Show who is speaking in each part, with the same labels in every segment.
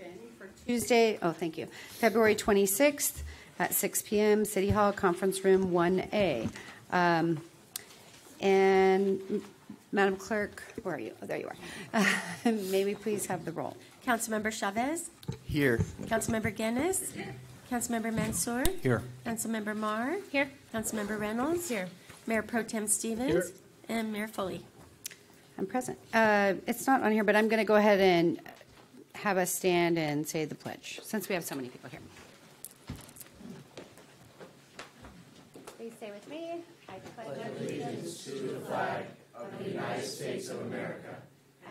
Speaker 1: session for Tuesday, thank you, February 26th at 6 p.m., City Hall, Conference Room 1A. And Madam Clerk, where are you? Oh, there you are. May we please have the roll?
Speaker 2: Councilmember Chavez?
Speaker 3: Here.
Speaker 2: Councilmember Guinness? Here. Councilmember Mansour?
Speaker 3: Here.
Speaker 2: Councilmember Marr?
Speaker 4: Here.
Speaker 2: Councilmember Reynolds? Here. Mayor Pro Tem Stevens?
Speaker 3: Here.
Speaker 2: And Mayor Foley?
Speaker 1: I'm present. It's not on here, but I'm going to go ahead and have us stand and say the pledge, since we have so many people here. Please say with me. I pledge
Speaker 5: allegiance to the flag of the United States of America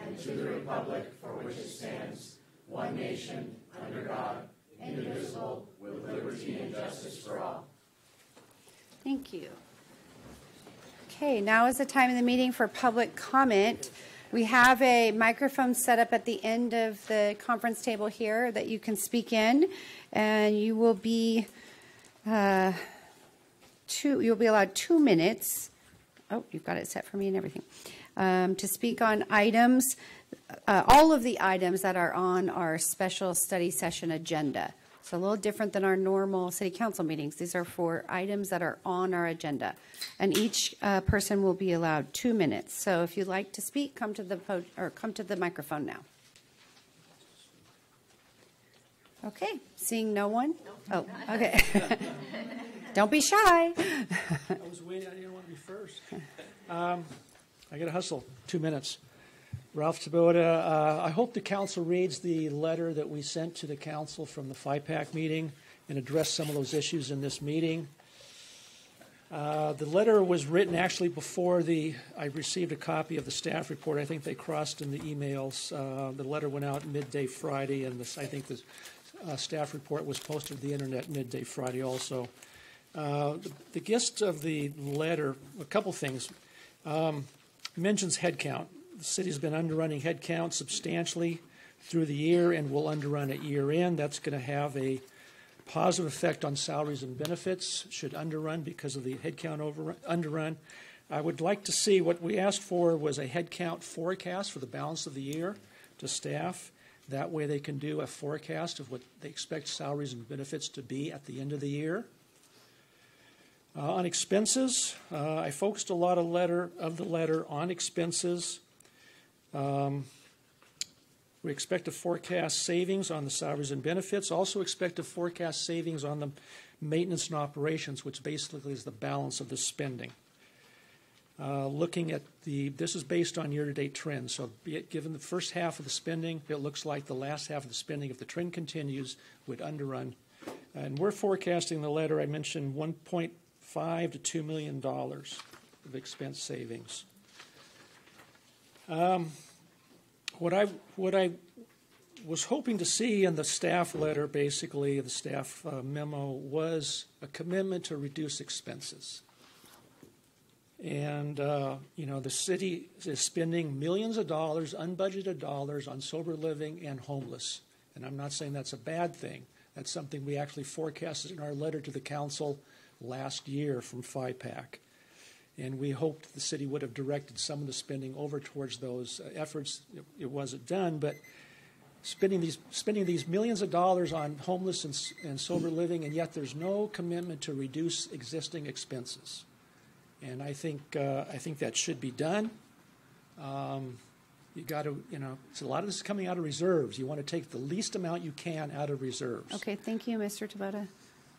Speaker 5: and to the republic for which it stands, one nation, under God, indivisible, with liberty and justice for all.
Speaker 1: Thank you. Okay, now is the time of the meeting for public comment. We have a microphone set up at the end of the conference table here that you can speak in, and you will be you'll be allowed 2 minutes. Oh, you've got it set for me and everything. To speak on items, all of the items that are on our special study session agenda. It's a little different than our normal city council meetings. These are for items that are on our agenda. And each person will be allowed 2 minutes. So if you'd like to speak, come to the microphone now. Okay, seeing no one? Oh, okay. Don't be shy.
Speaker 6: I was waiting. I didn't want to be first. I got to hustle. 2 minutes. Ralph Taboda, I hope the council reads the letter that we sent to the council from the FIPAC meeting and address some of those issues in this meeting. The letter was written actually before I received a copy of the staff report. I think they crossed in the emails. The letter went out midday Friday, and I think the staff report was posted to the internet midday Friday also. The gist of the letter, a couple things, mentions headcount. The city's been underrunning headcount substantially through the year and will underrun at year end. That's going to have a positive effect on salaries and benefits, should underrun because of the headcount underrun. I would like to see, what we asked for was a headcount forecast for the balance of the year to staff. That way they can do a forecast of what they expect salaries and benefits to be at the end of the year. On expenses, I focused a lot of the letter on expenses. We expect to forecast savings on the salaries and benefits. Also expect to forecast savings on the maintenance and operations, which basically is the balance of the spending. Looking at this is based on year-to-date trends. So given the first half of the spending, it looks like the last half of the spending, if the trend continues, would underrun. And we're forecasting the letter, I mentioned $1.5 to $2 million of expense savings. What I was hoping to see in the staff letter, basically the staff memo, was a commitment to reduce expenses. And the city is spending millions of dollars, unbudgeted dollars, on sober living and homeless. And I'm not saying that's a bad thing. That's something we actually forecasted in our letter to the council last year from FIPAC. And we hoped the city would have directed some of the spending over towards those efforts. It wasn't done, but spending these millions of dollars on homeless and sober living, and yet there's no commitment to reduce existing expenses. And I think that should be done. You got to, so a lot of this is coming out of reserves. You want to take the least amount you can out of reserves.
Speaker 1: Okay, thank you, Mr. Taboda.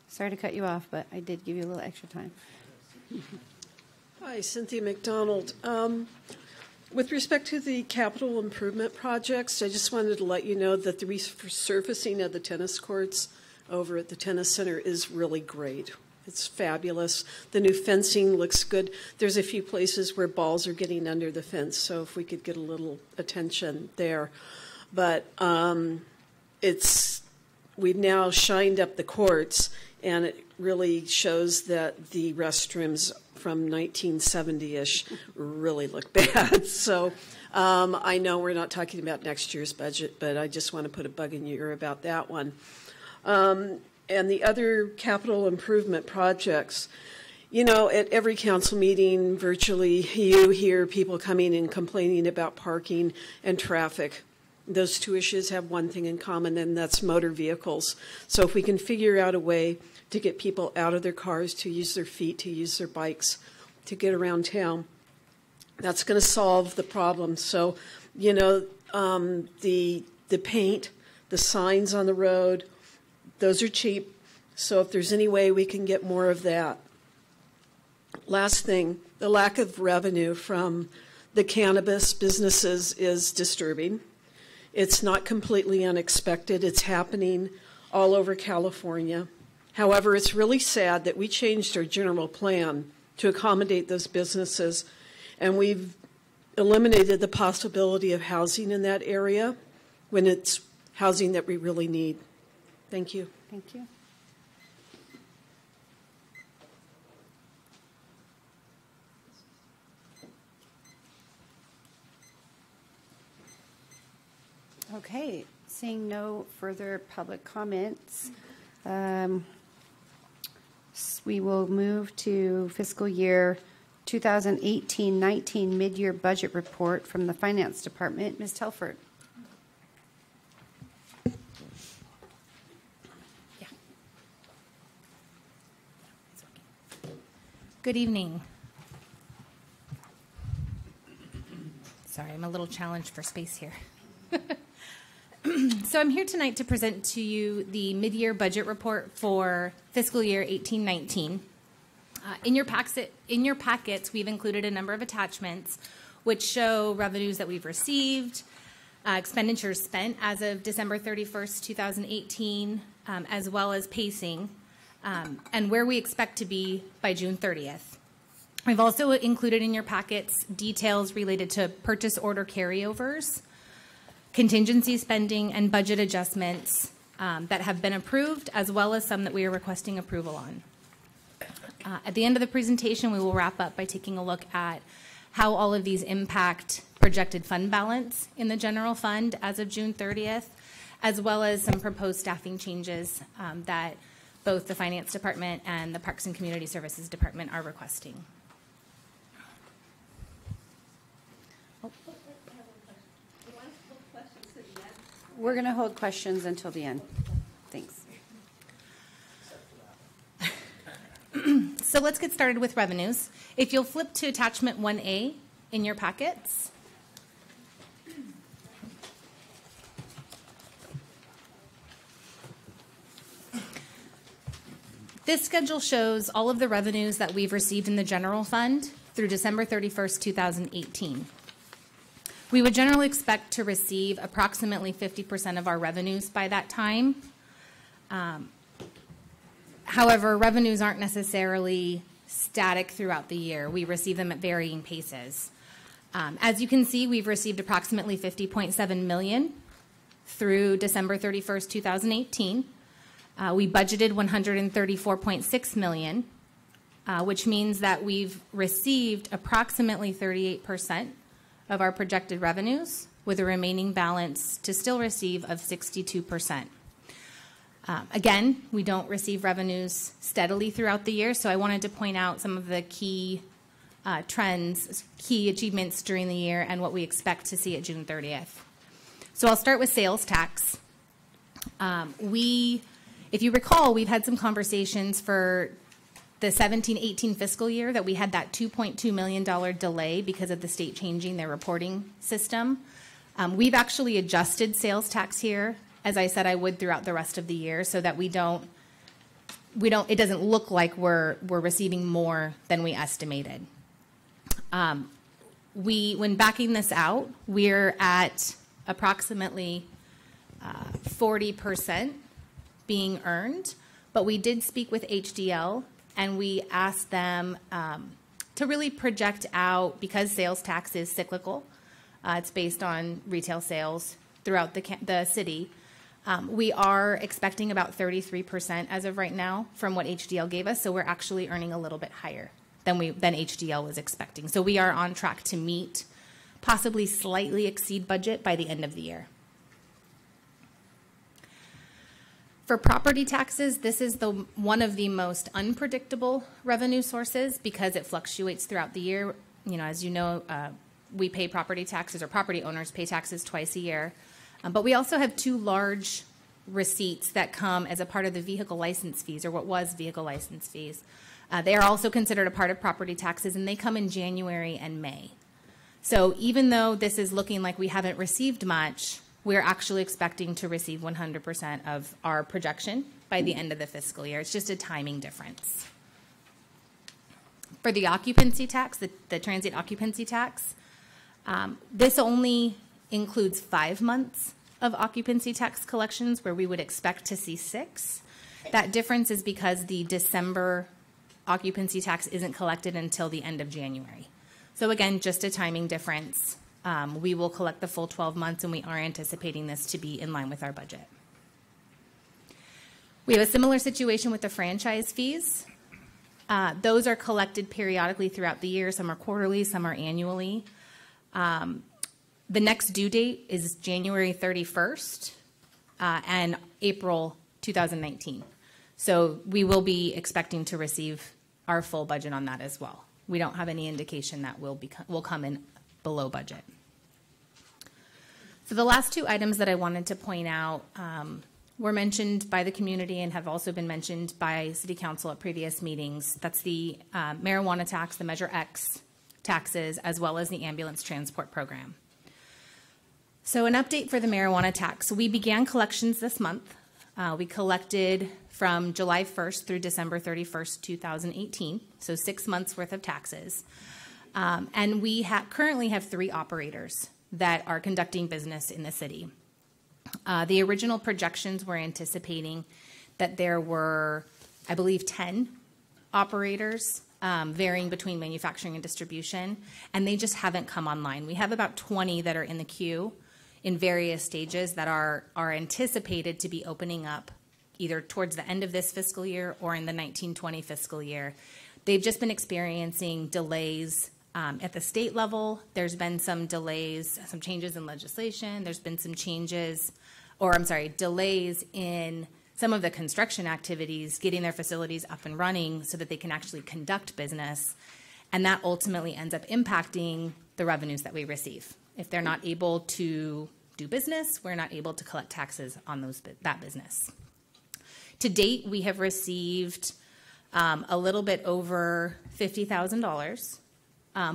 Speaker 1: Sorry to cut you off, but I did give you a little extra time.
Speaker 7: Hi, Cynthia McDonald. With respect to the capital improvement projects, I just wanted to let you know that the resurfacing of the tennis courts over at the tennis center is really great. It's fabulous. The new fencing looks good. There's a few places where balls are getting under the fence, so if we could get a little attention there. But we've now shined up the courts, and it really shows that the restrooms from 1970-ish really look bad. So I know we're not talking about next year's budget, but I just want to put a bug in your ear about that one. And the other capital improvement projects, at every council meeting, virtually, you hear people coming and complaining about parking and traffic. those two issues have one thing in common, and that's motor vehicles. So if we can figure out a way to get people out of their cars, to use their feet, to use their bikes, to get around town, that's going to solve the problem. So, you know, the paint, the signs on the road, those are cheap. So if there's any way we can get more of that. Last thing, the lack of revenue from the cannabis businesses is disturbing. It's not completely unexpected. It's happening all over California. However, it's really sad that we changed our general plan to accommodate those businesses, and we've eliminated the possibility of housing in that area when it's housing that we really need. Thank you.
Speaker 1: Thank you. Okay, seeing no further public comments, we will move to fiscal year 2018-19 mid-year budget report from the Finance Department. Ms. Telford.
Speaker 3: Good evening. Sorry, I'm a little challenged for space here. So I'm here tonight to present to you the mid-year budget report for fiscal year 18-19. In your packets, we've included a number of attachments which show revenues that we've received, expenditures spent as of December 31st, 2018, as well as pacing, and where we expect to be by June 30th. We've also included in your packets details related to purchase order carryovers, contingency spending, and budget adjustments that have been approved, as well as some that we are requesting approval on. At the end of the presentation, we will wrap up by taking a look at how all of these impact projected fund balance in the general fund as of June 30th, as well as some proposed staffing changes that both the Finance Department and the Parks and Community Services Department are requesting.
Speaker 1: We're going to hold questions until the end. Thanks.
Speaker 3: So let's get started with revenues. If you'll flip to attachment 1A in your packets. This schedule shows all of the revenues that we've received in the general fund through December 31st, 2018. We would generally expect to receive approximately 50% of our revenues by that time. However, revenues aren't necessarily static throughout the year. We receive them at varying paces. As you can see, we've received approximately $50.7 million through December 31st, 2018. We budgeted $134.6 million, which means that we've received approximately 38% of our projected revenues, with a remaining balance to still receive of 62%. Again, we don't receive revenues steadily throughout the year, so I wanted to point out some of the key trends, key achievements during the year, and what we expect to see at June 30th. So I'll start with sales tax. If you recall, we've had some conversations for the 17-18 fiscal year that we had that $2.2 million delay because of the state changing their reporting system. We've actually adjusted sales tax here, as I said I would throughout the rest of the year, so that it doesn't look like we're receiving more than we estimated. When backing this out, we're at approximately 40% being earned, but we did speak with HDL and we asked them to really project out, because sales tax is cyclical. It's based on retail sales throughout the city. We are expecting about 33% as of right now from what HDL gave us, so we're actually earning a little bit higher than HDL was expecting. So we are on track to meet, possibly slightly exceed budget by the end of the year. For property taxes, this is one of the most unpredictable revenue sources because it fluctuates throughout the year. As you know, we pay property taxes, or property owners pay taxes twice a year. But we also have 2 large receipts that come as a part of the vehicle license fees, or what was vehicle license fees. They are also considered a part of property taxes, and they come in January and May. So even though this is looking like we haven't received much, we're actually expecting to receive 100% of our projection by the end of the fiscal year. It's just a timing difference. For the occupancy tax, the transient occupancy tax, this only includes 5 months of occupancy tax collections, where we would expect to see 6. That difference is because the December occupancy tax isn't collected until the end of January. So again, just a timing difference. We will collect the full 12 months, and we are anticipating this to be in line with our budget. We have a similar situation with the franchise fees. Those are collected periodically throughout the year. Some are quarterly, some are annually. The next due date is January 31st and April 2019. So we will be expecting to receive our full budget on that as well. We don't have any indication that will come in below budget. So the last 2 items that I wanted to point out were mentioned by the community and have also been mentioned by City Council at previous meetings. That's the marijuana tax, the Measure X taxes, as well as the ambulance transport program. So an update for the marijuana tax. We began collections this month. We collected from July 1st through December 31st, 2018, so 6 months worth of taxes. And we currently have 3 operators that are conducting business in the city. The original projections were anticipating that there were, I believe, 10 operators, varying between manufacturing and distribution, and they just haven't come online. We have about 20 that are in the queue in various stages that are anticipated to be opening up either towards the end of this fiscal year or in the 1920 fiscal year. They've just been experiencing delays at the state level. There's been some delays, some changes in legislation. There's been some delays in some of the construction activities, getting their facilities up and running so that they can actually conduct business. And that ultimately ends up impacting the revenues that we receive. If they're not able to do business, we're not able to collect taxes on that business. To date, we have received a little bit over $50,000.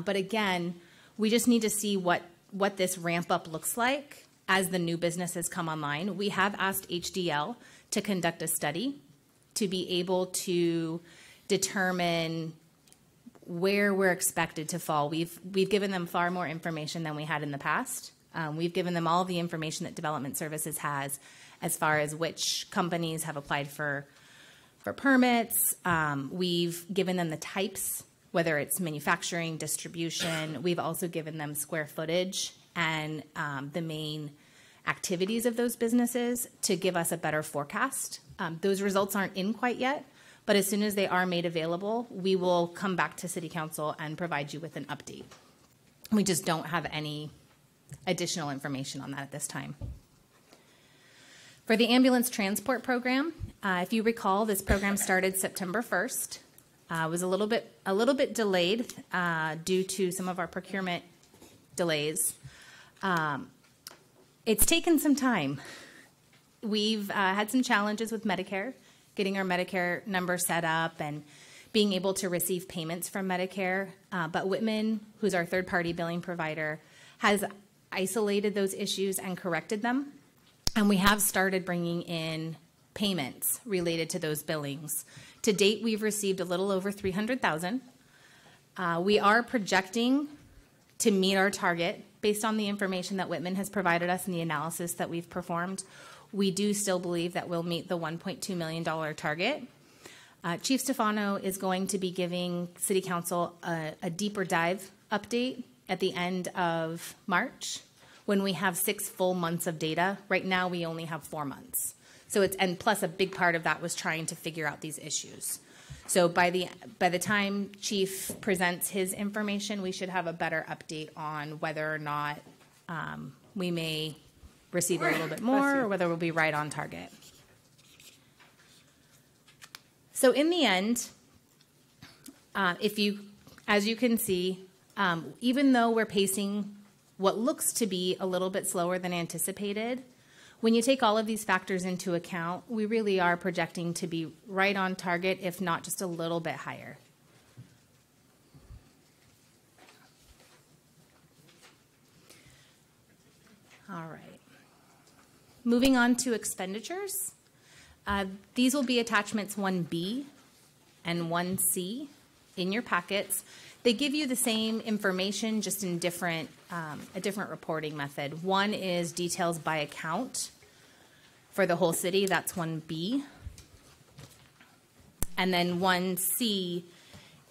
Speaker 3: But again, we just need to see what this ramp up looks like as the new businesses come online. We have asked HDL to conduct a study to be able to determine where we're expected to fall. We've given them far more information than we had in the past. We've given them all of the information that Development Services has as far as which companies have applied for permits. We've given them the types, whether it's manufacturing, distribution. We've also given them square footage and the main activities of those businesses to give us a better forecast. Those results aren't in quite yet, but as soon as they are made available, we will come back to City Council and provide you with an update. We just don't have any additional information on that at this time. For the ambulance transport program, if you recall, this program started September 1st. It was a little bit delayed due to some of our procurement delays. It's taken some time. We've had some challenges with Medicare, getting our Medicare number set up and being able to receive payments from Medicare. But Whitman, who's our third-party billing provider, has isolated those issues and corrected them. And we have started bringing in payments related to those billings. To date, we've received a little over $300,000. We are projecting to meet our target based on the information that Whitman has provided us and the analysis that we've performed. We do still believe that we'll meet the $1.2 million target. Chief Stefano is going to be giving City Council a deeper dive update at the end of March when we have 6 full months of data. Right now, we only have 4 months. And plus a big part of that was trying to figure out these issues. So by the time Chief presents his information, we should have a better update on whether or not we may receive a little bit more or whether we'll be right on target. So in the end, as you can see, even though we're pacing what looks to be a little bit slower than anticipated, When you take all of these factors into account, we really are projecting to be right on target, if not just a little bit higher. All right. Moving on to expenditures. These will be attachments 1B and 1C in your packets. They give you the same information, just in a different reporting method. One is details by account for the whole city. That's 1B. And then 1C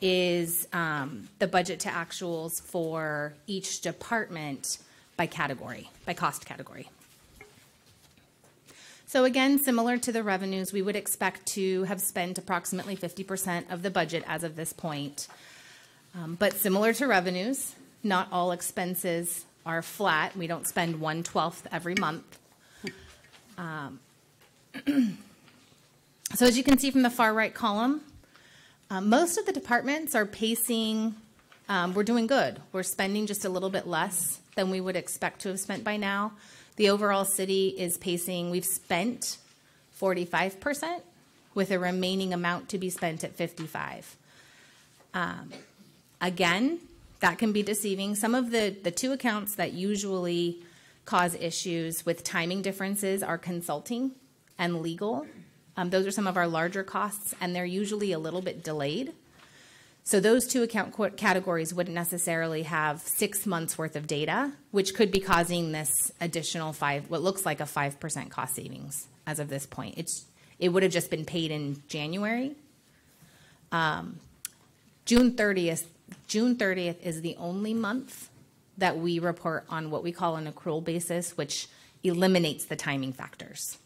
Speaker 3: is the budget to actuals for each department by category, by cost category. So again, similar to the revenues, we would expect to have spent approximately 50% of the budget as of this point. But similar to revenues, not all expenses are flat. We don't spend 1/12 every month. So as you can see from the far right column, most of the departments are pacing, we're doing good. We're spending just a little bit less than we would expect to have spent by now. The overall city is pacing, we've spent 45% with a remaining amount to be spent at 55. Again, that can be deceiving. Some of the two accounts that usually cause issues with timing differences are consulting and legal. Those are some of our larger costs, and they're usually a little bit delayed. So those two account categories wouldn't necessarily have 6 months worth of data, which could be causing this additional what looks like a 5% cost savings as of this point. It would have just been paid in January. June 30th is the only month that we report on what we call an accrual basis, which eliminates the timing factors.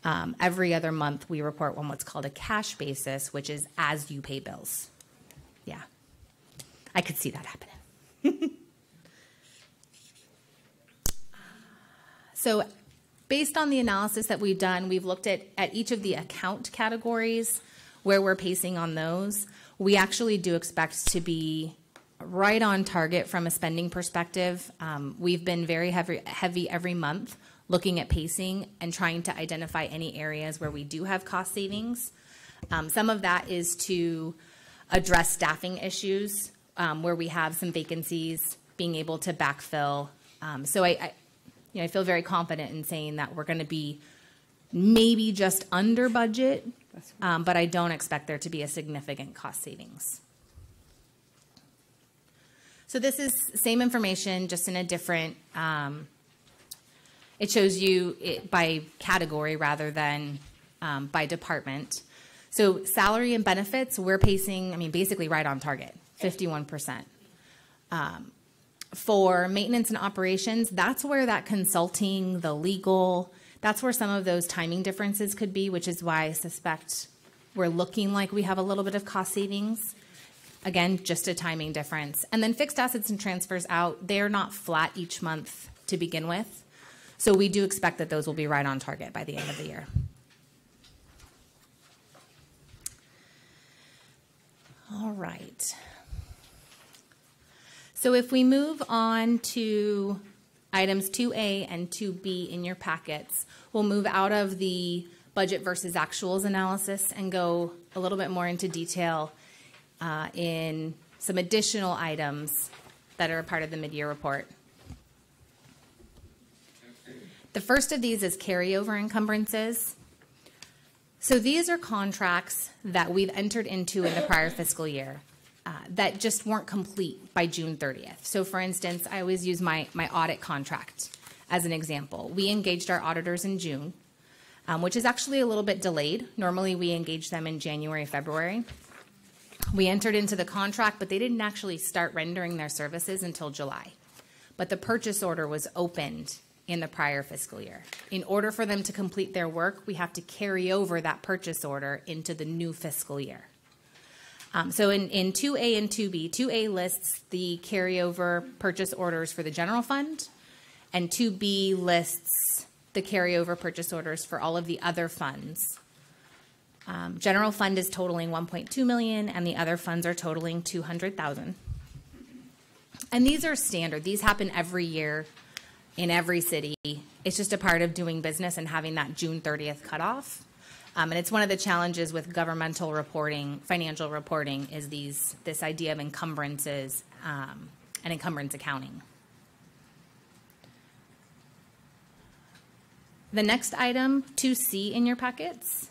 Speaker 3: Every other month we report on what's called a cash basis, which is as you pay bills. Yeah, I could see that happening. So based on the analysis that we've done, we've looked at each of the account categories, where we're pacing on those. We actually do expect to be right on target from a spending perspective. We've been very heavy every month looking at pacing and trying to identify any areas where we do have cost savings. Some of that is to address staffing issues where we have some vacancies, being able to backfill. So I feel very confident in saying that we're going to be maybe just under budget, but I don't expect there to be a significant cost savings. So this is same information, just in a different, it shows you it by category rather than by department. So salary and benefits, we're pacing, basically right on target, 51%. For maintenance and operations, that's where that consulting, the legal, that's where some of those timing differences could be, which is why I suspect we're looking like we have a little bit of cost savings. Again, just a timing difference. And then fixed assets and transfers out, they're not flat each month to begin with. So we do expect that those will be right on target by the end of the year. All right. So if we move on to items 2A and 2B in your packets, we'll move out of the budget versus actuals analysis and go a little bit more into detail in some additional items that are a part of the mid-year report. The first of these is carryover encumbrances. So these are contracts that we've entered into in the prior fiscal year that just weren't complete by June 30th. So for instance, I always use my audit contract as an example. We engaged our auditors in June, which is actually a little bit delayed. Normally we engage them in January, February. We entered into the contract, but they didn't actually start rendering their services until July. But the purchase order was opened in the prior fiscal year. In order for them to complete their work, we have to carry over that purchase order into the new fiscal year. So in 2A and 2B, 2A lists the carryover purchase orders for the general fund, and 2B lists the carryover purchase orders for all of the other funds. General fund is totaling $1.2 million, and the other funds are totaling $200,000. And these are standard. These happen every year. in every city. It's just a part of doing business and having that June 30th cutoff. And it's one of the challenges with governmental reporting, financial reporting, is this idea of encumbrances and encumbrance accounting. The next item, 2C in your packets.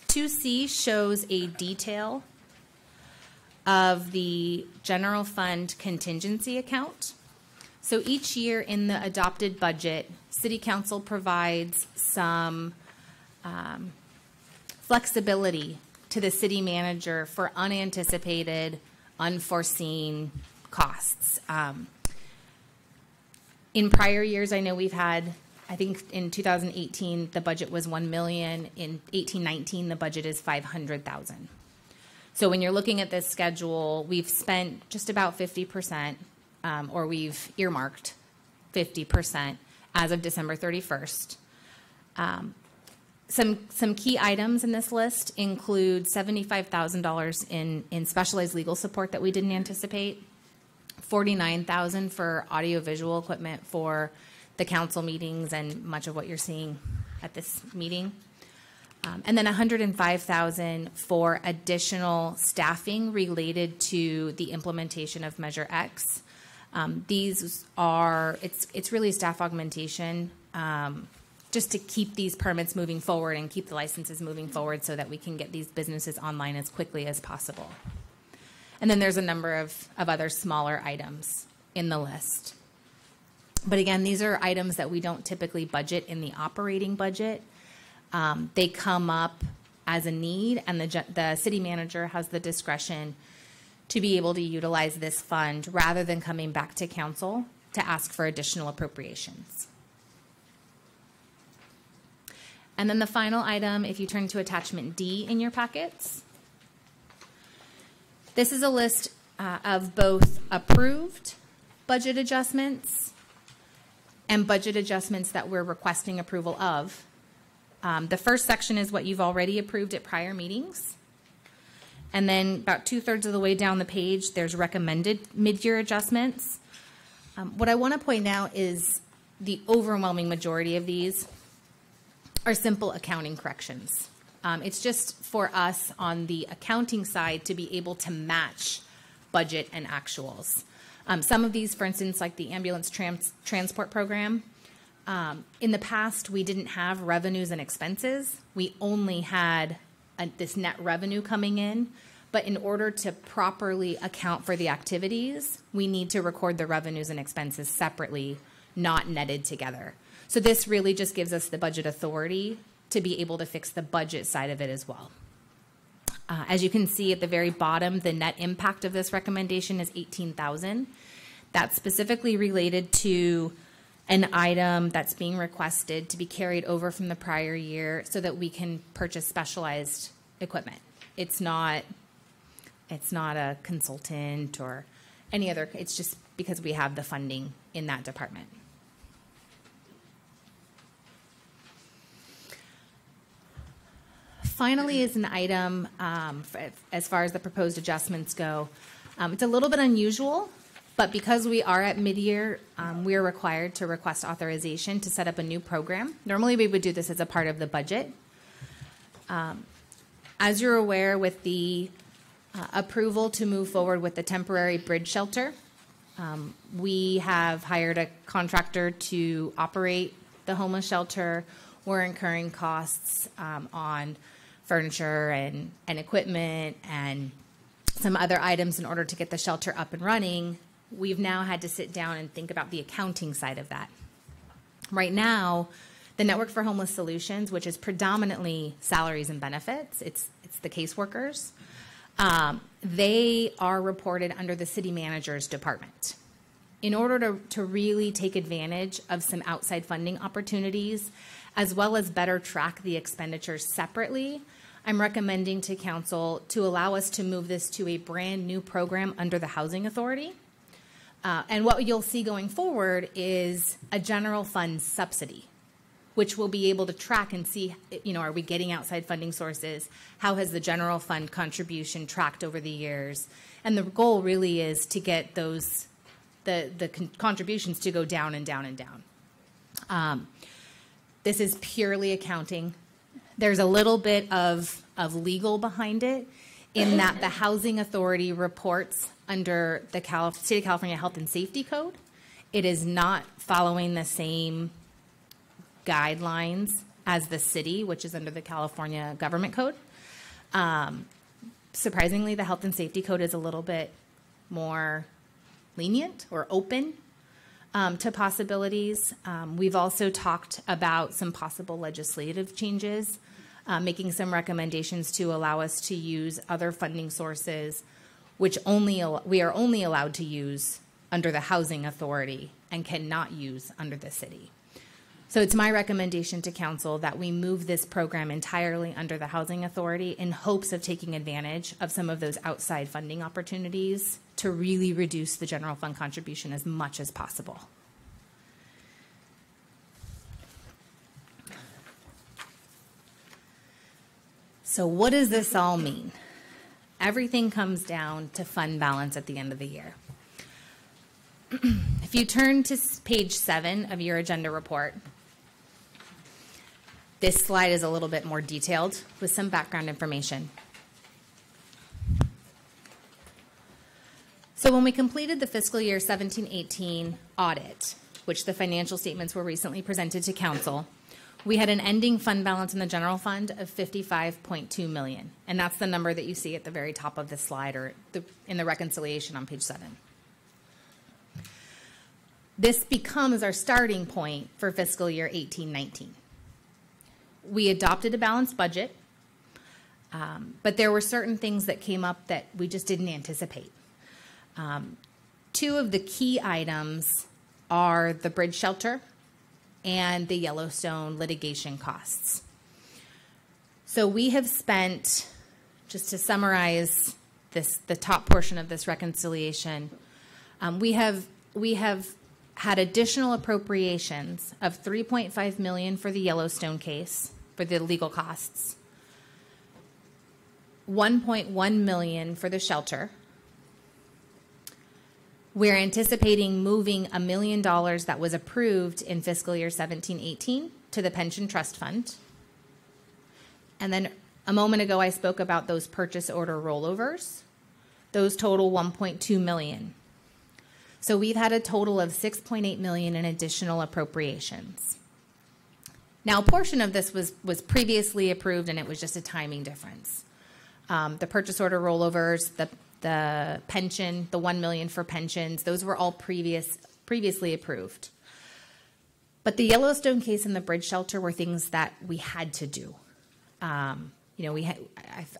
Speaker 3: 2C shows a detail of the general fund contingency account. So each year in the adopted budget, City Council provides some flexibility to the city manager for unanticipated, unforeseen costs. In prior years, I know we've had, I think in 2018, the budget was $1 million. In 18-19, the budget is $500,000. So when you're looking at this schedule, we've spent just about 50%, or we've earmarked 50% as of December 31st. Some key items in this list include $75,000 in specialized legal support that we didn't anticipate, $49,000 for audiovisual equipment for the council meetings and much of what you're seeing at this meeting. And then $105,000 for additional staffing related to the implementation of Measure X. These are, it's really staff augmentation, just to keep these permits moving forward and keep the licenses moving forward so that we can get these businesses online as quickly as possible. And then there's a number of other smaller items in the list. But again, these are items that we don't typically budget in the operating budget. They come up as a need, and the city manager has the discretion to be able to utilize this fund rather than coming back to council to ask for additional appropriations. And then the final item, if you turn to attachment D in your packets, this is a list of both approved budget adjustments and budget adjustments that we're requesting approval of. The first section is what you've already approved at prior meetings. And then about 2/3 of the way down the page, there's recommended mid-year adjustments. What I want to point out is the overwhelming majority of these are simple accounting corrections. It's just for us on the accounting side to be able to match budget and actuals. Some of these, for instance, like the ambulance transport program, in the past, we didn't have revenues and expenses. We only had this net revenue coming in. But in order to properly account for the activities, we need to record the revenues and expenses separately, not netted together. So this really just gives us the budget authority to be able to fix the budget side of it as well. As you can see at the very bottom, the net impact of this recommendation is $18,000. That's specifically related to an item that's being requested to be carried over from the prior year so that we can purchase specialized equipment. It's not a consultant or any other, it's just because we have the funding in that department. Finally is an item, as far as the proposed adjustments go. It's a little bit unusual, but because we are at mid-year, we are required to request authorization to set up a new program. Normally we would do this as a part of the budget. As you're aware, with the approval to move forward with the temporary bridge shelter, we have hired a contractor to operate the homeless shelter. We're incurring costs on furniture and equipment and some other items in order to get the shelter up and running. We've now had to sit down and think about the accounting side of that. Right now, the Network for Homeless Solutions, which is predominantly salaries and benefits, it's the caseworkers, they are reported under the city manager's department. In order to really take advantage of some outside funding opportunities, as well as better track the expenditures separately, I'm recommending to council to allow us to move this to a brand new program under the Housing Authority. And what you'll see going forward is a general fund subsidy, which we'll be able to track and see, are we getting outside funding sources? How has the general fund contribution tracked over the years? And the goal really is to get those, the contributions to go down and down and down. This is purely accounting. There's a little bit of legal behind it in that the Housing Authority reports under the State of California Health and Safety Code. It is not following the same guidelines as the city, which is under the California Government Code. Surprisingly, the Health and Safety Code is a little bit more lenient or open to possibilities. We've also talked about some possible legislative changes, making some recommendations to allow us to use other funding sources, which we are only allowed to use under the Housing Authority and cannot use under the city. So it's my recommendation to council that we move this program entirely under the Housing Authority in hopes of taking advantage of some of those outside funding opportunities to really reduce the general fund contribution as much as possible. So what does this all mean? Everything comes down to fund balance at the end of the year. If you turn to page 7 of your agenda report, this slide is a little bit more detailed with some background information. So when we completed the fiscal year 17-18 audit, which the financial statements were recently presented to council, we had an ending fund balance in the general fund of $55.2 million. And that's the number that you see at the very top of this slide or in the reconciliation on page 7. This becomes our starting point for fiscal year 18-19. We adopted a balanced budget, but there were certain things that came up that we just didn't anticipate. Two of the key items are the bridge shelter and the Yellowstone litigation costs. So we have spent, just to summarize the top portion of this reconciliation, we have had additional appropriations of $3.5 million for the Yellowstone case for the legal costs, $1.1 million for the shelter. We're anticipating moving $1 million that was approved in fiscal year 17-18 to the pension trust fund. And then a moment ago, I spoke about those purchase order rollovers. Those total $1.2 million. So we've had a total of $6.8 million in additional appropriations. Now, a portion of this was previously approved, and it was just a timing difference. The purchase order rollovers, the pension, the $1 million for pensions, those were all previously approved. But the Yellowstone case and the bridge shelter were things that we had to do. I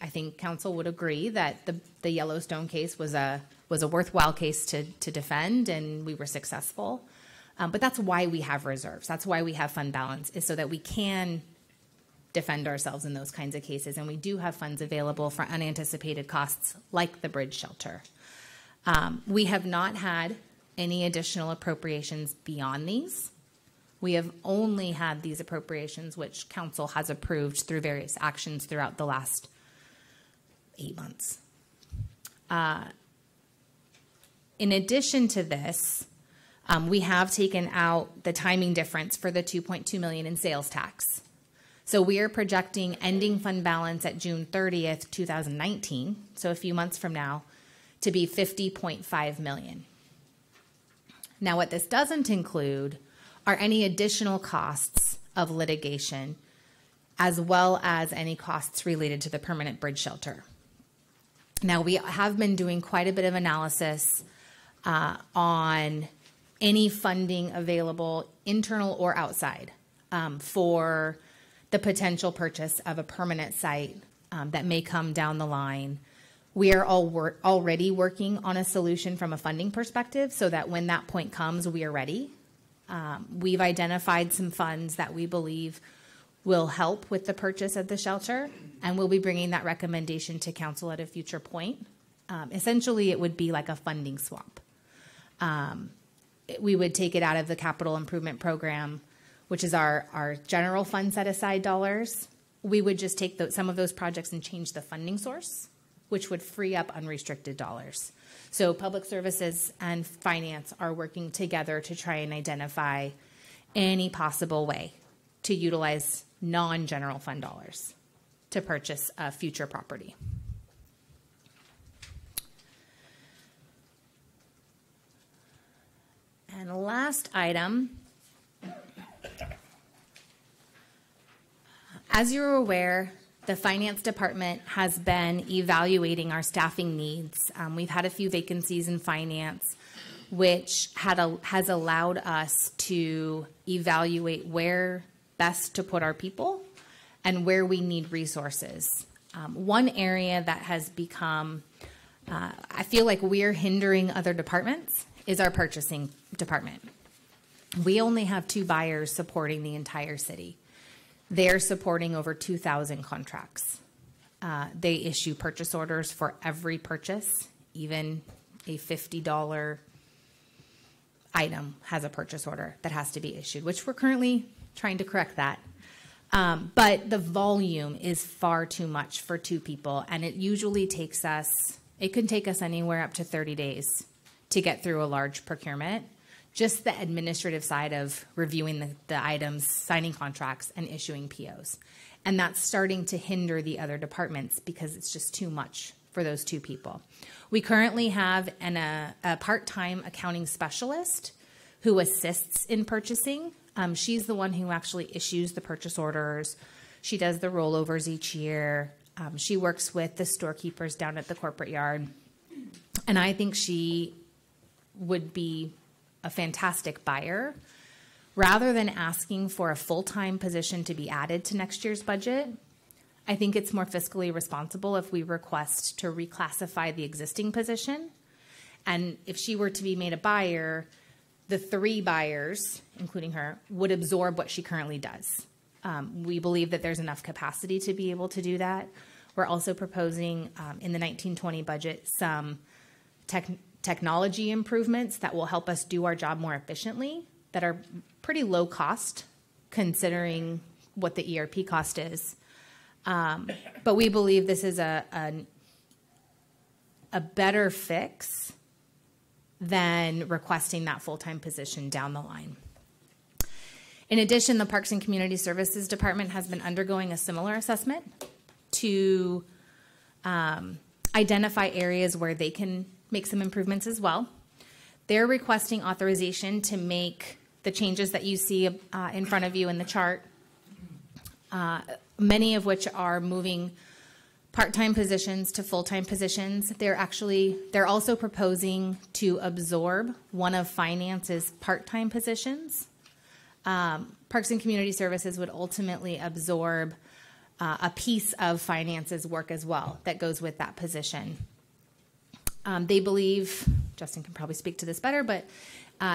Speaker 3: think council would agree that the Yellowstone case was a worthwhile case to defend, and we were successful. But that's why we have reserves. That's why we have fund balance, is so that we can defend ourselves in those kinds of cases. And we do have funds available for unanticipated costs like the bridge shelter. We have not had any additional appropriations beyond these. We have only had these appropriations which council has approved through various actions throughout the last 8 months. In addition to this, we have taken out the timing difference for the $2.2 million in sales tax. So we are projecting ending fund balance at June 30th, 2019, so a few months from now, to be $50.5 million. Now, what this doesn't include are any additional costs of litigation, as well as any costs related to the permanent bridge shelter. Now, we have been doing quite a bit of analysis on any funding available, internal or outside, for the potential purchase of a permanent site that may come down the line. We are already working on a solution from a funding perspective so that when that point comes, we are ready. We've identified some funds that we believe will help with the purchase of the shelter, and we'll be bringing that recommendation to council at a future point. Essentially, it would be like a funding swap. We would take it out of the capital improvement program. which is our general fund set-aside dollars, we would just take some of those projects and change the funding source, which would free up unrestricted dollars. So Public Services and Finance are working together to try and identify any possible way to utilize non-general fund dollars to purchase a future property. And the last item, as you're aware, the Finance Department has been evaluating our staffing needs. We've had a few vacancies in finance, which has allowed us to evaluate where best to put our people and where we need resources. One area that has become, I feel like we're hindering other departments, is our purchasing department. We only have 2 buyers supporting the entire city. They're supporting over 2,000 contracts. They issue purchase orders for every purchase, even a $50 item has a purchase order that has to be issued, which we're currently trying to correct that. But the volume is far too much for 2 people, and it usually takes us, it can take us anywhere up to 30 days to get through a large procurement. Just the administrative side of reviewing the items, signing contracts, and issuing POs. And that's starting to hinder the other departments because it's just too much for those 2 people. We currently have a part-time accounting specialist who assists in purchasing. She's the one who actually issues the purchase orders. She does the rollovers each year. She works with the storekeepers down at the corporate yard. And I think she would be a fantastic buyer. Rather than asking for a full-time position to be added to next year's budget, I think it's more fiscally responsible if we request to reclassify the existing position. And if she were to be made a buyer, the 3 buyers, including her, would absorb what she currently does. We believe that there's enough capacity to be able to do that. We're also proposing in the 1920 budget some technology improvements that will help us do our job more efficiently, that are pretty low cost considering what the ERP cost is. But we believe this is a better fix than requesting that full-time position down the line. In addition, the Parks and Community Services Department has been undergoing a similar assessment to identify areas where they can make some improvements as well. They're requesting authorization to make the changes that you see in front of you in the chart, many of which are moving part-time positions to full-time positions. They're also proposing to absorb one of Finance's part-time positions. Parks and Community Services would ultimately absorb a piece of Finance's work as well that goes with that position. They believe, Justin can probably speak to this better, but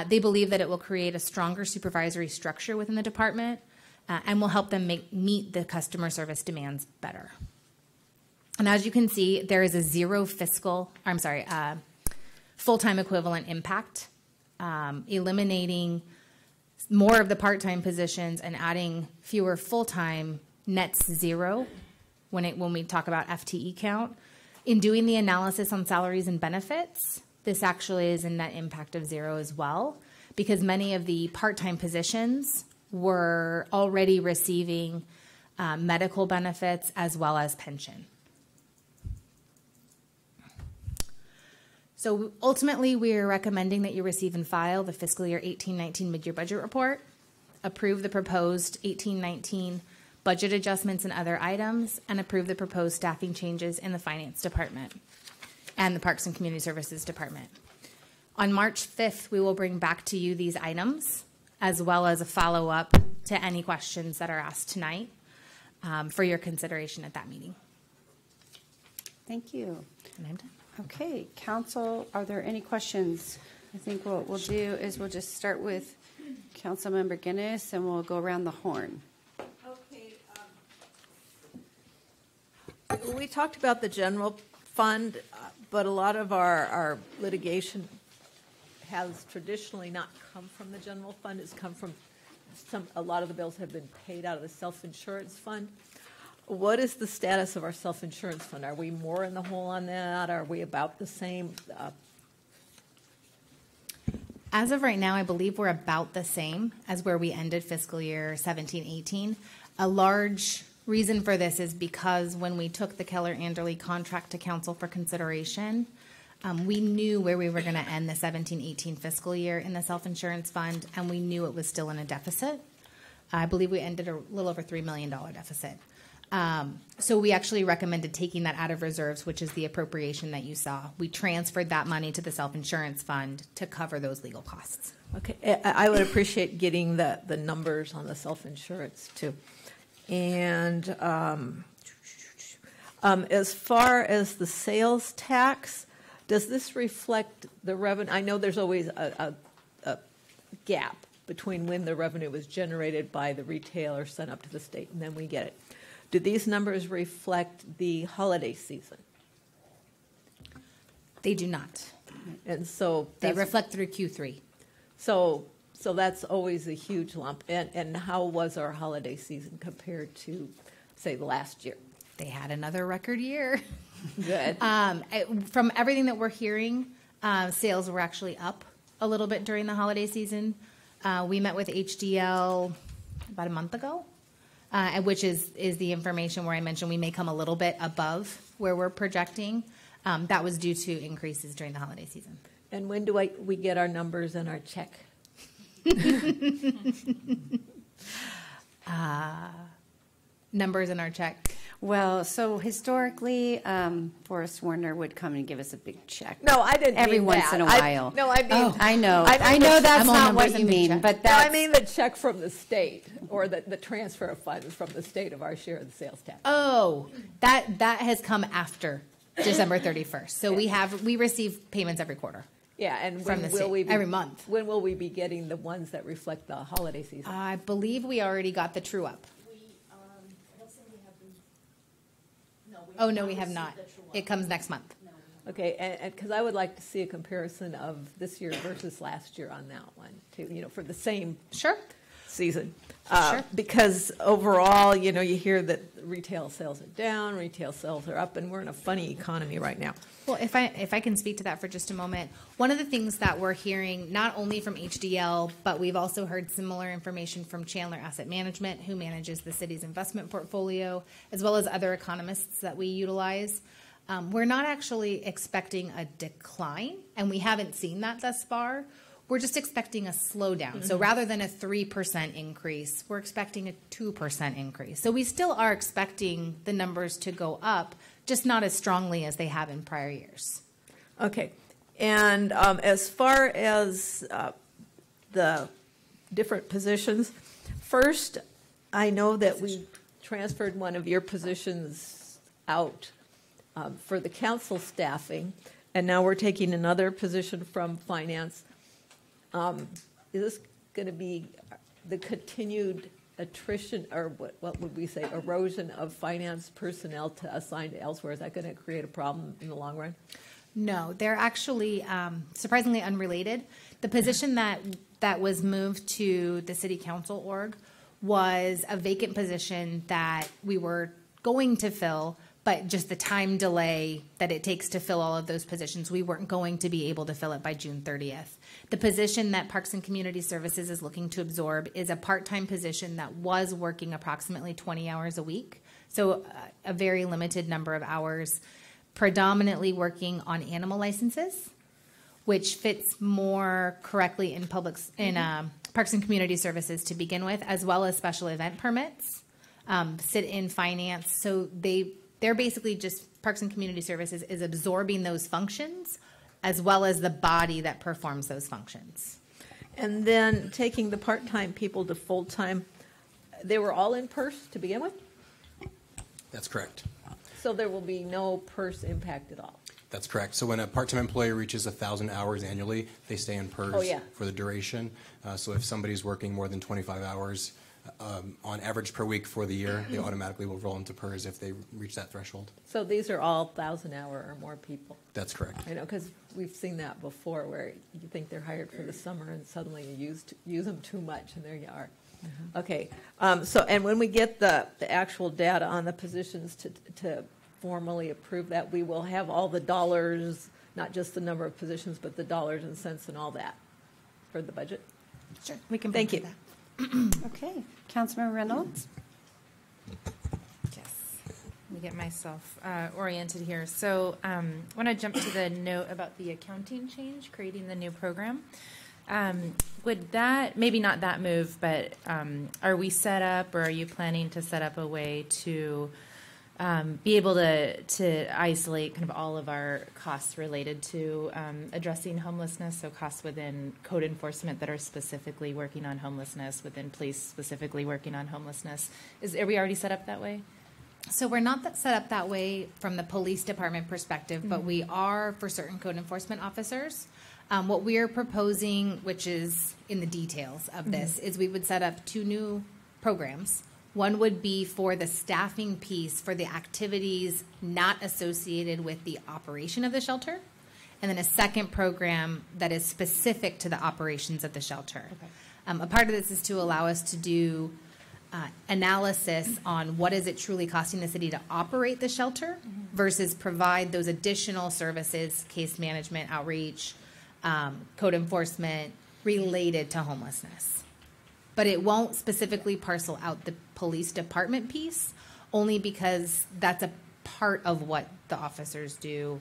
Speaker 3: they believe that it will create a stronger supervisory structure within the department and will help them meet the customer service demands better. And as you can see, there is a full-time equivalent impact. Eliminating more of the part-time positions and adding fewer full-time nets 0 when we talk about FTE count. In doing the analysis on salaries and benefits, this actually is a net impact of 0 as well, because many of the part-time positions were already receiving medical benefits as well as pension. So ultimately, we are recommending that you receive and file the fiscal year 18-19 mid-year budget report, approve the proposed 18-19 budget adjustments and other items, and approve the proposed staffing changes in the Finance Department and the Parks and Community Services Department. On March 5th, we will bring back to you these items, as well as a follow-up to any questions that are asked tonight for your consideration at that meeting.
Speaker 1: Thank you.
Speaker 3: And I'm done.
Speaker 1: Okay, council, are there any questions? I think what we'll do is we'll just start with Councilmember Guinness, and we'll go around the horn.
Speaker 4: Okay. We talked about the general fund, but a lot of our litigation has traditionally not come from the general fund. It's come from a lot of the bills have been paid out of the self-insurance fund. What is the status of our self-insurance fund? Are we more in the hole on that? Are we about the same?
Speaker 3: As of right now, I believe we're about the same as where we ended fiscal year 17-18. A large reason for this is because when we took the Keller-Anderle contract to council for consideration, we knew where we were going to end the 17-18 fiscal year in the self-insurance fund, and we knew it was still in a deficit. I believe we ended a little over $3 million deficit. So we actually recommended taking that out of reserves, which is the appropriation that you saw. We transferred that money to the self-insurance fund to cover those legal costs.
Speaker 4: Okay, I would appreciate getting the numbers on the self-insurance too. And as far as the sales tax, does this reflect the revenue? I know there's always a gap between when the revenue was generated by the retailer, sent up to the state, and then we get it. Do these numbers reflect the holiday season?
Speaker 3: They do not.
Speaker 4: And so
Speaker 3: They reflect through Q3.
Speaker 4: So that's always a huge lump. And how was our holiday season compared to, say, last year?
Speaker 3: They had another record year.
Speaker 4: Good.
Speaker 3: From everything that we're hearing, sales were actually up a little bit during the holiday season. We met with HDL about a month ago, which is the information where I mentioned we may come a little bit above where we're projecting. That was due to increases during the holiday season.
Speaker 4: And when do we get our numbers and our check?
Speaker 3: Numbers in our check.
Speaker 1: Well, so historically, Forrest Warner would come and give us a big check.
Speaker 4: No, I didn't
Speaker 1: every
Speaker 4: mean
Speaker 1: once
Speaker 4: that.
Speaker 1: in a while.
Speaker 4: I mean,
Speaker 1: I know.
Speaker 4: I
Speaker 1: I know that's
Speaker 3: I'm all
Speaker 1: not
Speaker 3: numbers
Speaker 1: what you
Speaker 3: and big
Speaker 1: mean,
Speaker 3: check.
Speaker 1: but
Speaker 4: no,
Speaker 1: that's.
Speaker 4: I mean the check from the state, or the transfer of funds from the state of our share of the sales tax.
Speaker 3: Oh, that has come after December 31st. So we receive payments every quarter.
Speaker 4: Yeah, and
Speaker 3: From
Speaker 4: when
Speaker 3: the
Speaker 4: will
Speaker 3: state,
Speaker 4: we be,
Speaker 3: every month.
Speaker 4: When will we be getting the ones that reflect the holiday season?
Speaker 3: I believe we already got the true up. Oh, no, we have not. It comes next month.
Speaker 4: Okay, and because I would like to see a comparison of this year versus last year on that one, too, for the same
Speaker 3: Sure.
Speaker 4: season.
Speaker 3: Sure.
Speaker 4: Because overall, you hear that retail sales are down, retail sales are up, and we're in a funny economy right now.
Speaker 3: Well, if I can speak to that for just a moment, one of the things that we're hearing, not only from HDL, but we've also heard similar information from Chandler Asset Management, who manages the city's investment portfolio, as well as other economists that we utilize. We're not actually expecting a decline, and we haven't seen that thus far. We're just expecting a slowdown. Mm-hmm. So rather than a 3% increase, we're expecting a 2% increase. So we still are expecting the numbers to go up, just not as strongly as they have in prior years.
Speaker 4: Okay. And as far as the different positions, first, I know that we transferred one of your positions out for the council staffing, and now we're taking another position from finance. Is this going to be the continued attrition, or what would we say, erosion of finance personnel to assign to elsewhere? Is that going to create a problem in the long run?
Speaker 3: No, they're actually surprisingly unrelated. The position that was moved to the city council org was a vacant position that we were going to fill, but just the time delay that it takes to fill all of those positions, we weren't going to be able to fill it by June 30th. The position that Parks and Community Services is looking to absorb is a part-time position that was working approximately 20 hours a week, so a very limited number of hours, predominantly working on animal licenses, which fits more correctly in Parks and Community Services to begin with, as well as special event permits, sit in finance. So they're basically just Parks and Community Services is absorbing those functions as well as the body that performs those functions.
Speaker 4: And then taking the part-time people to full-time, they were all in PERS to begin with?
Speaker 8: That's correct.
Speaker 4: So there will be no PERS impact at all?
Speaker 8: That's correct. So when a part-time employee reaches 1,000 hours annually, they stay in PERS for the duration. So if somebody's working more than 25 hours on average per week for the year, they automatically will roll into PERS if they reach that threshold.
Speaker 4: So these are all 1,000-hour or more people?
Speaker 8: That's correct.
Speaker 4: Because we've seen that before where you think they're hired for the summer and suddenly you use them too much and there you are. Okay, so, and when we get the actual data on the positions to formally approve that, we will have all the dollars, not just the number of positions, but the dollars and cents and all that for the budget?
Speaker 3: Sure, we can.
Speaker 4: Thank you.
Speaker 3: That.
Speaker 1: Okay. Councilmember Reynolds?
Speaker 9: Yes, let me get myself oriented here. So I want to jump to the note about the accounting change, creating the new program. Would that, maybe not that move, but are we set up, or are you planning to set up a way to be able to isolate kind of all of our costs related to addressing homelessness, so costs within code enforcement that are specifically working on homelessness, within police specifically working on homelessness? Are we already set up that way?
Speaker 3: So we're not set up that way from the police department perspective, but we are for certain code enforcement officers. What we are proposing, which is in the details of this, is we would set up 2 new programs. One would be for the staffing piece for the activities not associated with the operation of the shelter, and then a second program that is specific to the operations of the shelter. Okay. A part of this is to allow us to do analysis on what is it truly costing the city to operate the shelter versus provide those additional services, case management, outreach, code enforcement related to homelessness. But it won't specifically parcel out the police department piece, only because that's a part of what the officers do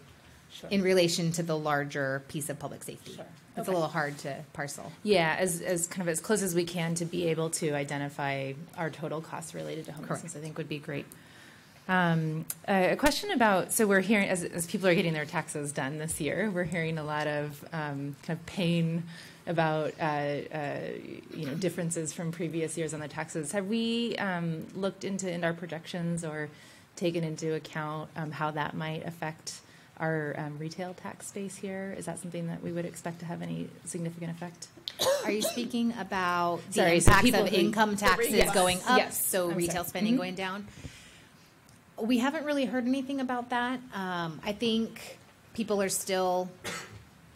Speaker 3: in relation to the larger piece of public safety. Sure. It's a little hard to parcel.
Speaker 9: Yeah, as kind of as close as we can to be able to identify our total costs related to homelessness. Correct. I think would be great. A question about, so we're hearing, as people are getting their taxes done this year, we're hearing a lot of kind of pain about differences from previous years on the taxes. Have we looked into our projections or taken into account how that might affect our retail tax base here? Is that something that we would expect to have any significant effect?
Speaker 3: Are you speaking about the impacts of income taxes going up, so retail spending going down? We haven't really heard anything about that. I think people are still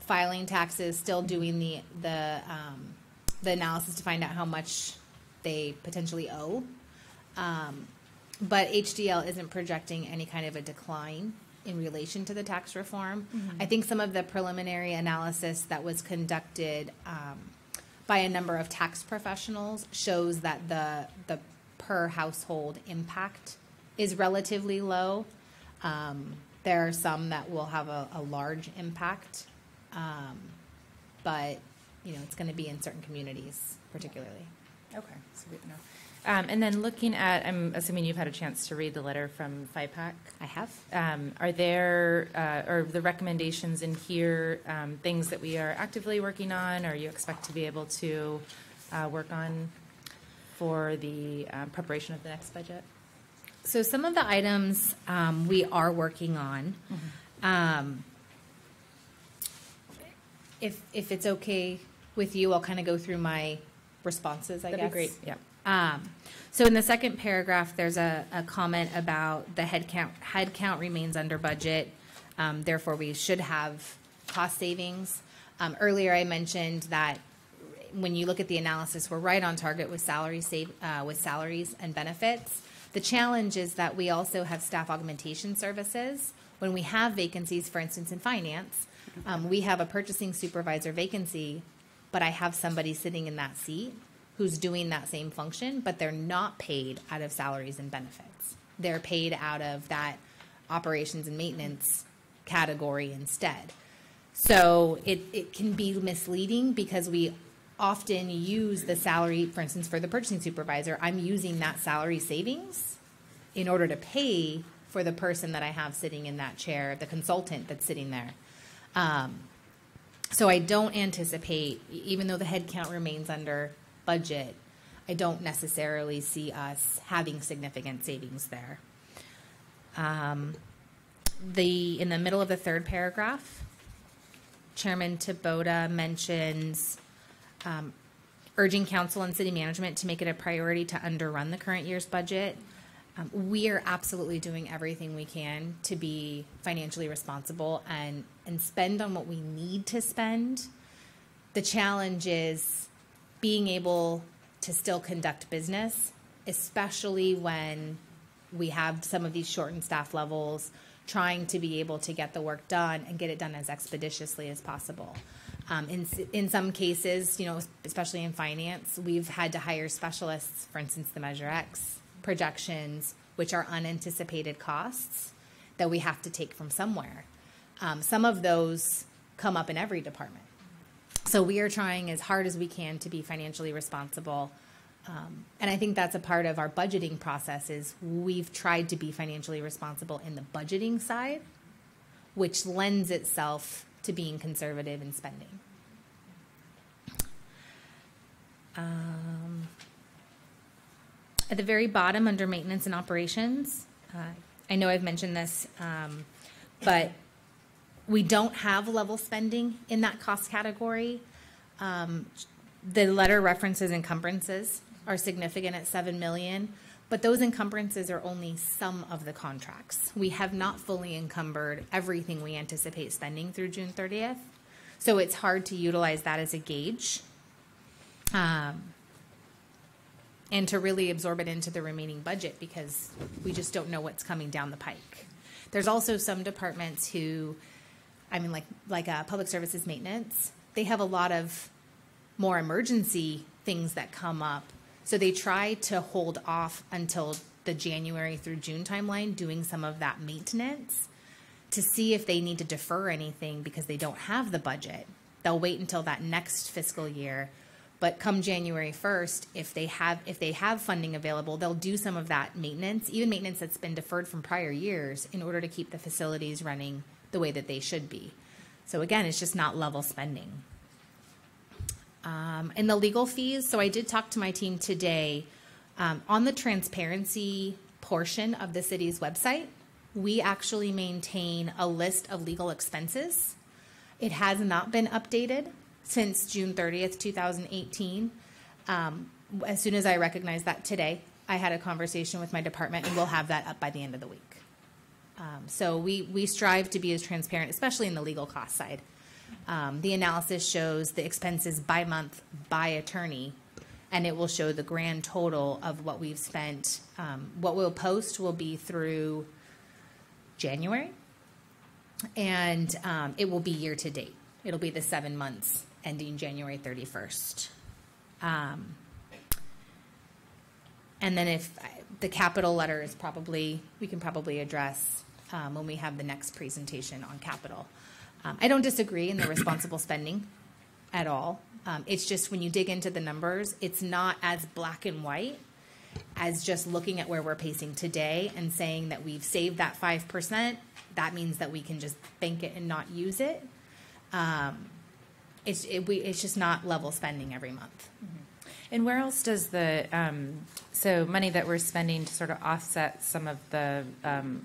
Speaker 3: filing taxes, still doing the analysis to find out how much they potentially owe. But HDL isn't projecting any kind of a decline in relation to the tax reform. I think some of the preliminary analysis that was conducted by a number of tax professionals shows that the per household impact is relatively low. There are some that will have a large impact, but it's going to be in certain communities particularly.
Speaker 9: Okay, so good to know. And then looking at, I'm assuming you've had a chance to read the letter from FIPAC.
Speaker 3: I have.
Speaker 9: Are there, are the recommendations in here things that we are actively working on, or you expect to be able to work on for the preparation of the next budget?
Speaker 3: So some of the items we are working on. If it's okay with you, I'll kind of go through my responses, I guess.
Speaker 9: That'd be great, yeah.
Speaker 3: So in the second paragraph, there's a comment about the headcount remains under budget. Therefore, we should have cost savings. Earlier, I mentioned that when you look at the analysis, we're right on target with salaries and benefits. The challenge is that we also have staff augmentation services. When we have vacancies, for instance, in finance, we have a purchasing supervisor vacancy, but I have somebody sitting in that seat who's doing that same function, but they're not paid out of salaries and benefits. They're paid out of that operations and maintenance category instead. So it can be misleading because we often use the salary, for instance, for the purchasing supervisor, I'm using that salary savings in order to pay for the person that I have sitting in that chair, the consultant that's sitting there. So I don't anticipate, even though the headcount remains under budget, I don't necessarily see us having significant savings there. In the middle of the third paragraph, Chairman Taboda mentions urging council and city management to make it a priority to underrun the current year's budget. We are absolutely doing everything we can to be financially responsible and spend on what we need to spend. The challenge is being able to still conduct business, especially when we have some of these shortened staff levels, trying to be able to get the work done and get it done as expeditiously as possible. In some cases, especially in finance, we've had to hire specialists, for instance, the Measure X projections, which are unanticipated costs that we have to take from somewhere. Some of those come up in every department. So we are trying as hard as we can to be financially responsible. And I think that's a part of our budgeting process is we've tried to be financially responsible in the budgeting side, which lends itself to being conservative in spending. At the very bottom under maintenance and operations, I know I've mentioned this, but we don't have level spending in that cost category. The letter references encumbrances are significant at $7 million, but those encumbrances are only some of the contracts. We have not fully encumbered everything we anticipate spending through June 30th, so it's hard to utilize that as a gauge and to really absorb it into the remaining budget because we just don't know what's coming down the pike. There's also some departments who, like public services maintenance, they have a lot of more emergency things that come up. So they try to hold off until the January through June timeline doing some of that maintenance to see if they need to defer anything because they don't have the budget. They'll wait until that next fiscal year. But come January 1st, if they have funding available, they'll do some of that maintenance, even maintenance that's been deferred from prior years, in order to keep the facilities running the way that they should be. So again, it's just not level spending. In the legal fees, so I did talk to my team today. On the transparency portion of the city's website, we actually maintain a list of legal expenses. It has not been updated since June 30th, 2018. As soon as I recognized that today, I had a conversation with my department, and we'll have that up by the end of the week. So we strive to be as transparent, especially in the legal cost side. The analysis shows the expenses by month by attorney, and it will show the grand total of what we've spent. What we'll post will be through January, and it will be year to date. It'll be the 7 months ending January 31st. And then if the capital letter is we can probably address when we have the next presentation on capital. I don't disagree in the responsible spending at all. It's just when you dig into the numbers, it's not as black and white as just looking at where we're pacing today and saying that we've saved that 5%. That means that we can just bank it and not use it. It's just not level spending every month.
Speaker 9: Mm-hmm. And where else does the so money that we're spending to sort of offset some of the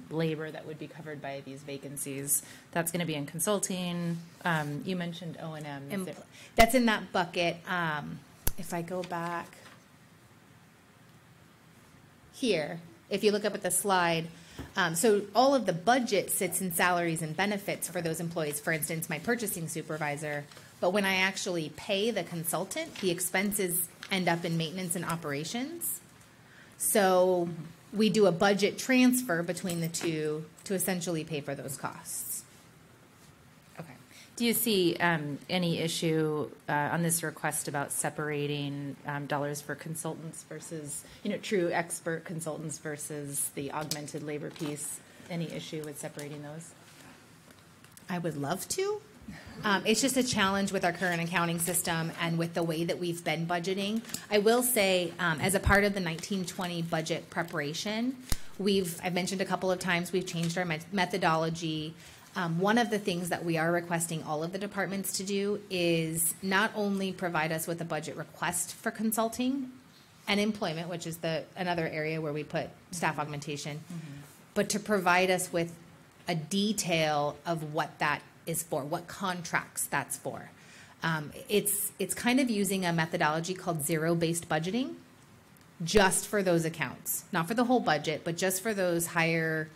Speaker 9: labor that would be covered by these vacancies? That's going to be in consulting. You mentioned O&M.
Speaker 3: That's in that bucket. If I go back here, if you look up at the slide, so all of the budget sits in salaries and benefits for those employees. For instance, my purchasing supervisor. But when I actually pay the consultant, the expenses end up in maintenance and operations. So we do a budget transfer between the two to essentially pay for those costs.
Speaker 9: Okay. Do you see any issue on this request about separating dollars for consultants versus, true expert consultants versus the augmented labor piece? Any issue with separating those?
Speaker 3: I would love to. It's just a challenge with our current accounting system and with the way that we've been budgeting. I will say, as a part of the 1920 budget preparation, I've mentioned a couple of times, we've changed our methodology. One of the things that we are requesting all of the departments to do is not only provide us with a budget request for consulting and employment, which is another area where we put staff augmentation, but to provide us with a detail of what that is for, what contracts that's for. It's kind of using a methodology called zero-based budgeting just for those accounts, not for the whole budget, but just for those higher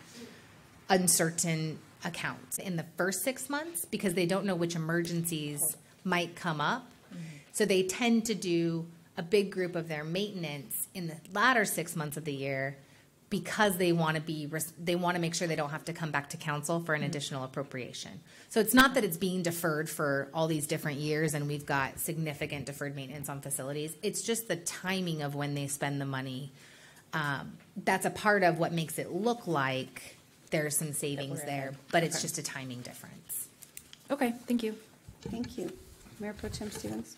Speaker 3: uncertain accounts in the first 6 months because they don't know which emergencies might come up. So they tend to do a big group of their maintenance in the latter 6 months of the year because they want to make sure they don't have to come back to council for an additional appropriation. So it's not that it's being deferred for all these different years and we've got significant deferred maintenance on facilities. It's just the timing of when they spend the money. That's a part of what makes it look like there's some savings there, but it's just a timing difference.
Speaker 9: Okay, thank you.
Speaker 1: Thank you. Mayor Pro Tem Stevens?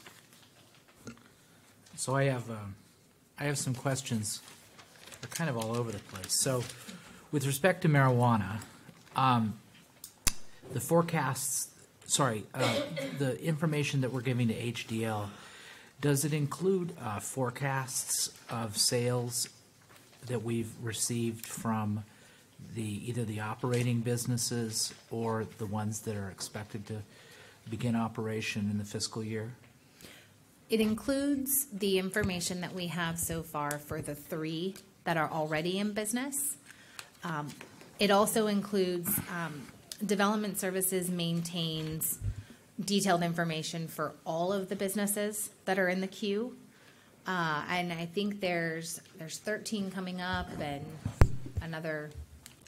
Speaker 10: So I have some questions. They're kind of all over the place. So with respect to marijuana, the forecasts, the information that we're giving to HDL, does it include forecasts of sales that we've received from either the operating businesses or the ones that are expected to begin operation in the fiscal year?
Speaker 3: It includes the information that we have so far for the 3 that are already in business. It also includes Development Services maintains detailed information for all of the businesses that are in the queue. And I think there's 13 coming up and another.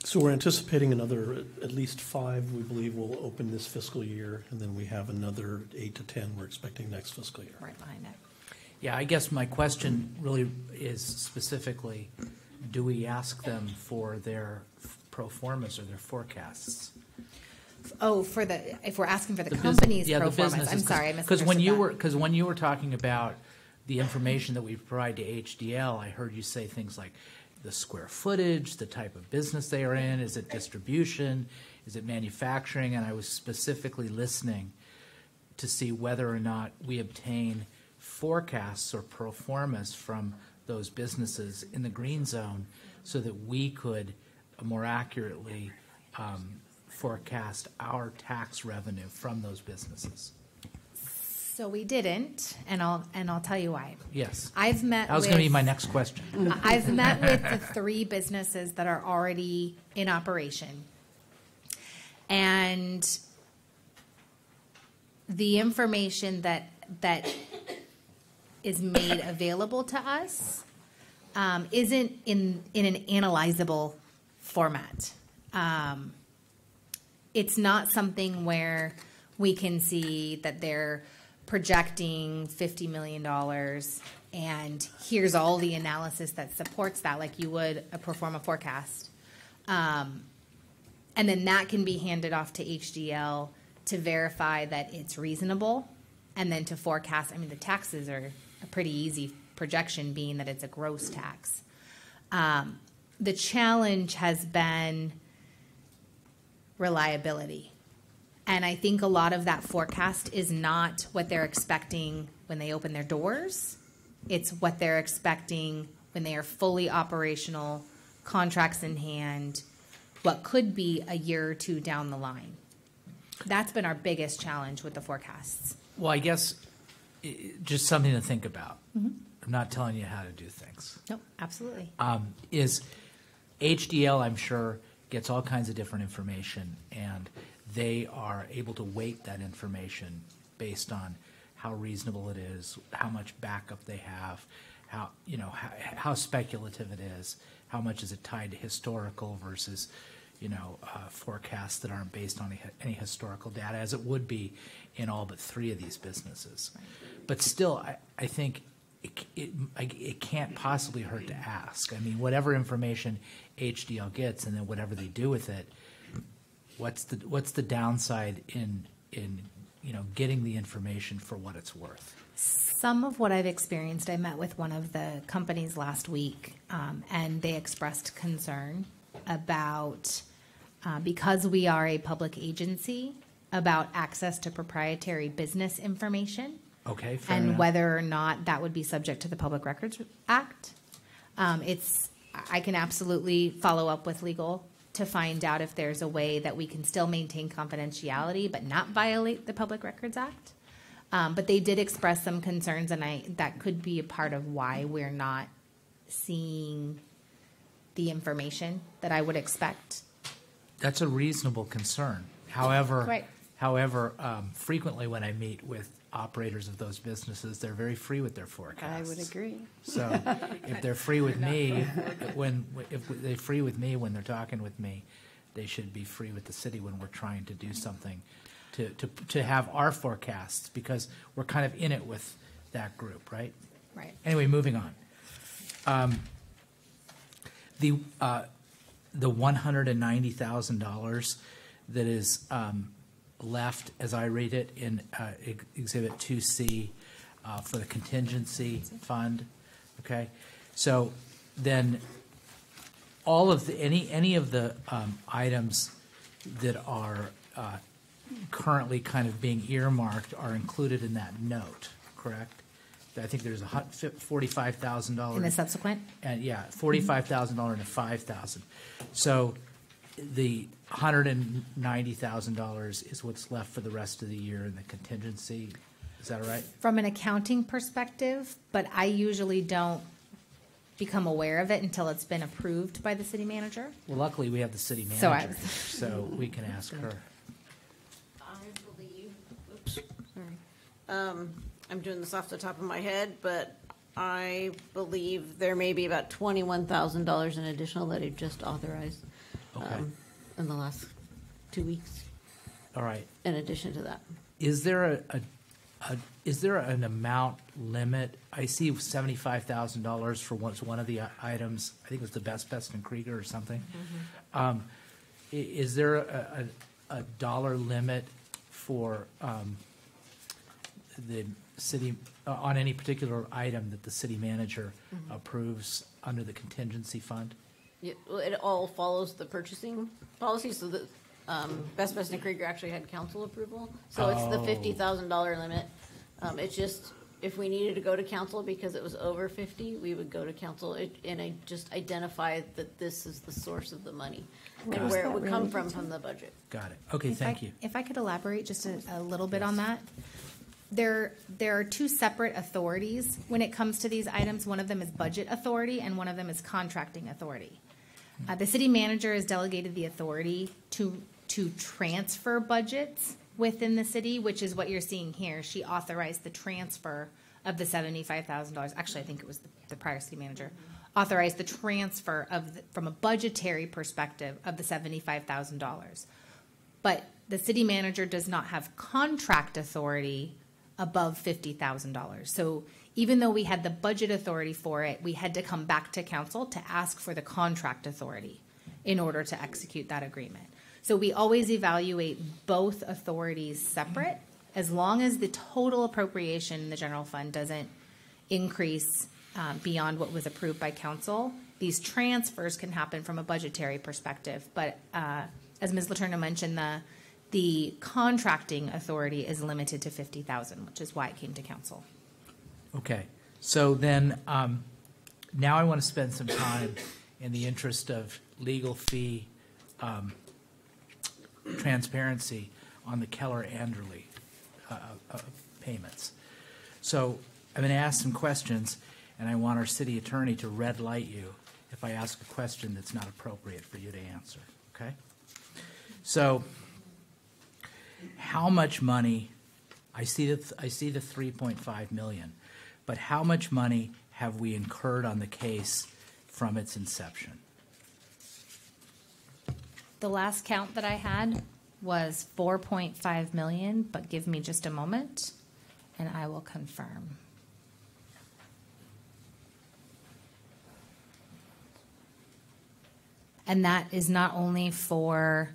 Speaker 11: So we're anticipating another at least 5 we believe will open this fiscal year, and then we have another 8 to 10 we're expecting next fiscal year.
Speaker 3: Right behind it.
Speaker 10: Yeah, I guess my question really is specifically, do we ask them for their pro formas or their forecasts?
Speaker 3: Oh, if we're asking for the company's pro formas. I'm sorry, I
Speaker 10: because when you were talking about the information that we provide to HDL, I heard you say things like the square footage, the type of business they are in, is it distribution, is it manufacturing, and I was specifically listening to see whether or not we obtain forecasts or pro formas from those businesses in the green zone so that we could more accurately forecast our tax revenue from those businesses.
Speaker 3: So we didn't, and I'll tell you why.
Speaker 10: Yes.
Speaker 3: That
Speaker 10: was going to be my next question.
Speaker 3: I've met with the 3 businesses that are already in operation. And the information that is made available to us isn't in an analyzable format. It's not something where we can see that they're projecting $50 million and here's all the analysis that supports that, like you would a pro forma forecast. And then that can be handed off to HDL to verify that it's reasonable and then to forecast. I mean, the taxes are a pretty easy projection being that it's a gross tax. The challenge has been reliability. And I think a lot of that forecast is not what they're expecting when they open their doors. It's what they're expecting when they are fully operational, contracts in hand, what could be a year or 2 down the line. That's been our biggest challenge with the forecasts.
Speaker 10: Well, I guess just something to think about. Mm-hmm. I'm not telling you how to do things.
Speaker 3: No, absolutely.
Speaker 10: Is HDL, I'm sure, gets all kinds of different information, and they are able to weight that information based on how reasonable it is, how much backup they have, how speculative it is, how much is it tied to historical versus, forecasts that aren't based on any historical data, as it would be in all but 3 of these businesses. Right. But still, I think it can't possibly hurt to ask. I mean, whatever information HDL gets, and then whatever they do with it, what's the downside in getting the information for what it's worth?
Speaker 3: Some of what I've experienced, I met with one of the companies last week, and they expressed concern about, because we are a public agency, about access to proprietary business information.
Speaker 10: Okay, fair
Speaker 3: and
Speaker 10: enough.
Speaker 3: Whether or not that would be subject to the Public Records Act. I can absolutely follow up with legal to find out if there's a way that we can still maintain confidentiality but not violate the Public Records Act. But they did express some concerns, and that could be a part of why we're not seeing the information that I would expect.
Speaker 10: That's a reasonable concern. However,
Speaker 3: Right.
Speaker 10: frequently when I meet with operators of those businesses, they're very free with their forecasts.
Speaker 1: I would agree.
Speaker 10: So if they're free with me, if they're free with me when they're talking with me, they should be free with the city when we're trying to do something to have our forecasts, because we're kind of in it with that group, right?
Speaker 3: Right.
Speaker 10: Anyway, moving on. The $190,000 that is left, as I read it, in Exhibit 2C for the contingency fund. Okay, so then all of the any of the items that are currently kind of being earmarked are included in that note, correct? I think there's $45,000
Speaker 3: In the subsequent?
Speaker 10: and yeah, $45,000 and a $5,000. So the $190,000 is what's left for the rest of the year in the contingency. Is that right?
Speaker 3: From an accounting perspective, but I usually don't become aware of it until it's been approved by the city manager.
Speaker 10: Well, luckily we have the city
Speaker 3: So
Speaker 10: manager, so we can ask her.
Speaker 12: I believe, oops, sorry. I'm doing this off the top of my head, but I believe there may be about $21,000 in additional that it just authorized
Speaker 10: Okay.
Speaker 12: in the last 2 weeks,
Speaker 10: All right.
Speaker 12: in addition to that.
Speaker 10: Is there is there an amount limit? I see $75,000 for one of the items. I think it was the Best and Krieger or something. Is there a dollar limit for the city on any particular item that the city manager approves under the contingency fund?
Speaker 12: Well, it all follows the purchasing policy, so that Best and Krieger actually had council approval. So it's the $50,000 limit. It's just, if we needed to go to council because it was over 50, we would go to council and I just identify that this is the source of the money and where it would come from the budget.
Speaker 10: Got it. Okay, thank you.
Speaker 3: If I could elaborate just a little bit on that. There are two separate authorities when it comes to these items. One of them is budget authority and one of them is contracting authority. The city manager has delegated the authority to transfer budgets within the city, which is what you're seeing here. She authorized the transfer of the $75,000. Actually, I think it was the prior city manager authorized the transfer from a budgetary perspective of the $75,000. But the city manager does not have contract authority above $50,000. So even though we had the budget authority for it, we had to come back to council to ask for the contract authority in order to execute that agreement. So we always evaluate both authorities separate, as long as the total appropriation in the general fund doesn't increase beyond what was approved by council. These transfers can happen from a budgetary perspective, but as Ms. Letourneau mentioned, the contracting authority is limited to $50,000, which is why it came to council.
Speaker 10: Okay, so then now I want to spend some time in the interest of legal fee transparency on the Keller-Anderle payments. So I'm going to ask some questions, and I want our city attorney to red light you if I ask a question that's not appropriate for you to answer, okay? So how much money, I see the $3.5 million, but how much money have we incurred on the case from its inception?
Speaker 3: The last count that I had was $4.5 million, but give me just a moment and I will confirm. And that is not only for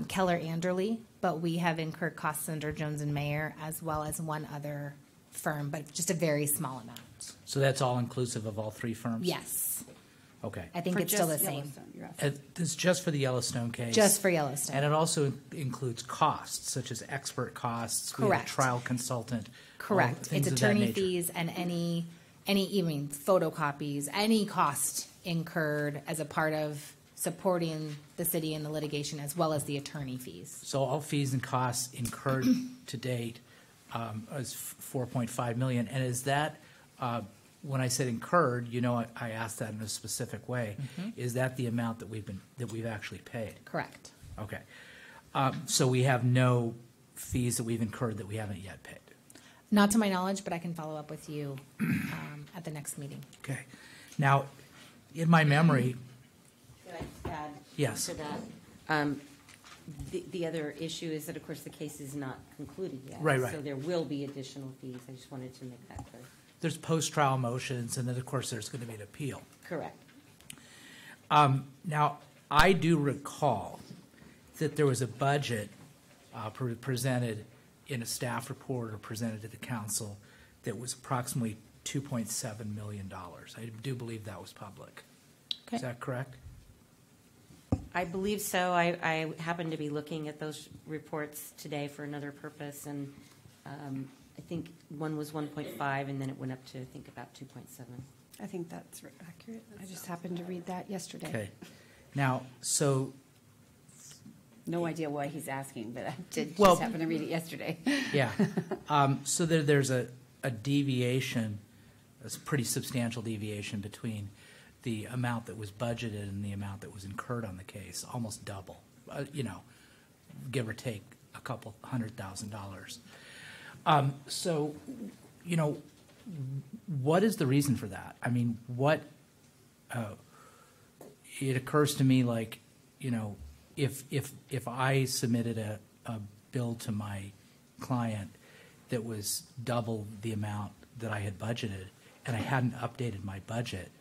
Speaker 3: Keller-Anderle, but we have incurred costs under Jones and Mayer as well as one other firm, but just a very small amount.
Speaker 10: So that's all inclusive of all three firms?
Speaker 3: Yes.
Speaker 10: Okay.
Speaker 3: I think it's still the same.
Speaker 10: It's just for the Yellowstone case?
Speaker 3: Just for Yellowstone.
Speaker 10: And it also includes costs, such as expert costs?
Speaker 3: Correct.
Speaker 10: We have a trial consultant?
Speaker 3: Correct.
Speaker 10: Things
Speaker 3: It's
Speaker 10: of that
Speaker 3: attorney
Speaker 10: nature.
Speaker 3: fees and any even photocopies, any cost incurred as a part of supporting the city in the litigation, as well as the attorney fees.
Speaker 10: So all fees and costs incurred to date is $4.5 million. And is that, when I said incurred, I asked that in a specific way. Is that the amount that we've actually paid?
Speaker 3: Correct.
Speaker 10: Okay. So we have no fees that we've incurred that we haven't yet paid?
Speaker 3: Not to my knowledge, but I can follow up with you at the next meeting.
Speaker 10: Okay. Now, in my memory,
Speaker 13: Could I just add
Speaker 10: yes.
Speaker 13: to that? The other issue is that, of course, the case is not concluded yet.
Speaker 10: Right.
Speaker 13: So there will be additional fees. I just wanted to make that clear.
Speaker 10: There's post-trial motions, and then, of course, there's going to be an appeal.
Speaker 13: Correct.
Speaker 10: Now, I do recall that there was a budget presented in a staff report or presented to the council that was approximately $2.7 million. I do believe that was public.
Speaker 3: Okay.
Speaker 10: Is that correct?
Speaker 13: I believe so. I happened to be looking at those reports today for another purpose, and I think one was 1.5, and then it went up to, I think, about 2.7.
Speaker 1: I think that's accurate. I just happened to read that yesterday.
Speaker 10: Okay. Now, so
Speaker 1: No idea why he's asking, but I did
Speaker 10: Well-
Speaker 1: just happen to read it yesterday.
Speaker 10: yeah, so there's a deviation, a pretty substantial deviation between the amount that was budgeted and the amount that was incurred on the case, almost double, give or take a couple $100,000. So, what is the reason for that? I mean, it occurs to me like, if I submitted a bill to my client that was double the amount that I had budgeted and I hadn't updated my budget,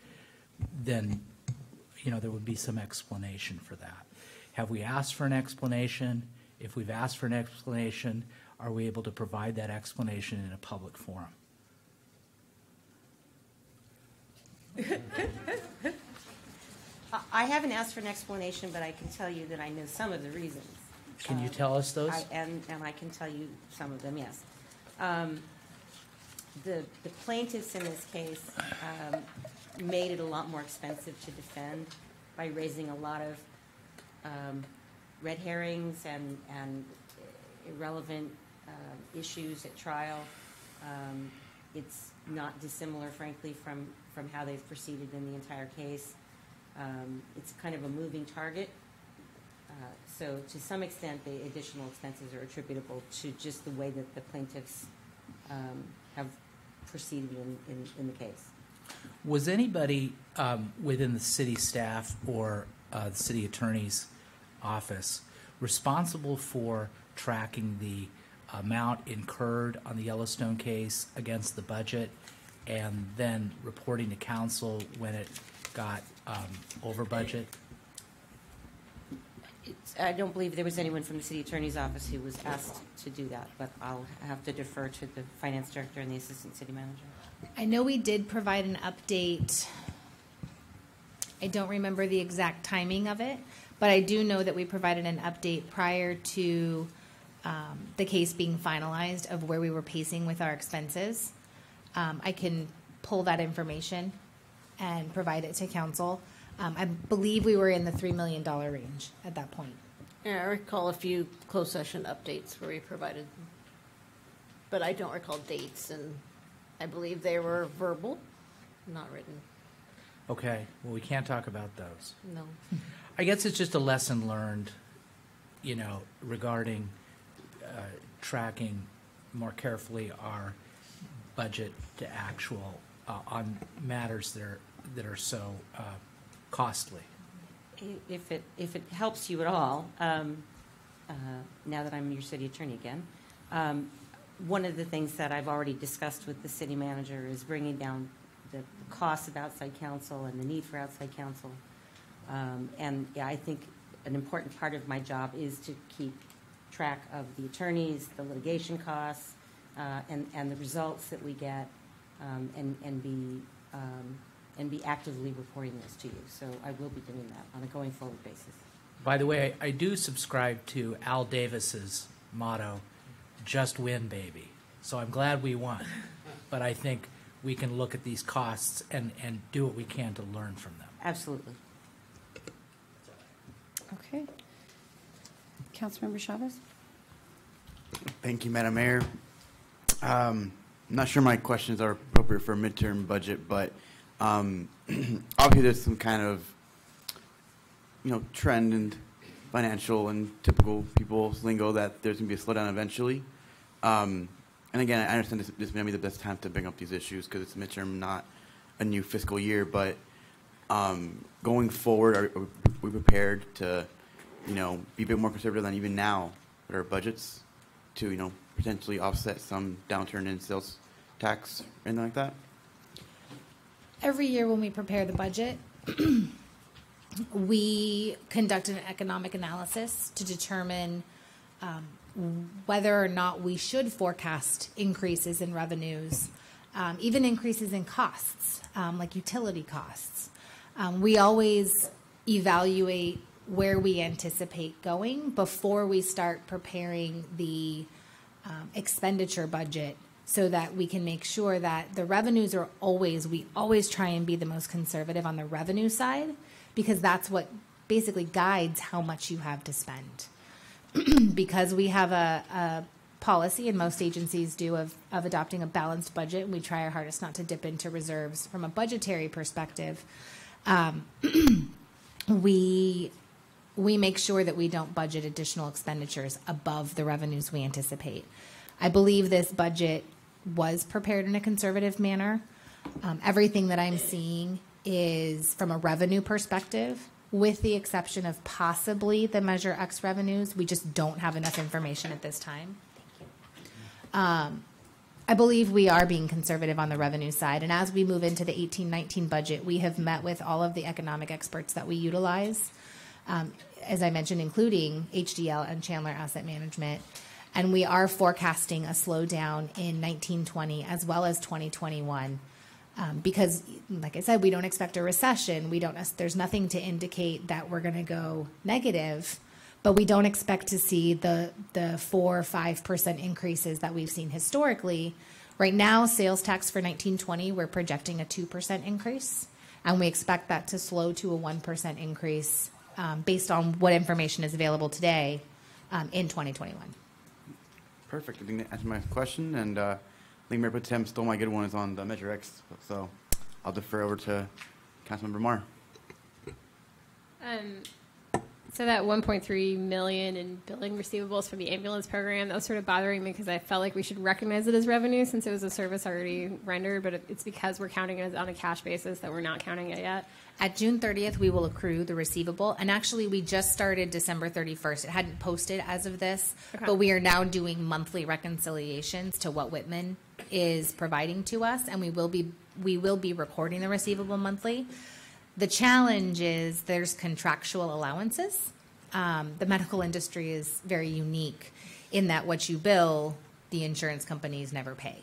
Speaker 10: then, there would be some explanation for that. Have we asked for an explanation? If we've asked for an explanation, are we able to provide that explanation in a public forum?
Speaker 13: I haven't asked for an explanation, but I can tell you that I know some of the reasons.
Speaker 10: Can you tell us those?
Speaker 13: And I can tell you some of them, yes. The plaintiffs in this case made it a lot more expensive to defend by raising a lot of red herrings and irrelevant issues at trial. It's not dissimilar, frankly, from how they've proceeded in the entire case. It's kind of a moving target. So to some extent, the additional expenses are attributable to just the way that the plaintiffs have proceeded in the case.
Speaker 10: Was anybody within the city staff or the city attorney's office responsible for tracking the amount incurred on the Yellowstone case against the budget and then reporting to council when it got over budget?
Speaker 13: I don't believe there was anyone from the city attorney's office who was asked to do that, but I'll have to defer to the finance director and the assistant city manager.
Speaker 3: I know we did provide an update. I don't remember the exact timing of it, but I do know that we provided an update prior to the case being finalized of where we were pacing with our expenses. I can pull that information and provide it to council. I believe we were in the $3 million range at that point.
Speaker 12: Yeah, I recall a few closed session updates where we provided, but I don't recall dates, and I believe they were verbal, not written.
Speaker 10: Okay, well, we can't talk about those.
Speaker 12: No.
Speaker 10: I guess it's just a lesson learned, regarding tracking more carefully our budget to actual on matters that are so costly.
Speaker 13: If it helps you at all, now that I'm your city attorney again, one of the things that I've already discussed with the city manager is bringing down the cost of outside counsel and the need for outside counsel. And yeah, I think an important part of my job is to keep track of the attorneys, the litigation costs, and the results that we get, and be actively reporting this to you. So I will be doing that on a going forward basis.
Speaker 10: By the way, I do subscribe to Al Davis's motto, just win, baby. So I'm glad we won. But I think we can look at these costs and do what we can to learn from them.
Speaker 13: Absolutely.
Speaker 1: Okay. Councilmember Chavez?
Speaker 14: Thank you, Madam Mayor. I'm not sure my questions are appropriate for a midterm budget, but obviously there's some kind of, trend in financial and typical people's lingo that there's going to be a slowdown eventually. and again, I understand this may be the best time to bring up these issues because it's midterm, not a new fiscal year. But going forward, are we prepared to, be a bit more conservative than even now with our budgets to, potentially offset some downturn in sales tax or anything like that?
Speaker 3: Every year when we prepare the budget, we conduct an economic analysis to determine whether or not we should forecast increases in revenues, even increases in costs, like utility costs. We always evaluate where we anticipate going before we start preparing the expenditure budget, so that we can make sure that the revenues are we always try and be the most conservative on the revenue side, because that's what basically guides how much you have to spend. Because we have a policy, and most agencies do, of adopting a balanced budget, and we try our hardest not to dip into reserves from a budgetary perspective. We make sure that we don't budget additional expenditures above the revenues we anticipate. I believe this budget was prepared in a conservative manner. Everything that I'm seeing is from a revenue perspective, with the exception of possibly the Measure X revenues. We just don't have enough information at this time. I believe we are being conservative on the revenue side. And as we move into the 18-19 budget, we have met with all of the economic experts that we utilize, as I mentioned, including HDL and Chandler Asset Management. And we are forecasting a slowdown in 1920 as well as 2021. Because, like I said, we don't expect a recession. There's nothing to indicate that we're going to go negative, but we don't expect to see the 4 or 5% increases that we've seen historically. Right now, sales tax for 1920, we're projecting a 2% increase, and we expect that to slow to a 1% increase based on what information is available today in 2021.
Speaker 14: Perfect. I think that answered my question, and I think Mayor Pro Tem stole my good ones on the Measure X, so I'll defer over to Councilmember Marr.
Speaker 15: So that 1.3 million in billing receivables for the ambulance program, that was sort of bothering me because I felt like we should recognize it as revenue since it was a service already rendered, but it's because we're counting it on a cash basis that we're not counting it yet.
Speaker 3: At June 30th, we will accrue the receivable. And actually, we just started December 31st. It hadn't posted as of this, but we are now doing monthly reconciliations to what Whitman is providing to us, and we will be recording the receivable monthly. The challenge is there's contractual allowances. The medical industry is very unique in that what you bill, the insurance companies never pay.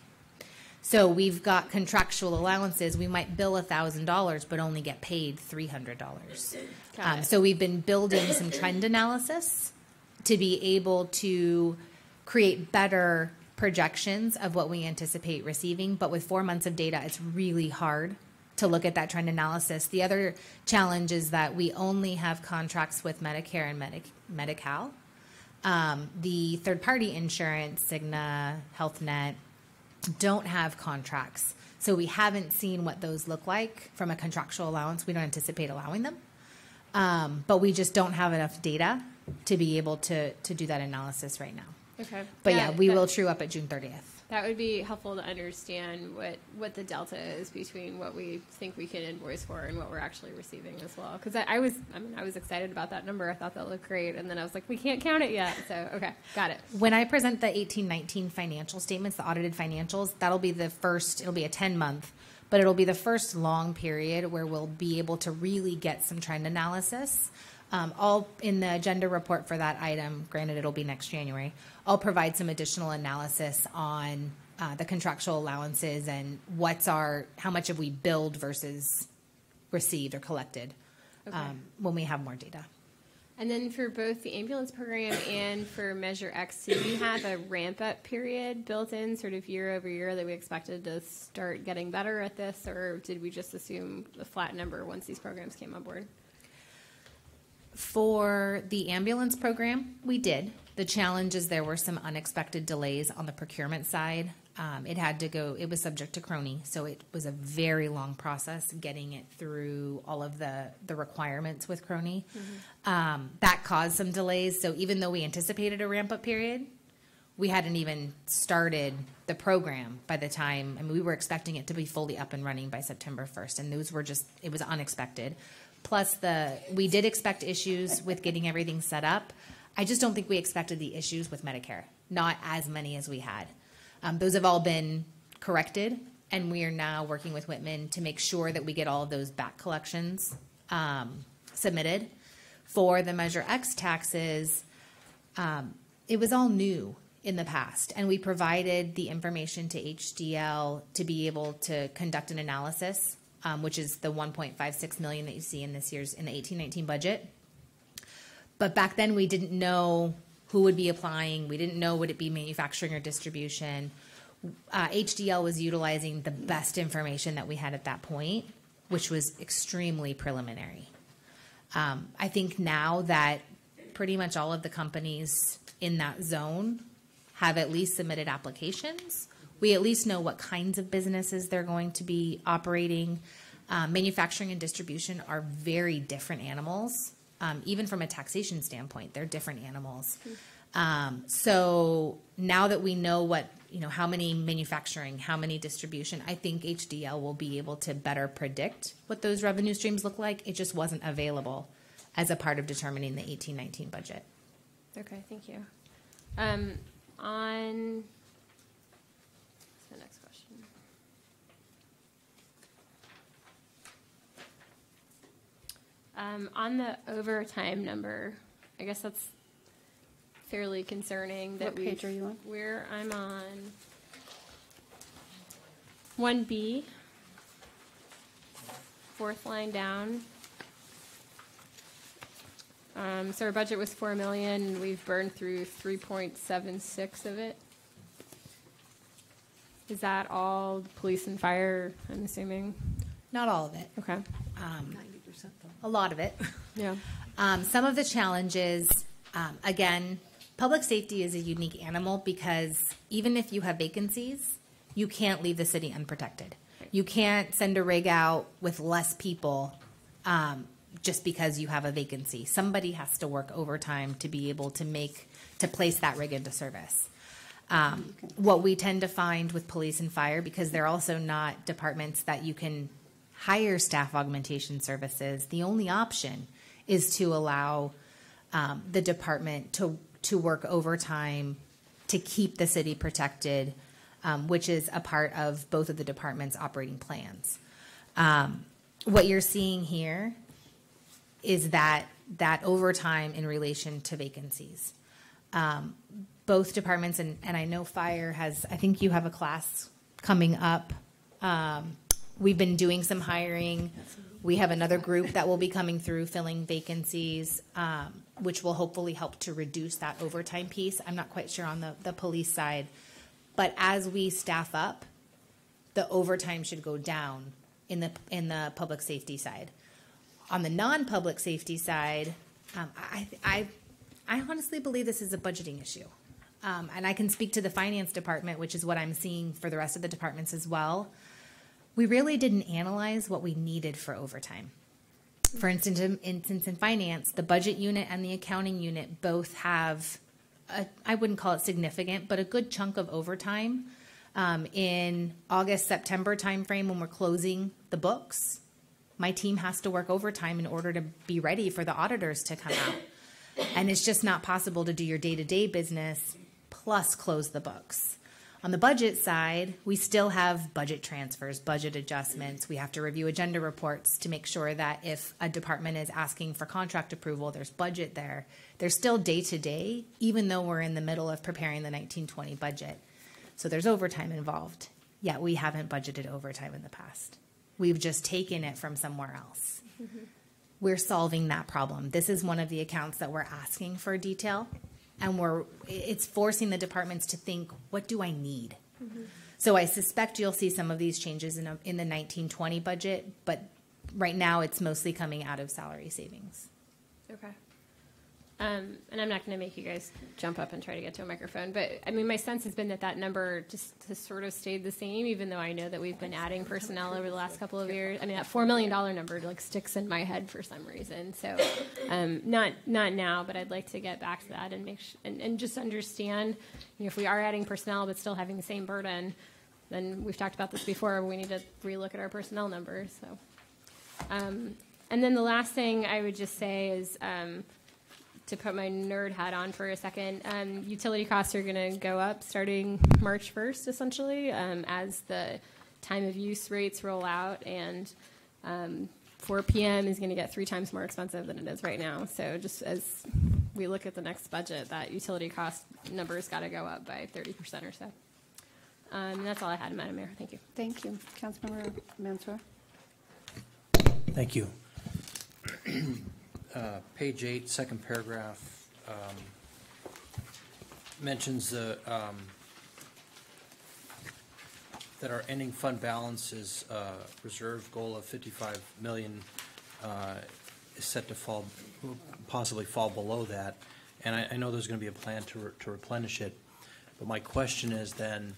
Speaker 3: So we've got contractual allowances. We might bill $1,000, but only get paid $300. So we've been building some trend analysis to be able to create better projections of what we anticipate receiving. But with 4 months of data, it's really hard to look at that trend analysis. The other challenge is that we only have contracts with Medicare and Medi-Cal. The third-party insurance, Cigna, HealthNet, don't have contracts. So we haven't seen what those look like from a contractual allowance. We don't anticipate allowing them. But we just don't have enough data to be able to do that analysis right now.
Speaker 15: Okay.
Speaker 3: But yeah, we will true up at June 30th.
Speaker 15: That would be helpful to understand what the delta is between what we think we can invoice for and what we're actually receiving as well. Because I was excited about that number. I thought that looked great, and then I was like, we can't count it yet. So okay, got it.
Speaker 3: When I present the 18-19 financial statements, the audited financials, that'll be the first. It'll be a 10-month, but it'll be the first long period where we'll be able to really get some trend analysis. All in the agenda report for that item, granted it'll be next January, I'll provide some additional analysis on the contractual allowances and how much have we billed versus received or collected when we have more data.
Speaker 15: And then for both the ambulance program and for Measure X, do we have a ramp-up period built in sort of year over year that we expected to start getting better at this, or did we just assume a flat number once these programs came on board?
Speaker 3: For the ambulance program, we did. The challenge is there were some unexpected delays on the procurement side. It was subject to crony, so it was a very long process getting it through all of the requirements with crony. Mm-hmm. That caused some delays, so even though we anticipated a ramp-up period, we hadn't even started the program by the time, I mean, we were expecting it to be fully up and running by September 1st, and those were just, it was unexpected. Plus we did expect issues with getting everything set up. I just don't think we expected the issues with Medicare, not as many as we had. Those have all been corrected, and we are now working with Whitman to make sure that we get all of those back collections submitted. For the Measure X taxes, it was all new in the past, and we provided the information to HDL to be able to conduct an analysis, which is the $1.56 million that you see in this year's, in the 18-19 budget. But back then we didn't know who would be applying. We didn't know would it be manufacturing or distribution. HDL was utilizing the best information that we had at that point, which was extremely preliminary. I think now that pretty much all of the companies in that zone have at least submitted applications, we at least know what kinds of businesses they're going to be operating. Manufacturing and distribution are very different animals. Even from a taxation standpoint, they're different animals. So now that we know what, how many manufacturing, how many distribution, I think HDL will be able to better predict what those revenue streams look like. It just wasn't available as a part of determining the 18-19 budget.
Speaker 15: Okay, thank you. On the next question. On the overtime number, I guess that's fairly concerning. That
Speaker 1: What page are you on?
Speaker 15: I'm on 1B, fourth line down. So our budget was $4 million, and we've burned through 3.76 of it. Is that all police and fire, I'm assuming?
Speaker 3: Not all of it.
Speaker 15: Okay.
Speaker 3: 90%. A lot of it.
Speaker 15: Yeah.
Speaker 3: Some of the challenges, again, public safety is a unique animal because even if you have vacancies, you can't leave the city unprotected. You can't send a rig out with less people just because you have a vacancy. Somebody has to work overtime to be able to place that rig into service. What we tend to find with police and fire, because they're also not departments that you can hire staff augmentation services, the only option is to allow the department to work overtime to keep the city protected, which is a part of both of the department's operating plans. What you're seeing here is that overtime in relation to vacancies. Both departments, and I know fire has, I think you have a class coming up. We've been doing some hiring. We have another group that will be coming through filling vacancies, which will hopefully help to reduce that overtime piece. I'm not quite sure on the police side. But as we staff up, the overtime should go down in the public safety side. On the non-public safety side, I honestly believe this is a budgeting issue. And I can speak to the finance department, which is what I'm seeing for the rest of the departments as well. We really didn't analyze what we needed for overtime. For instance, in finance, the budget unit and the accounting unit both have, I wouldn't call it significant, but a good chunk of overtime in August, September timeframe when we're closing the books. My team has to work overtime in order to be ready for the auditors to come out. And it's just not possible to do your day-to-day business plus close the books. On the budget side, we still have budget transfers, budget adjustments. We have to review agenda reports to make sure that if a department is asking for contract approval, there's budget there. There's still day-to-day, even though we're in the middle of preparing the 1920 budget. So there's overtime involved, yet we haven't budgeted overtime in the past. We've just taken it from somewhere else. Mm-hmm. We're solving that problem. This is one of the accounts that we're asking for detail, and it's forcing the departments to think, what do I need? Mm-hmm. So I suspect you'll see some of these changes in the 1920 budget, but right now it's mostly coming out of salary savings.
Speaker 15: Okay. And I'm not going to make you guys jump up and try to get to a microphone, but I mean, my sense has been that number just has sort of stayed the same, even though I know that we've been adding personnel over the last couple of years. I mean, that $4 million number like sticks in my head for some reason. So, not now, but I'd like to get back to that and make and just understand, if we are adding personnel but still having the same burden, then we've talked about this before. We need to relook at our personnel numbers. So, and then the last thing I would just say is. To put my nerd hat on for a second, utility costs are going to go up starting March 1st, essentially, as the time of use rates roll out, and 4 p.m. is going to get 3 times more expensive than it is right now. So just as we look at the next budget, that utility cost number's got to go up by 30% or so. And that's all I had, Madam Mayor. Thank you.
Speaker 1: Thank you. Councilmember Mansour.
Speaker 16: Thank you. Page 8, second paragraph, mentions that our ending fund balance is reserve goal of $55 million is set to possibly fall below that. And I know there's going to be a plan to replenish it. But my question is then,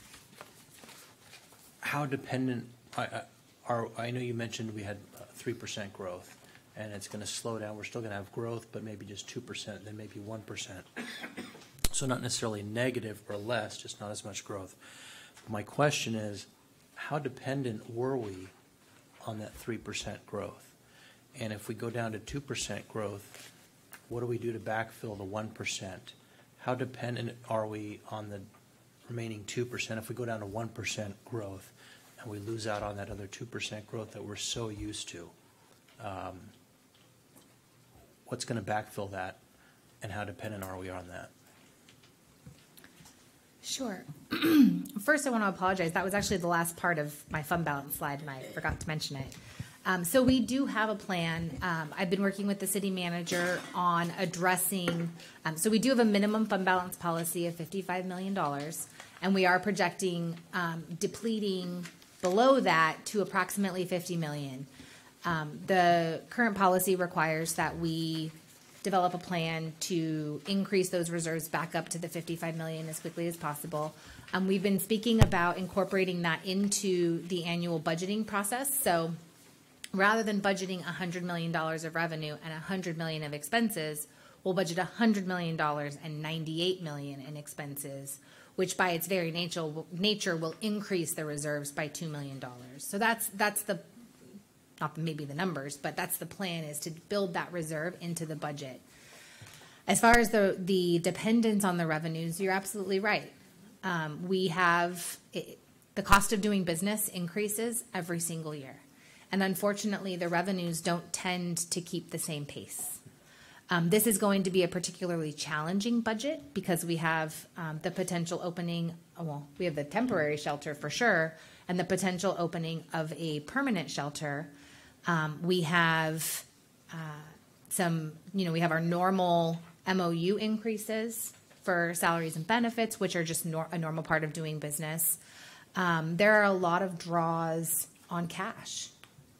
Speaker 16: how dependent I know you mentioned we had 3% growth. And it's going to slow down. We're still going to have growth, but maybe just 2%, then maybe 1%. So not necessarily negative or less, just not as much growth. My question is, how dependent were we on that 3% growth? And if we go down to 2% growth, what do we do to backfill the 1%? How dependent are we on the remaining 2% if we go down to 1% growth and we lose out on that other 2% growth that we're so used to? What's going to backfill that, and how dependent are we on that?
Speaker 3: Sure. First, I want to apologize. That was actually the last part of my fund balance slide, and I forgot to mention it. So we do have a plan. I've been working with the city manager on addressing, so we do have a minimum fund balance policy of $55 million, and we are projecting depleting below that to approximately $50 million. The current policy requires that we develop a plan to increase those reserves back up to the $55 million as quickly as possible. We've been speaking about incorporating that into the annual budgeting process. So rather than budgeting $100 million of revenue and $100 million of expenses, we'll budget $100 million and $98 million in expenses, which by its very nature will increase the reserves by $2 million. So that's the not maybe the numbers, but that's the plan, is to build that reserve into the budget. As far as the dependence on the revenues, you're absolutely right. We have the cost of doing business increases every single year. And unfortunately, the revenues don't tend to keep the same pace. This is going to be a particularly challenging budget because we have the potential opening, we have the temporary shelter for sure, and the potential opening of a permanent shelter. We have we have our normal MOU increases for salaries and benefits, which are just a normal part of doing business. There are a lot of draws on cash.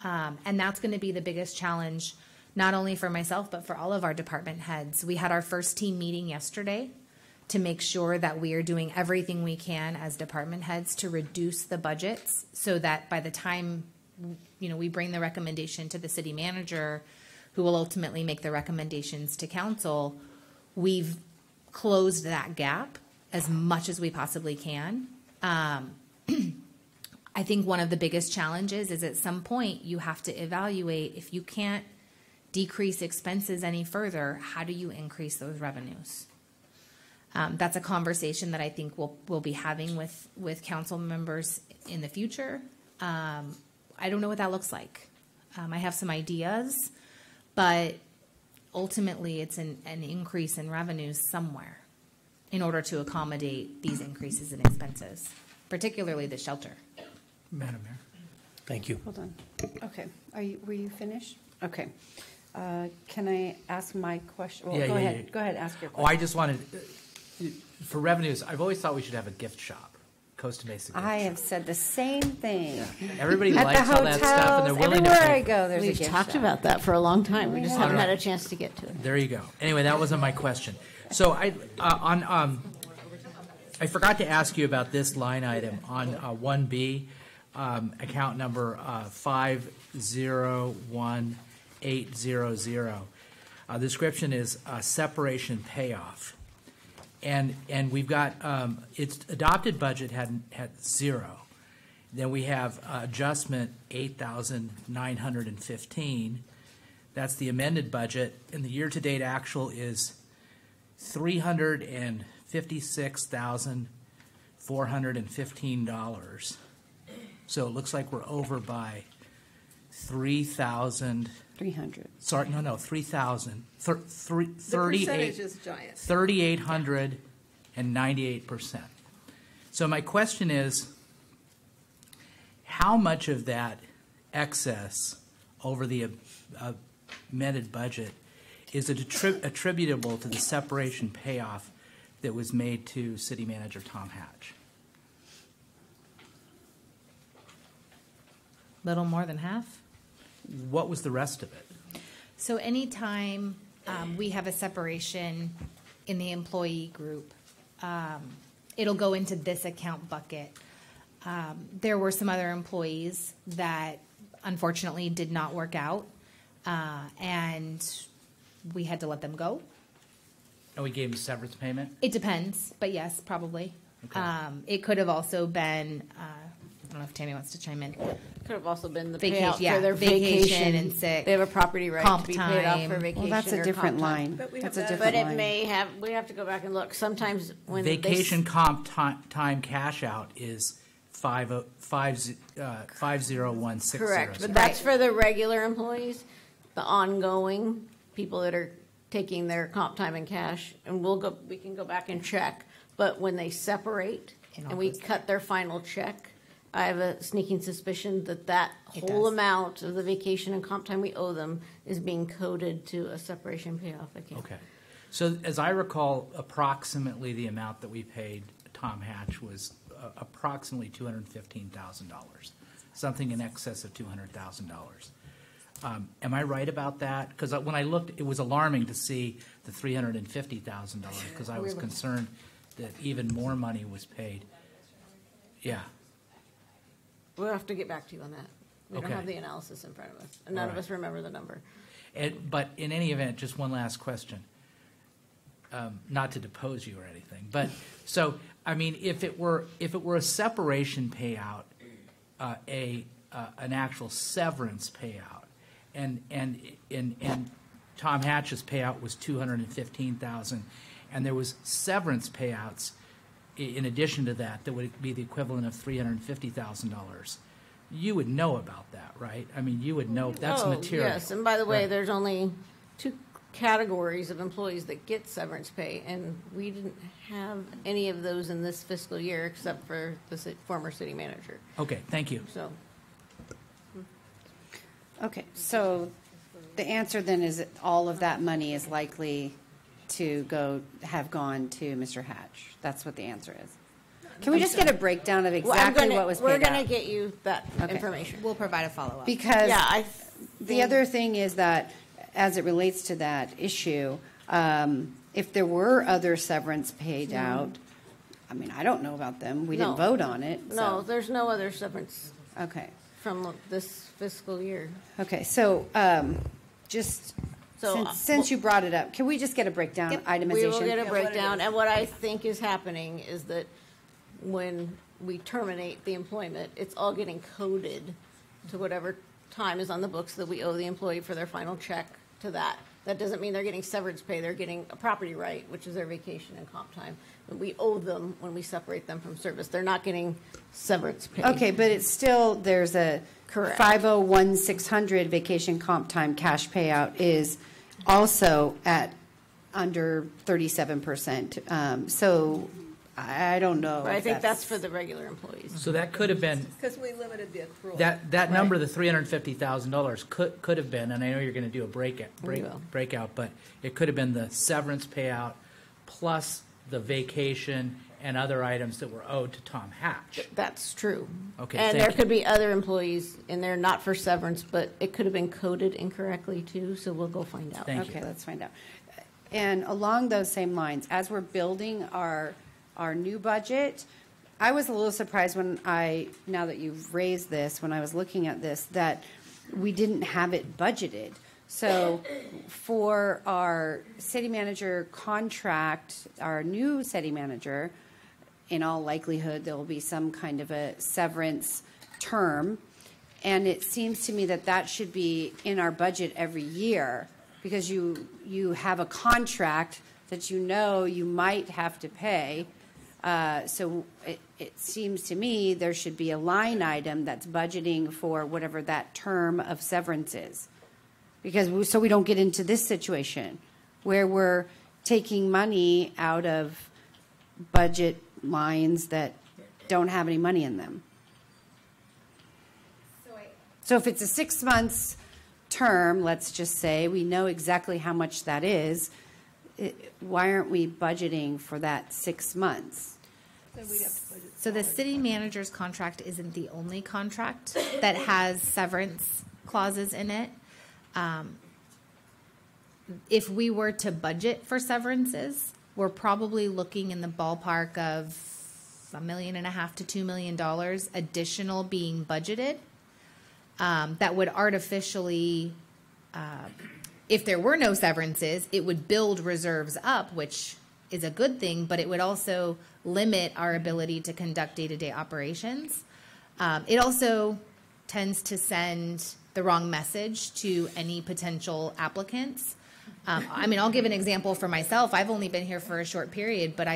Speaker 3: And that's going to be the biggest challenge, not only for myself, but for all of our department heads. We had our first team meeting yesterday to make sure that we are doing everything we can as department heads to reduce the budgets so that by the time we bring the recommendation to the city manager, who will ultimately make the recommendations to council, we've closed that gap as much as we possibly can. I think one of the biggest challenges is at some point you have to evaluate, if you can't decrease expenses any further, how do you increase those revenues? That's a conversation that I think we'll be having with council members in the future. I don't know what that looks like. I have some ideas, but ultimately it's an increase in revenues somewhere in order to accommodate these increases in expenses, particularly the shelter.
Speaker 16: Madam Mayor. Thank you.
Speaker 1: Hold on. Okay. Were you finished? Okay. Can I ask my question? Well, go ahead. Go ahead. Ask your question.
Speaker 10: I just wanted, for revenues, I've always thought we should have a gift shop, Costa Mesa.
Speaker 1: I have said the same thing.
Speaker 10: Everybody
Speaker 1: At
Speaker 10: likes
Speaker 1: the
Speaker 10: all that stuff, and they're
Speaker 1: hotels,
Speaker 10: willing to
Speaker 1: everywhere
Speaker 10: pay.
Speaker 1: I go, there's a
Speaker 12: We've
Speaker 1: gift
Speaker 12: talked
Speaker 1: shop.
Speaker 12: about that for a long time. We just haven't
Speaker 10: All
Speaker 12: had
Speaker 10: right.
Speaker 12: a chance to get to it.
Speaker 10: There you go. Anyway, that wasn't my question. So I forgot to ask you about this line item on 1B, account number 501800. The description is separation payoff, and we've got its adopted budget had 0. Then we have adjustment 8,915. That's the amended budget, and the year-to-date actual is $356,415. So it looks like we're over by 3,000.
Speaker 1: 300.
Speaker 10: Sorry, no, 3,000.
Speaker 4: The percentage is giant.
Speaker 10: 3,898%. So my question is, how much of that excess over the amended budget is it attributable to the separation payoff that was made to City Manager Tom Hatch?
Speaker 3: Little more than half.
Speaker 10: What was the rest of it?
Speaker 3: So anytime we have a separation in the employee group, it'll go into this account bucket. There were some other employees that unfortunately did not work out, and we had to let them go.
Speaker 10: And we gave him severance payment?
Speaker 3: It depends, but yes, probably.
Speaker 10: Okay.
Speaker 3: It could have also been, I don't know if Tammy wants to chime in.
Speaker 12: Could have also been the
Speaker 3: Vacation,
Speaker 12: payout
Speaker 3: yeah,
Speaker 12: for their
Speaker 3: vacation and sick.
Speaker 12: They have a property right
Speaker 3: comp
Speaker 12: to be paid off
Speaker 3: time.
Speaker 12: for vacation.
Speaker 1: Well, that's a
Speaker 12: or
Speaker 1: different
Speaker 12: comp time.
Speaker 1: line.
Speaker 4: But we
Speaker 1: That's
Speaker 4: have
Speaker 1: a
Speaker 4: that.
Speaker 1: different
Speaker 12: But it
Speaker 1: line.
Speaker 12: may have, we have to go back and look. Sometimes when
Speaker 10: Vacation comp time cash out is 50160.
Speaker 12: correct, but that's for the regular employees, the ongoing people that are taking their comp time in cash, and we can go back and check. But when they separate and we cut their final check, I have a sneaking suspicion that whole amount of the vacation and comp time we owe them is being coded to a separation payoff account.
Speaker 10: Okay. So as I recall, approximately the amount that we paid Tom Hatch was approximately $215,000, something in excess of $200,000. Am I right about that? Because when I looked, it was alarming to see the $350,000 because I was concerned that even more money was paid. Yeah.
Speaker 12: We'll have to get back to you on that. We
Speaker 10: Okay.
Speaker 12: don't have the analysis in front of us, and none of
Speaker 10: All right.
Speaker 12: us remember the number.
Speaker 10: But in any event, just one last question. Not to depose you or anything, but so I mean, if it were a separation payout, an actual severance payout, and Tom Hatch's payout was $215,000, and there was severance payouts in addition to that would be the equivalent of $350,000. You would know about that, right? I mean, you would know that's material.
Speaker 12: Yes, and by the way,
Speaker 10: Right.
Speaker 12: there's only 2 categories of employees that get severance pay, and we didn't have any of those in this fiscal year except for the former city manager.
Speaker 10: Okay, thank you.
Speaker 12: So,
Speaker 1: Okay, so the answer then is that all of that money is likely to have gone to Mr. Hatch. That's what the answer is. Can we just get a breakdown of exactly what was paid out?
Speaker 12: We're going to get you that
Speaker 1: Okay.
Speaker 12: information.
Speaker 3: We'll provide a follow-up.
Speaker 1: Because
Speaker 12: Yeah,
Speaker 1: the other thing is that, as it relates to that issue, if there were other severance paid out, I mean, I don't know about them. We didn't
Speaker 12: No.
Speaker 1: vote on it.
Speaker 12: No,
Speaker 1: so-
Speaker 12: there's no other severance
Speaker 1: Okay.
Speaker 12: from this fiscal year.
Speaker 1: Okay, so just
Speaker 12: So,
Speaker 1: since you brought it up, can we just get a breakdown, itemization?
Speaker 12: We will get a breakdown, and what I think is happening is that when we terminate the employment, it's all getting coded to whatever time is on the books that we owe the employee for their final check to that. That doesn't mean they're getting severance pay, they're getting a property right, which is their vacation and comp time. But we owe them when we separate them from service. They're not getting severance pay.
Speaker 1: Okay, but it's still, there's a
Speaker 12: Correct.
Speaker 1: 501,600 vacation comp time cash payout is also at under 37%. So I don't know.
Speaker 12: But I
Speaker 1: if
Speaker 12: think that's for the regular employees.
Speaker 10: So that could have been
Speaker 4: Because we limited the accrual.
Speaker 10: that number, the $350,000 could have been, and I know you're going to do a
Speaker 12: will.
Speaker 10: breakout, but it could have been the severance payout plus the vacation and other items that were owed to Tom Hatch.
Speaker 12: That's true.
Speaker 10: Okay,
Speaker 12: And
Speaker 10: thank
Speaker 12: there
Speaker 10: you.
Speaker 12: could be other employees in there, not for severance, but it could have been coded incorrectly too, so we'll go find out.
Speaker 10: Thank you.
Speaker 1: Okay, let's find out. And along those same lines, as we're building our new budget, I was a little surprised now that you've raised this, when I was looking at this, that we didn't have it budgeted. So for our city manager contract, our new city manager, in all likelihood, there will be some kind of a severance term. And it seems to me that that should be in our budget every year, because you have a contract that you know you might have to pay. So it seems to me there should be a line item that's budgeting for whatever that term of severance is. So we don't get into this situation where we're taking money out of budget lines that don't have any money in them. So if it's a 6 months term, let's just say, we know exactly how much that is, why aren't we budgeting for that 6 months?
Speaker 3: So the city manager's contract isn't the only contract that has severance clauses in it. If we were to budget for severances, we're probably looking in the ballpark of $1.5 million to $2 million additional being budgeted. That would artificially, if there were no severances, it would build reserves up, which is a good thing, but it would also limit our ability to conduct day-to-day operations. It also tends to send the wrong message to any potential applicants. I'll give an example for myself. I've only been here for a short period, but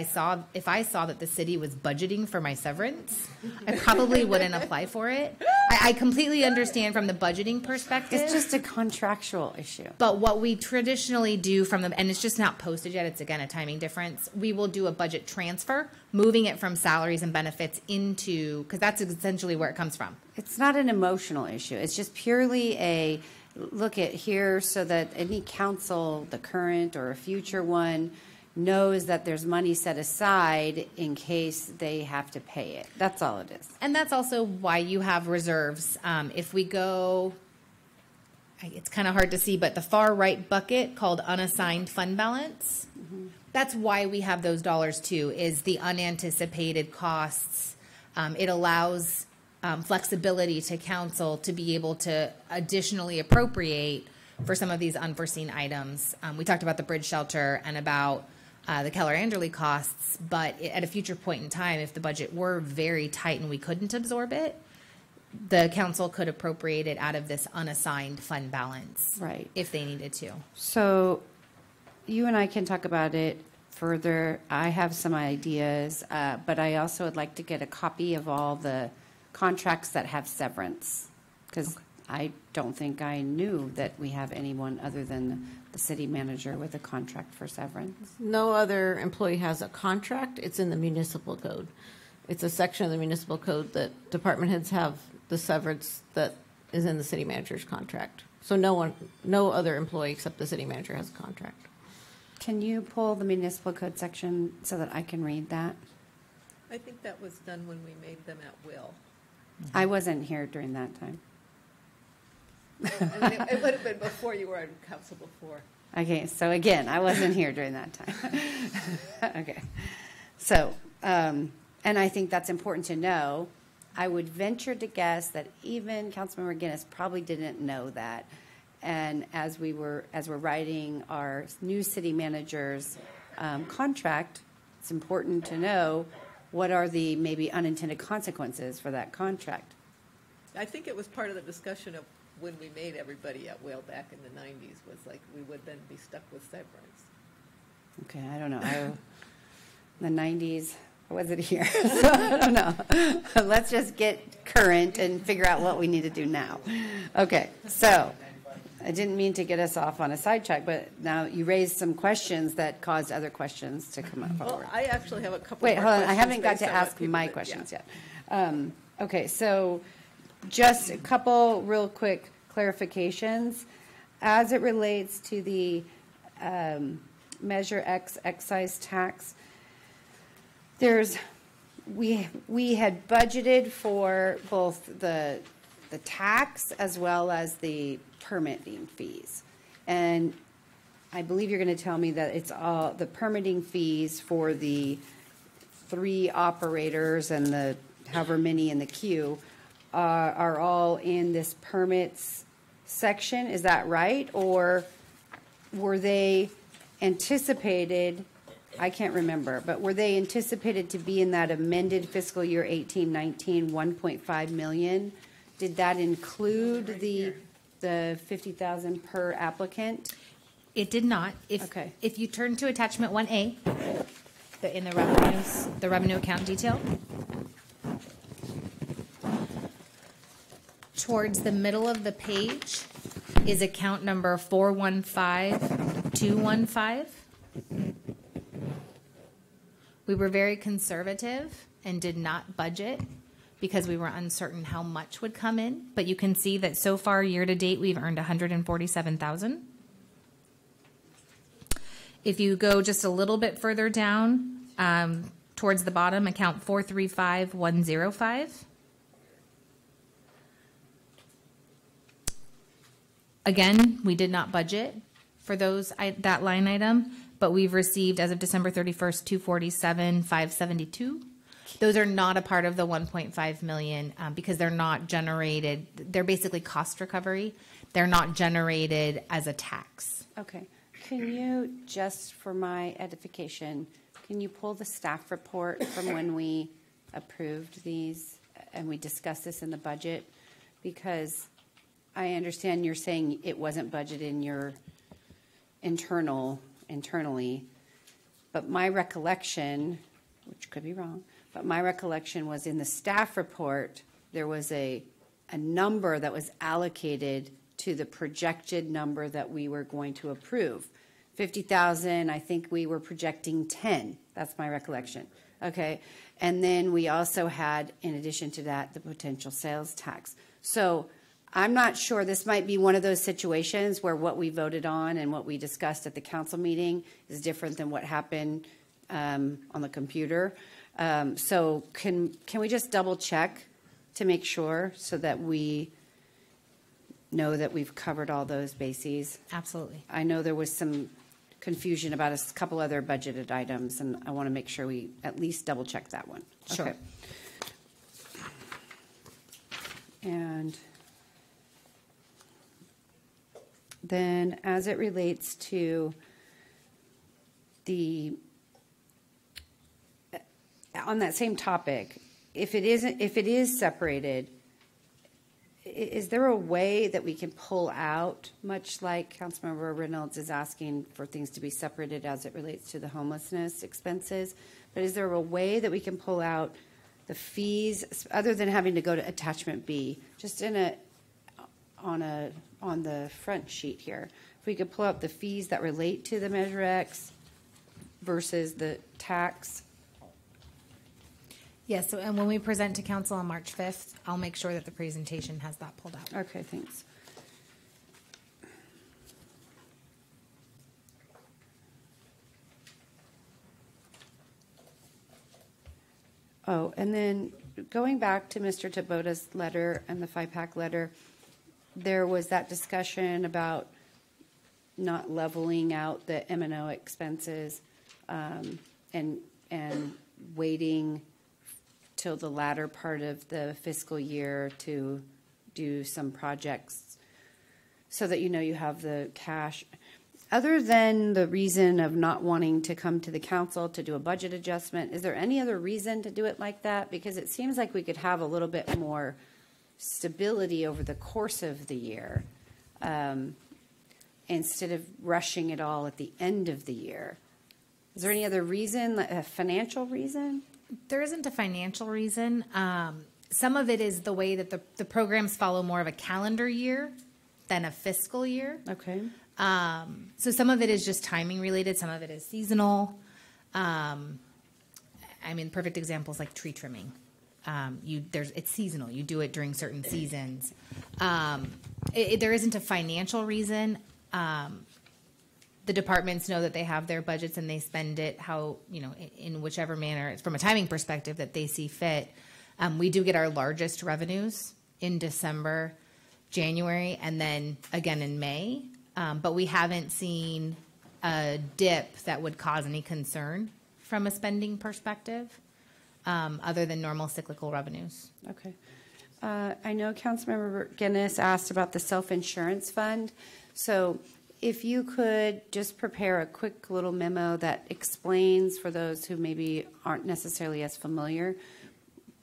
Speaker 3: if I saw that the city was budgeting for my severance, I probably wouldn't apply for it. I completely understand from the budgeting perspective.
Speaker 1: It's just a contractual issue.
Speaker 3: But what we traditionally do and it's just not posted yet, it's again a timing difference, we will do a budget transfer, moving it from salaries and benefits into, because that's essentially where it comes from.
Speaker 1: It's not an emotional issue. It's just purely a look at here so that any council, the current or a future one, knows that there's money set aside in case they have to pay it. That's all it is.
Speaker 3: And that's also why you have reserves. If we go, it's kind of hard to see, but the far right bucket called unassigned fund balance, that's why we have those dollars too, is the unanticipated costs. It allows flexibility to council to be able to additionally appropriate for some of these unforeseen items. We talked about the bridge shelter and about the Keller Anderley costs, but at a future point in time, if the budget were very tight and we couldn't absorb it, the council could appropriate it out of this unassigned fund balance,
Speaker 1: right,
Speaker 3: if they needed to.
Speaker 1: So you and I can talk about it further. I have some ideas, but I also would like to get a copy of all the contracts that have severance, because I don't think I knew that we have anyone other than the city manager with a contract for severance.
Speaker 12: No other employee has a contract. It's in the municipal code. It's a section of the municipal code that department heads have the severance that is in the city manager's contract. So no other employee except the city manager has a contract.
Speaker 1: Can you pull the municipal code section so that I can read that?
Speaker 4: I think that was done when we made them at will.
Speaker 1: I wasn't here during that time.
Speaker 4: It would have been before you were on council before.
Speaker 1: Okay, so again, I wasn't here during that time. Okay. So, and I think that's important to know. I would venture to guess that even Councilmember Guinness probably didn't know that. And as we're writing our new city manager's contract, it's important to know what are the maybe unintended consequences for that contract.
Speaker 4: I think it was part of the discussion of when we made everybody at will back in the 90s, was like we would then be stuck with severance.
Speaker 1: Okay, I don't know. The 90s, I wasn't here, so I don't know. Let's just get current and figure out what we need to do now. Okay, so I didn't mean to get us off on a sidetrack, but now you raised some questions that caused other questions to come up forward.
Speaker 4: Well, I actually have a couple
Speaker 1: Wait,
Speaker 4: more
Speaker 1: hold on.
Speaker 4: questions.
Speaker 1: I haven't got
Speaker 4: based
Speaker 1: to
Speaker 4: on what
Speaker 1: ask
Speaker 4: people
Speaker 1: my
Speaker 4: did.
Speaker 1: questions
Speaker 4: Yeah.
Speaker 1: yet. Okay, so just a couple real quick clarifications. As it relates to the Measure X excise tax, we had budgeted for both the tax as well as the permitting fees. And I believe you're going to tell me that it's all the permitting fees for the 3 operators and the however many in the queue are all in this permits section. Is that right? Or were they anticipated, I can't remember, but were they anticipated to be in that amended fiscal year 18-19 1.5 million? Did that include the 50,000 per applicant?
Speaker 3: It did not.
Speaker 1: Okay.
Speaker 3: If you turn to attachment 1A, in the revenue account detail, towards the middle of the page is account number 415215. We were very conservative and did not budget because we were uncertain how much would come in. But you can see that so far, year to date, we've earned $147,000. If you go just a little bit further down, towards the bottom, account 435105. Again, we did not budget for that line item, but we've received, as of December 31st, 247,572. Those are not a part of the 1.5 million because they're not generated. They're basically cost recovery. They're not generated as a tax.
Speaker 1: Okay. Can you, just for my edification, can you pull the staff report from when we approved these and we discussed this in the budget? Because I understand you're saying it wasn't budgeted in your internally, but my recollection, which could be wrong, but my recollection was in the staff report, there was a number that was allocated to the projected number that we were going to approve. 50,000, I think we were projecting 10. That's my recollection. Okay. And then we also had, in addition to that, the potential sales tax. So I'm not sure. This might be one of those situations where what we voted on and what we discussed at the council meeting is different than what happened on the computer. So can we just double check to make sure so that we know that we've covered all those bases?
Speaker 3: Absolutely.
Speaker 1: I know there was some confusion about a couple other budgeted items, and I want to make sure we at least double check that one.
Speaker 3: Sure.
Speaker 1: Okay. And then as it relates to on that same topic, if it is separated, is there a way that we can pull out, much like Councilmember Reynolds is asking for things to be separated as it relates to the homelessness expenses, but is there a way that we can pull out the fees other than having to go to attachment B, just on the front sheet here? If we could pull out the fees that relate to the Measure X versus the tax.
Speaker 3: Yes, so, and when we present to council on March 5th, I'll make sure that the presentation has that pulled out.
Speaker 1: Okay, thanks. Oh, and then going back to Mr. Tabota's letter and the 5-pack letter, there was that discussion about not leveling out the M&O expenses and waiting till the latter part of the fiscal year to do some projects so that you have the cash. Other than the reason of not wanting to come to the council to do a budget adjustment, is there any other reason to do it like that? Because it seems like we could have a little bit more stability over the course of the year instead of rushing it all at the end of the year. Is there any other reason, a financial reason?
Speaker 3: There isn't a financial reason. Some of it is the way that the programs follow more of a calendar year than a fiscal year.
Speaker 1: Okay.
Speaker 3: So some of it is just timing related. Some of it is seasonal. Perfect examples like tree trimming. It's seasonal. You do it during certain seasons. There isn't a financial reason. the departments know that they have their budgets and they spend it how, in whichever manner, from a timing perspective, that they see fit. We do get our largest revenues in December, January, and then again in May. But we haven't seen a dip that would cause any concern from a spending perspective, other than normal cyclical revenues.
Speaker 1: Okay. I know Councilmember Guinness asked about the self-insurance fund. So if you could just prepare a quick little memo that explains, for those who maybe aren't necessarily as familiar,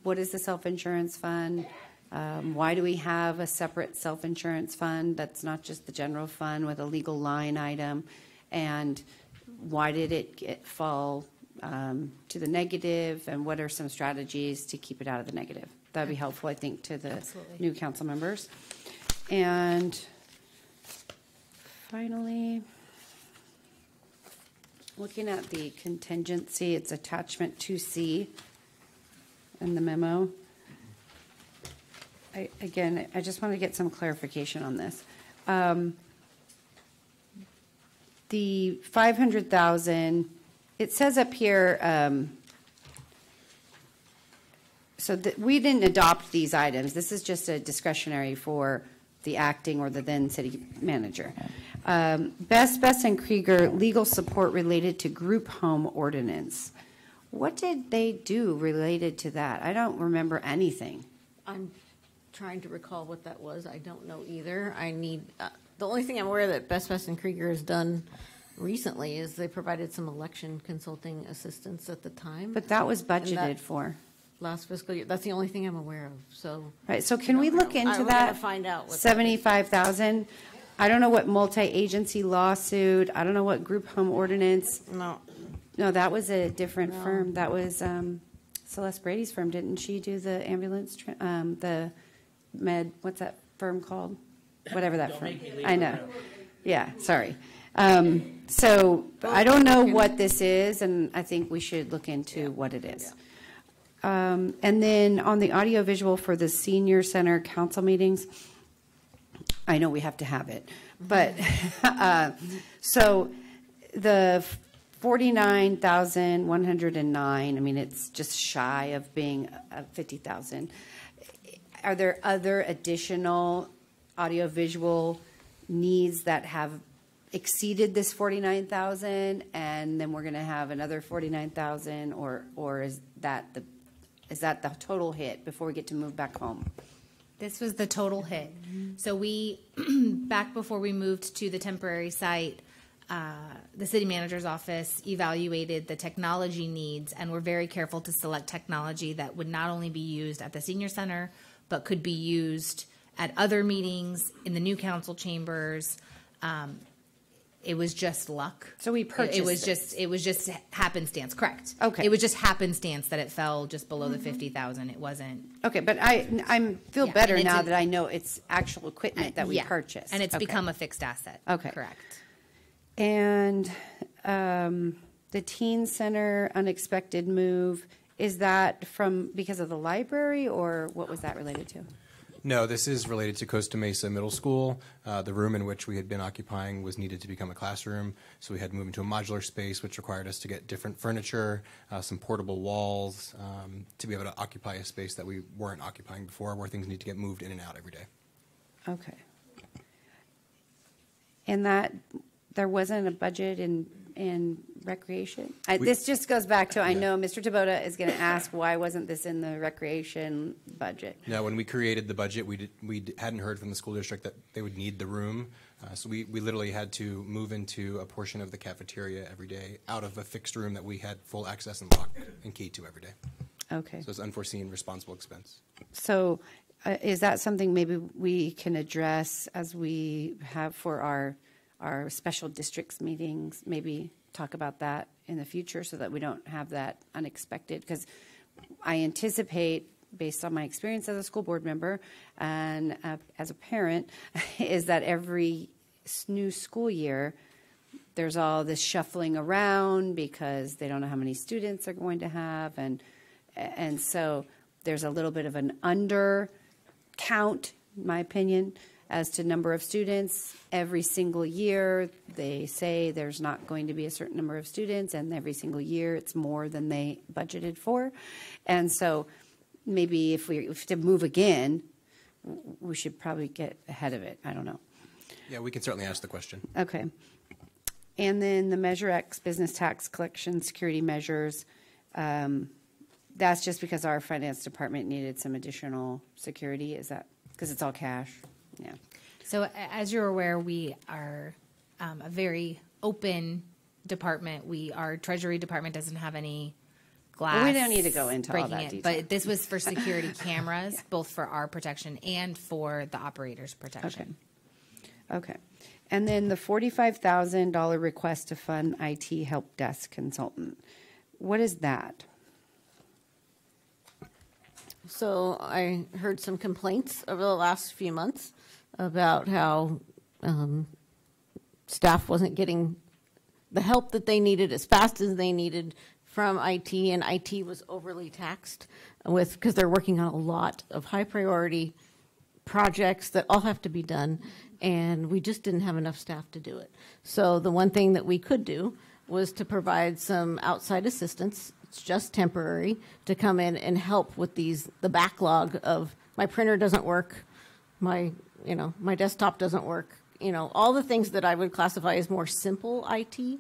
Speaker 1: what is the self-insurance fund? Why do we have a separate self-insurance fund that's not just the general fund with a legal line item? And why did it fall to the negative? And what are some strategies to keep it out of the negative? That would be helpful, I think, to the new council members. And finally, looking at the contingency, it's attachment 2C in the memo. I just want to get some clarification on this. The 500,000, it says up here, we didn't adopt these items. This is just a discretionary for the acting or the then city manager. Best and Krieger legal support related to group home ordinance. What did they do related to that? I don't remember anything.
Speaker 12: I'm trying to recall what that was. I don't know either. I need the only thing I'm aware that Best and Krieger has done recently is they provided some election consulting assistance at the time.
Speaker 1: But that was budgeted for
Speaker 12: last fiscal year. That's the only thing I'm aware of. So
Speaker 1: right. So can we look into that?
Speaker 12: Find out what
Speaker 1: 75,000. I don't know what multi-agency lawsuit. I don't know what group home ordinance. No, that was a different firm. That was Celeste Brady's firm. Didn't she do the ambulance? The med. What's that firm called? Whatever that firm. I know. Yeah. Sorry. So I don't know what this is, and I think we should look into what it is. And then on the audiovisual for the senior center council meetings, I know we have to have it, but so the 49,109. I mean, it's just shy of being 50,000. Are there other additional audiovisual needs that have exceeded this 49,000, and then we're going to have another 49,000, or is that the total hit before we get to move back home?
Speaker 3: This was the total hit. So we, back before we moved to the temporary site, the city manager's office evaluated the technology needs, and we're very careful to select technology that would not only be used at the senior center, but could be used at other meetings in the new council chambers. It was just luck.
Speaker 1: So we purchased
Speaker 3: it was just happenstance, correct?
Speaker 1: Okay.
Speaker 3: It was just happenstance that it fell just below the 50,000. It wasn't.
Speaker 1: Okay, but I feel better now that I know it's actual equipment that we purchased.
Speaker 3: And it's become a fixed asset.
Speaker 1: Okay.
Speaker 3: Correct.
Speaker 1: And the teen center unexpected move, is that because of the library, or what was that related to?
Speaker 8: No, this is related to Costa Mesa Middle School. The room in which we had been occupying was needed to become a classroom, so we had to move into a modular space, which required us to get different furniture, some portable walls, to be able to occupy a space that we weren't occupying before, where things need to get moved in and out every day.
Speaker 1: Okay. And that there wasn't a budget in recreation? This just goes back to, I know Mr. Taboda is going to ask, why wasn't this in the recreation budget?
Speaker 8: Now, when we created the budget, we hadn't heard from the school district that they would need the room. So we literally had to move into a portion of the cafeteria every day out of a fixed room that we had full access and lock and key to every day.
Speaker 1: Okay.
Speaker 8: So it's unforeseen responsible expense.
Speaker 1: So is that something maybe we can address as we have for our special districts meetings, maybe talk about that in the future so that we don't have that unexpected? Because I anticipate, based on my experience as a school board member and as a parent, is that every new school year there's all this shuffling around because they don't know how many students they're going to have, and so there's a little bit of an under count, in my opinion. As to number of students, every single year they say there's not going to be a certain number of students, and every single year it's more than they budgeted for. And so maybe if we have to move again, we should probably get ahead of it. I don't know.
Speaker 8: Yeah, we can certainly ask the question.
Speaker 1: Okay. And then the Measure X business tax collection security measures, that's just because our finance department needed some additional security. Is that because it's all cash? Yeah.
Speaker 3: So as you're aware, we are a very open department. Our Treasury department doesn't have any glass.
Speaker 1: Well, we don't need to go into all
Speaker 3: breaking
Speaker 1: that
Speaker 3: it,
Speaker 1: detail.
Speaker 3: but this was for security cameras, both for our protection and for the operators' protection.
Speaker 1: Okay. And then the $45,000 request to fund IT help desk consultant. What is that?
Speaker 12: So I heard some complaints over the last few months about how staff wasn't getting the help that they needed as fast as they needed from IT, and IT was overly taxed because they're working on a lot of high priority projects that all have to be done, and we just didn't have enough staff to do it. So the one thing that we could do was to provide some outside assistance. It's just temporary, to come in and help with the backlog of my printer doesn't work, my desktop doesn't work, all the things that I would classify as more simple IT,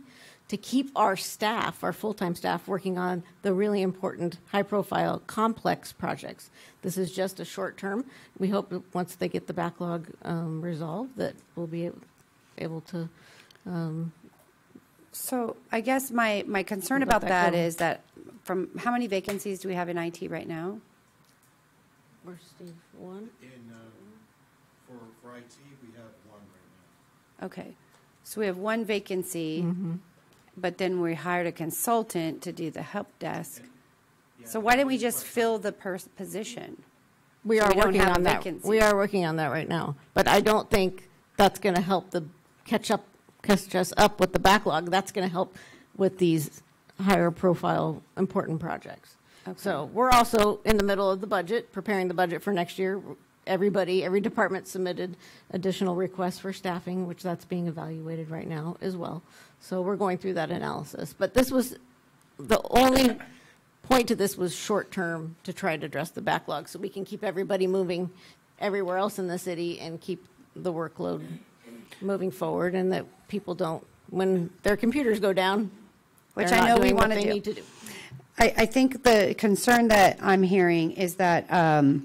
Speaker 12: to keep our staff, our full-time staff, working on the really important, high-profile, complex projects. This is just a short term. We hope that once they get the backlog resolved, that we'll be able to.
Speaker 1: So I guess my concern about that is that from how many vacancies do we have in IT right now?
Speaker 12: Where's Steve? One?
Speaker 17: For IT, we have one right now.
Speaker 1: Okay. So we have one vacancy, but then we hired a consultant to do the help desk. So why didn't we just fill the position?
Speaker 12: We are working on that. We are working on that right now. But I don't think that's going to help catch us up with the backlog. That's going to help with these higher profile important projects. Okay. So we're also in the middle of the budget, preparing the budget for next year. Every department submitted additional requests for staffing, which that's being evaluated right now as well. So we're going through that analysis. But this was the only point to this was short term, to try to address the backlog so we can keep everybody moving everywhere else in the city and keep the workload moving forward, and that people don't, when their computers go down,
Speaker 1: which I know we want to do. I think the concern that I'm hearing is that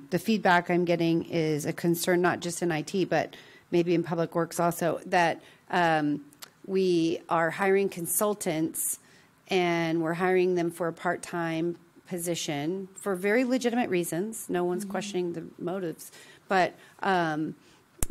Speaker 1: the feedback I'm getting is a concern not just in IT, but maybe in Public Works also, that we are hiring consultants and we're hiring them for a part-time position for very legitimate reasons. No one's questioning the motives, but then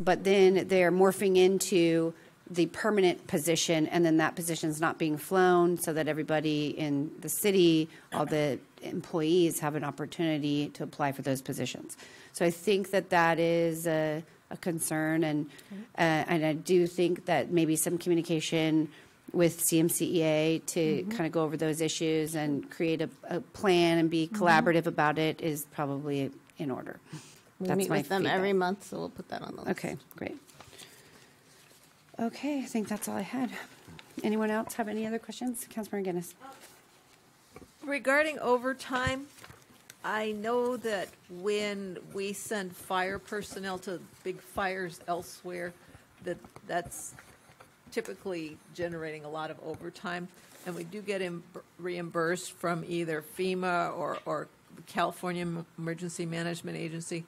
Speaker 1: they're morphing into the permanent position, and then that position is not being flown, so that everybody in the city, all the employees, have an opportunity to apply for those positions. So I think that is a concern, and I do think that maybe some communication with CMCEA to kind of go over those issues and create a plan and be collaborative about it is probably in order.
Speaker 12: We meet with them every month, so we'll put that on the list.
Speaker 1: Okay, great. Okay, I think that's all I had. Anyone else have any other questions? Councilmember Guinness.
Speaker 4: Regarding overtime, I know that when we send fire personnel to big fires elsewhere, that's typically generating a lot of overtime, and we do get reimbursed from either FEMA or California Emergency Management Agency.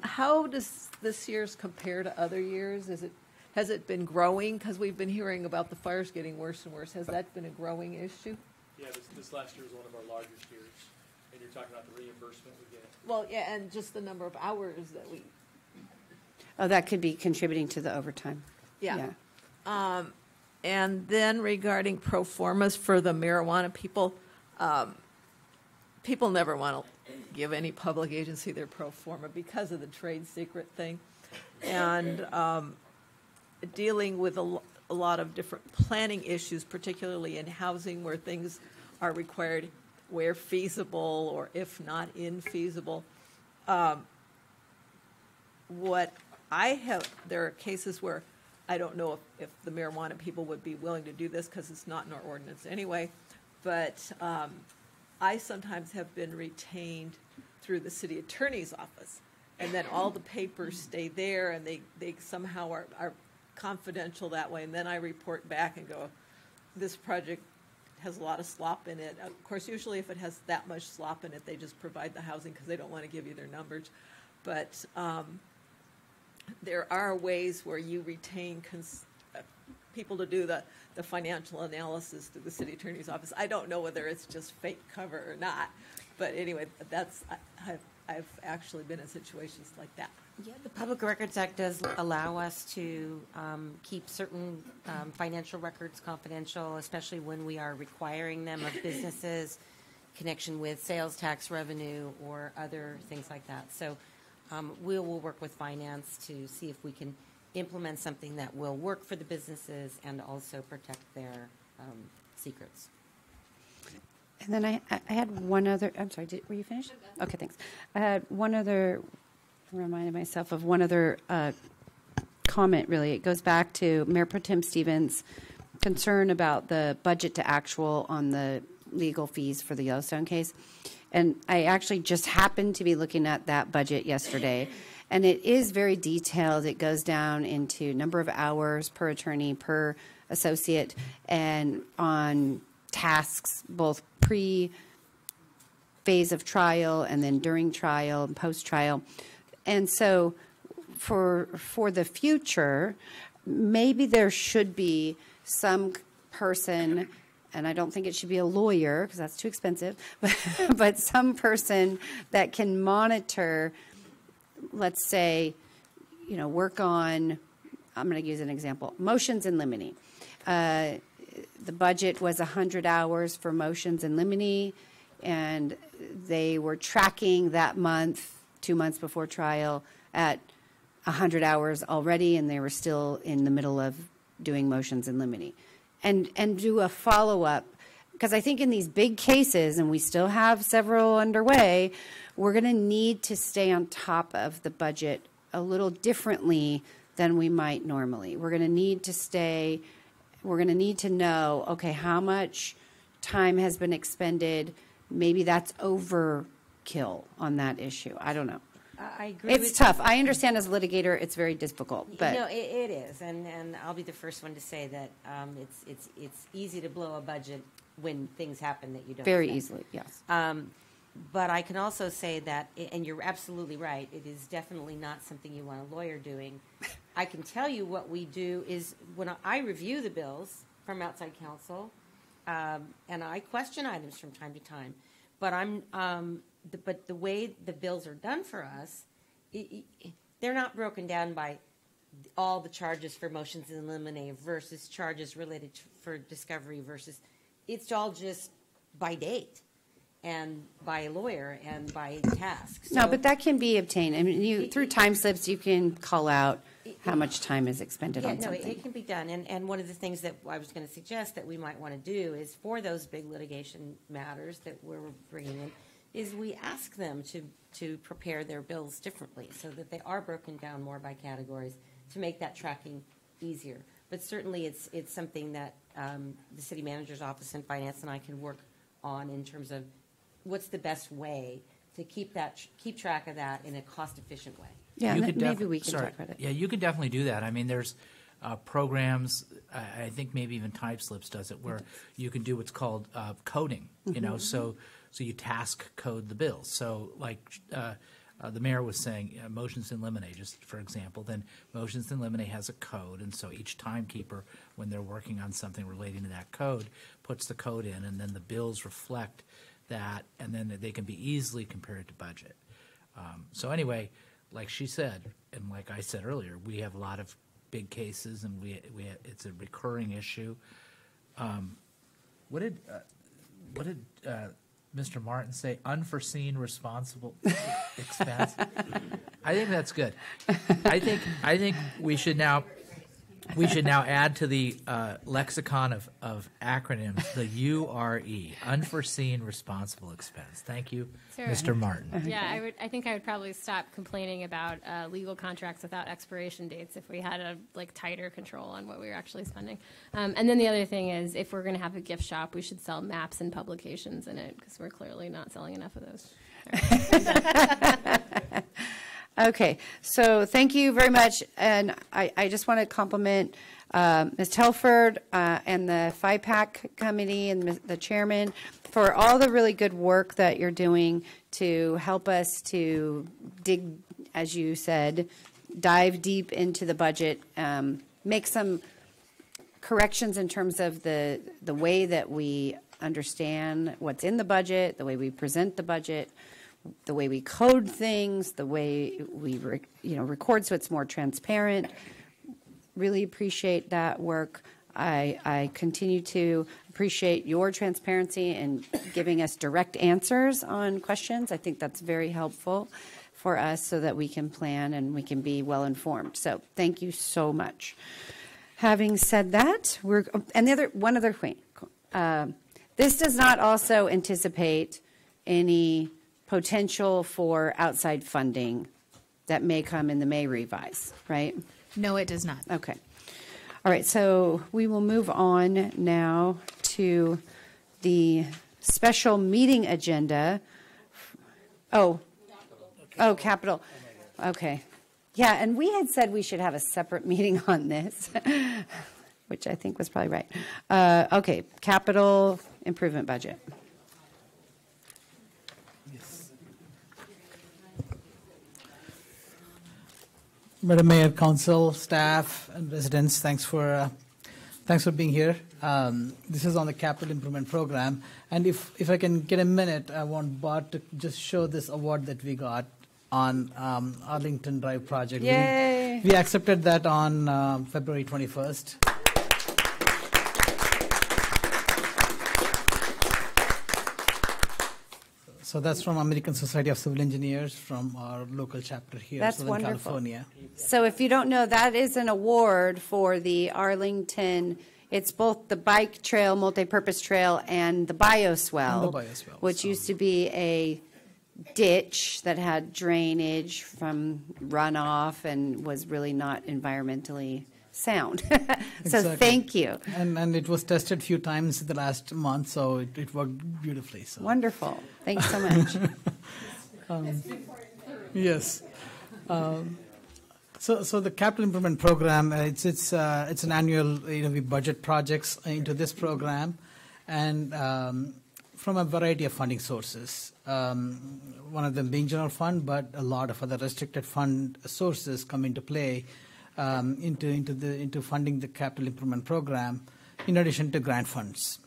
Speaker 4: How does this year's compare to other years? Has it been growing? Because we've been hearing about the fires getting worse and worse. Has that been a growing issue?
Speaker 6: Yeah, this last year was one of our largest years, and you're talking about the reimbursement we get.
Speaker 4: Well, yeah, and just the number of hours that we...
Speaker 1: Oh, that could be contributing to the overtime.
Speaker 4: Yeah. And then regarding pro formas for the marijuana people, people never want to give any public agency their pro forma because of the trade secret thing. And dealing with a lot of different planning issues, particularly in housing where things are required where feasible or if not infeasible. What there are cases where I don't know if the marijuana people would be willing to do this because it's not in our ordinance anyway, but I sometimes have been retained through the city attorney's office, and then all the papers stay there, and they somehow are confidential that way, and then I report back and go, this project has a lot of slop in it. Of course, usually if it has that much slop in it, they just provide the housing because they don't want to give you their numbers. But there are ways where you retain people to do the financial analysis through the city attorney's office. I don't know whether it's just fake cover or not, but anyway, I've actually been in situations like that.
Speaker 13: Yeah, the Public Records Act does allow us to keep certain financial records confidential, especially when we are requiring them of businesses, connection with sales tax revenue or other things like that. So we will work with finance to see if we can implement something that will work for the businesses and also protect their secrets.
Speaker 1: And then I had one other, I'm sorry, were you finished? Okay, thanks. I had one other, reminded myself of one other comment, really. It goes back to Mayor Pro Tem Stevens' concern about the budget to actual on the legal fees for the Yellowstone case. And I actually just happened to be looking at that budget yesterday, and it is very detailed. It goes down into number of hours per attorney, per associate, and on tasks, both pre-phase of trial and then during trial and post-trial. And so for the future, maybe there should be some person, and I don't think it should be a lawyer because that's too expensive, but some person that can monitor, let's say, work on, I'm going to use an example, motions in limine. The budget was 100 hours for motions in limine, and they were tracking that month, 2 months before trial, at 100 hours already, and they were still in the middle of doing motions in limine. And do a follow-up, because I think in these big cases, and we still have several underway, we're going to need to stay on top of the budget a little differently than we might normally. We're going to need to know, okay, how much time has been expended. Maybe that's overkill on that issue. I don't know.
Speaker 13: I agree.
Speaker 1: It's tough. I understand as a litigator, it's very difficult. But
Speaker 13: it is, and I'll be the first one to say that it's easy to blow a budget when things happen that you don't.
Speaker 1: Very
Speaker 13: expect.
Speaker 1: easily, yes.
Speaker 13: But I can also say that, and you're absolutely right, it is definitely not something you want a lawyer doing. I can tell you what we do is when I review the bills from outside counsel, and I question items from time to time, but but the way the bills are done for us, they're not broken down by all the charges for motions in limine versus charges related for discovery versus, it's all just by date and by a lawyer and by task. So,
Speaker 1: no, but that can be obtained. I mean, through time slips, you can call out how much time is expended on something.
Speaker 13: It can be done. And one of the things that I was going to suggest that we might want to do is for those big litigation matters that we're bringing in, is we ask them to prepare their bills differently so that they are broken down more by categories to make that tracking easier. But certainly it's something that the city manager's office and finance and I can work on in terms of what's the best way to keep track of that in a cost-efficient way.
Speaker 1: Yeah, maybe we can talk about it.
Speaker 10: Yeah, you could definitely do that. I mean, there's programs, I think maybe even Type Slips does it, where you can do what's called coding, so you task code the bills. So like the mayor was saying, motions in limine, just for example, then motions in limine has a code, and so each timekeeper, when they're working on something relating to that code, puts the code in, and then the bills reflect that, and then they can be easily compared to budget. So anyway, like she said, and like I said earlier, we have a lot of big cases, and it's a recurring issue. What did Mr. Martin say? Unforeseen responsible expense. I think that's good. I think we should now. We should now add to the lexicon of acronyms the URE, unforeseen responsible expense. Thank you,
Speaker 15: Sure.
Speaker 10: Mr. Martin.
Speaker 15: Yeah, I think I would probably stop complaining about legal contracts without expiration dates if we had a tighter control on what we were actually spending. And then the other thing is, if we're going to have a gift shop, we should sell maps and publications in it because we're clearly not selling enough of those.
Speaker 1: Okay, so thank you very much, and I just want to compliment Ms. Telford and the FIPAC committee and the chairman for all the really good work that you're doing to help us to dig, as you said, dive deep into the budget, make some corrections in terms of the way that we understand what's in the budget, the way we present the budget, the way we code things, the way we record so it's more transparent. Really appreciate that work. I continue to appreciate your transparency and giving us direct answers on questions. I think that's very helpful for us so that we can plan and we can be well informed. So thank you so much. Having said that, one other thing. This does not also anticipate any potential for outside funding that may come in the May revise, right?
Speaker 3: No, it does not.
Speaker 1: Okay. All right, so we will move on now to the special meeting agenda. Oh, capital. Okay. Yeah, and we had said we should have a separate meeting on this, which I think was probably right. Okay, capital improvement budget.
Speaker 18: Madam Mayor, Council, staff, and residents, thanks for being here. This is on the capital improvement program, and if I can get a minute, I want Bart to just show this award that we got on Arlington Drive project.
Speaker 1: Yay!
Speaker 18: We accepted that on February 21st. So that's from American Society of Civil Engineers, from our local chapter here,
Speaker 1: That's
Speaker 18: Southern
Speaker 1: wonderful.
Speaker 18: California.
Speaker 1: So if you don't know, that is an award for the Arlington, it's both the bike trail, multi-purpose trail, and the bioswell, which used to be a ditch that had drainage from runoff and was really not environmentally sound. So
Speaker 18: Exactly.
Speaker 1: thank you.
Speaker 18: And it was tested a few times the last month, so it worked beautifully. So.
Speaker 1: Wonderful. Thanks so much.
Speaker 18: Yes. So the capital improvement program, it's an annual, we budget projects into this program, and from a variety of funding sources. One of them being general fund, but a lot of other restricted fund sources come into play into funding the capital improvement program, in addition to grant funds.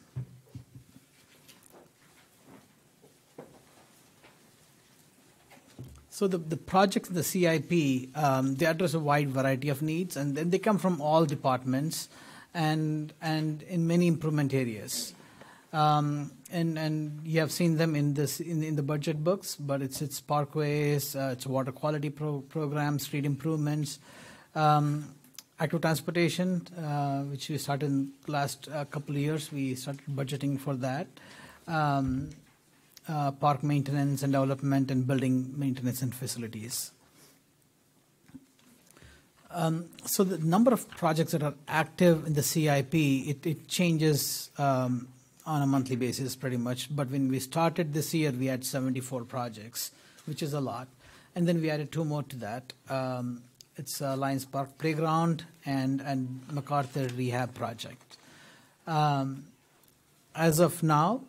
Speaker 18: So the projects in the CIP, they address a wide variety of needs, and then they come from all departments and in many improvement areas. And you have seen them in the budget books, but it's parkways, it's water quality programs, street improvements, active transportation, which we started in the last couple of years. We started budgeting for that. Park maintenance and development, and building maintenance and facilities. So the number of projects that are active in the CIP, it changes on a monthly basis pretty much. But when we started this year, we had 74 projects, which is a lot. And then we added 2 more to that. It's Lions Park Playground and MacArthur Rehab Project. As of now,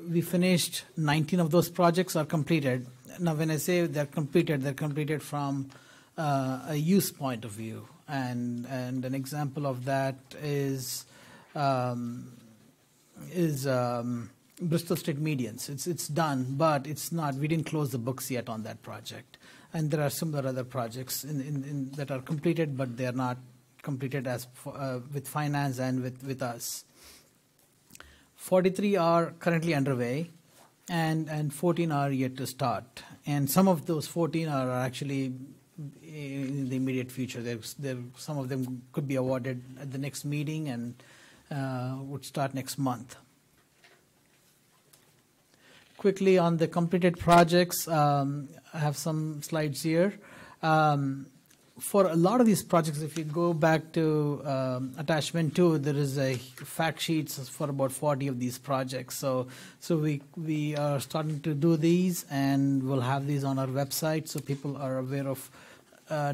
Speaker 18: we finished 19 of those projects are completed. Now, when I say they're completed from a use point of view. And an example of that is Bristol Street Medians. It's done, but it's not. We didn't close the books yet on that project. And there are similar other projects that are completed, but they are not completed as with finance and with us. 43 are currently underway, and 14 are yet to start. And some of those 14 are actually in the immediate future. Some of them could be awarded at the next meeting and would start next month. Quickly on the completed projects, I have some slides here. For a lot of these projects, if you go back to attachment 2, there is a fact sheet for about 40 of these projects. So we are starting to do these, and we'll have these on our website so people are aware of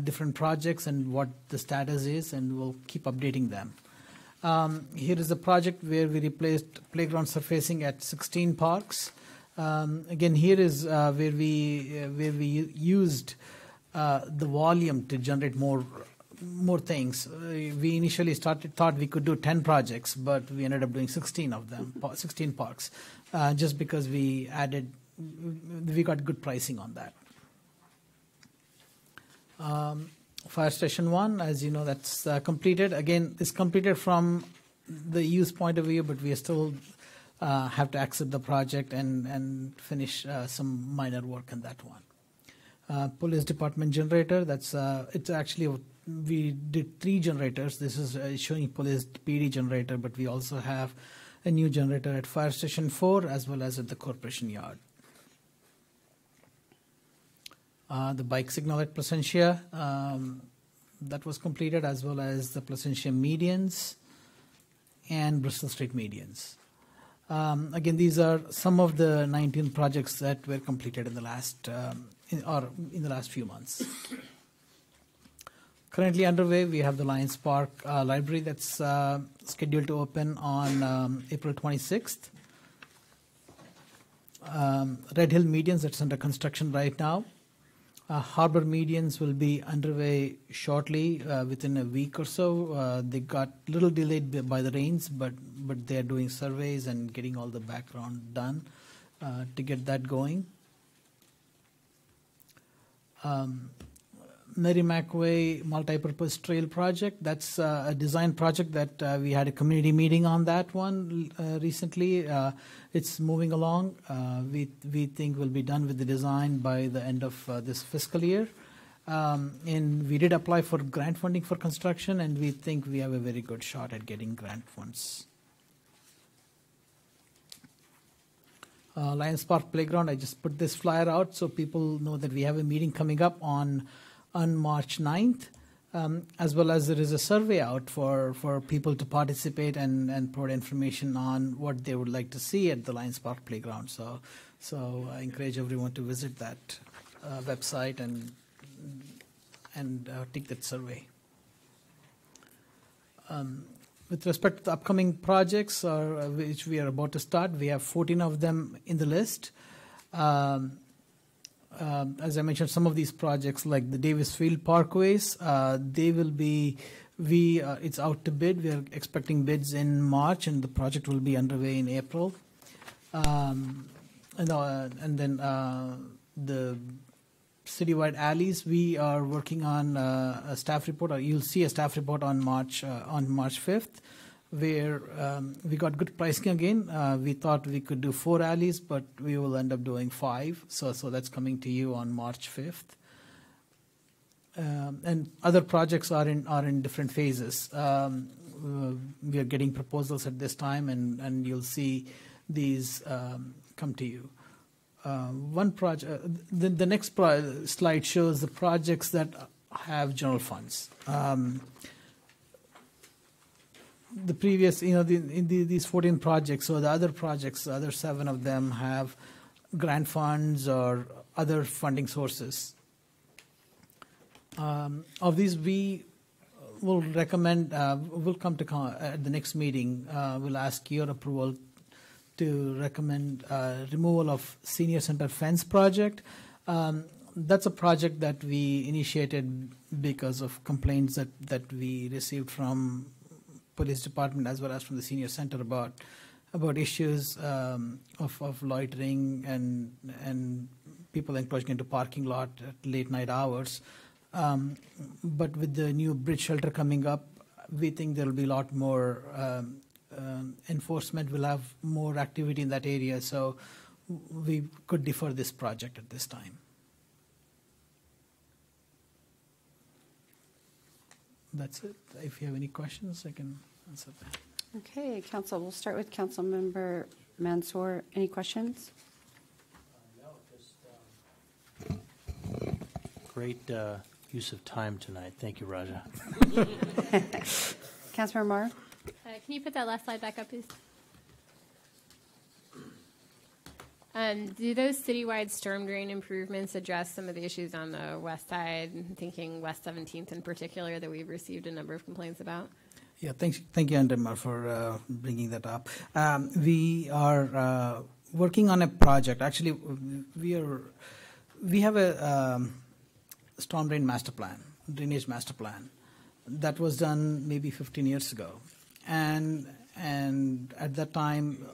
Speaker 18: different projects and what the status is, and we'll keep updating them. Here is a project where we replaced playground surfacing at 16 parks. Again, here is where we used the volume to generate more things. We initially thought we could do 10 projects, but we ended up doing 16 of them, 16 parks, just because we got good pricing on that. Fire Station 1, as you know, that's completed. Again, it's completed from the use point of view, but we still have to accept the project and finish some minor work on that one. Police Department generator, it's actually, we did 3 generators. This is showing Police PD generator, but we also have a new generator at Fire Station 4 as well as at the Corporation Yard. The bike signal at Placentia, that was completed, as well as the Placentia medians and Bristol Street medians. Again, these are some of the 19 projects that were completed in the last few months. Currently underway, we have the Lions Park Library that's scheduled to open on April 26th. Red Hill Medians, that's under construction right now. Harbor Medians will be underway shortly, within a week or so. They got a little delayed by the rains, but they are doing surveys and getting all the background done to get that going. Merrimack Way Multipurpose Trail Project, that's a design project that we had a community meeting on that one recently. It's moving along. We think we'll be done with the design by the end of this fiscal year. And we did apply for grant funding for construction, and we think we have a very good shot at getting grant funds. Lions Park Playground, I just put this flyer out so people know that we have a meeting coming up on March 9th, as well as there is a survey out for people to participate and provide information on what they would like to see at the Lions Park Playground. So I encourage everyone to visit that website and take that survey. With respect to the upcoming projects, which we are about to start, we have 14 of them in the list. As I mentioned, some of these projects, like the Davis Field Parkways, they will be, it's out to bid. We are expecting bids in March, and the project will be underway in April. And then the citywide alleys, we are working on a staff report, or you'll see a staff report on March 5th, where we got good pricing again. We thought we could do 4 alleys, but we will end up doing 5. So that's coming to you on March 5th. And other projects are in different phases. We are getting proposals at this time, and you'll see these come to you. One project, the next slide shows the projects that have general funds. The previous, these 14 projects, so the other projects, the other 7 of them have grant funds or other funding sources. Of these, we will recommend, we'll come to at the next meeting, we'll ask your approval to recommend removal of Senior Center Fence project. That's a project that we initiated because of complaints that we received from Police Department as well as from the Senior Center about issues of loitering and people encroaching into parking lot at late night hours. But with the new bridge shelter coming up, we think there will be a lot more enforcement. Will have more activity in that area, so we could defer this project at this time. that's it. If you have any questions, I can answer that.
Speaker 1: Okay, Council, we'll start with Councilmember Mansour. Any questions?
Speaker 16: Great use of time tonight. Thank you, Raja.
Speaker 1: Councilmember Mar?
Speaker 15: Can you put that last slide back up, please? Do those citywide storm drain improvements address some of the issues on the west side? I'm thinking West 17th in particular that we've received a number of complaints about.
Speaker 18: Yeah, thank you, Andemar, for bringing that up. We are working on a project. Actually, we have a storm drain master plan, drainage master plan, that was done maybe 15 years ago, and at that time,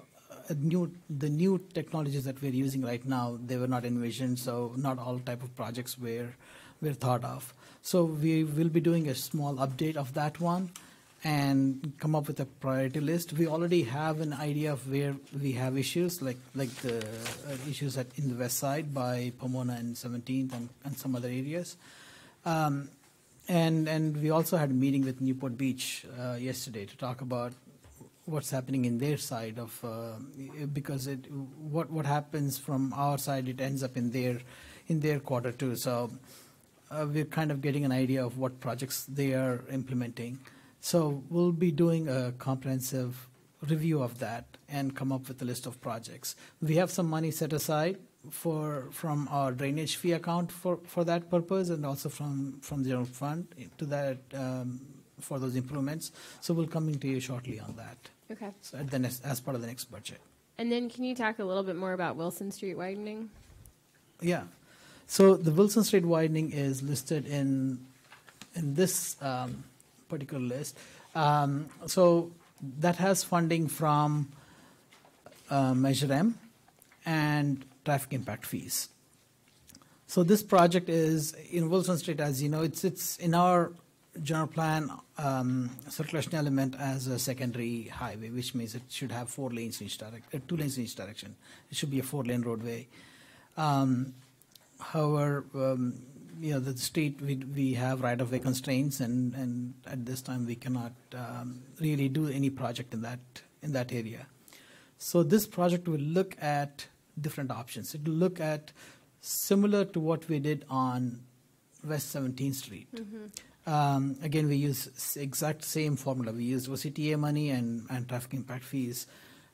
Speaker 18: the new technologies that we're using right now, they were not envisioned, so not all type of projects were thought of. So we will be doing a small update of that one and come up with a priority list. We already have an idea of where we have issues, like the issues in the west side by Pomona and 17th and some other areas. And we also had a meeting with Newport Beach yesterday to talk about what's happening in their side of because what happens from our side, it ends up in their quarter too. So we're kind of getting an idea of what projects they are implementing. So we'll be doing a comprehensive review of that and come up with a list of projects. We have some money set aside from our drainage fee account for that purpose, and also from the general fund to that for those improvements. So we'll come into you shortly on that.
Speaker 15: Okay.
Speaker 18: So as part of the next budget.
Speaker 15: And then can you talk a little bit more about Wilson Street widening?
Speaker 18: Yeah. So the Wilson Street widening is listed in this particular list. So that has funding from Measure M and traffic impact fees. So this project is in Wilson Street, as you know, it's in our general plan circulation element as a secondary highway, which means it should have 4 lanes in each direction, 2 lanes in each direction. It should be a 4-lane roadway. However, the street, we have right-of-way constraints, and at this time we cannot really do any project in that area. So this project will look at different options. It will look at similar to what we did on West 17th Street. Mm-hmm. Again, we use exact same formula. We use OCTA money and traffic impact fees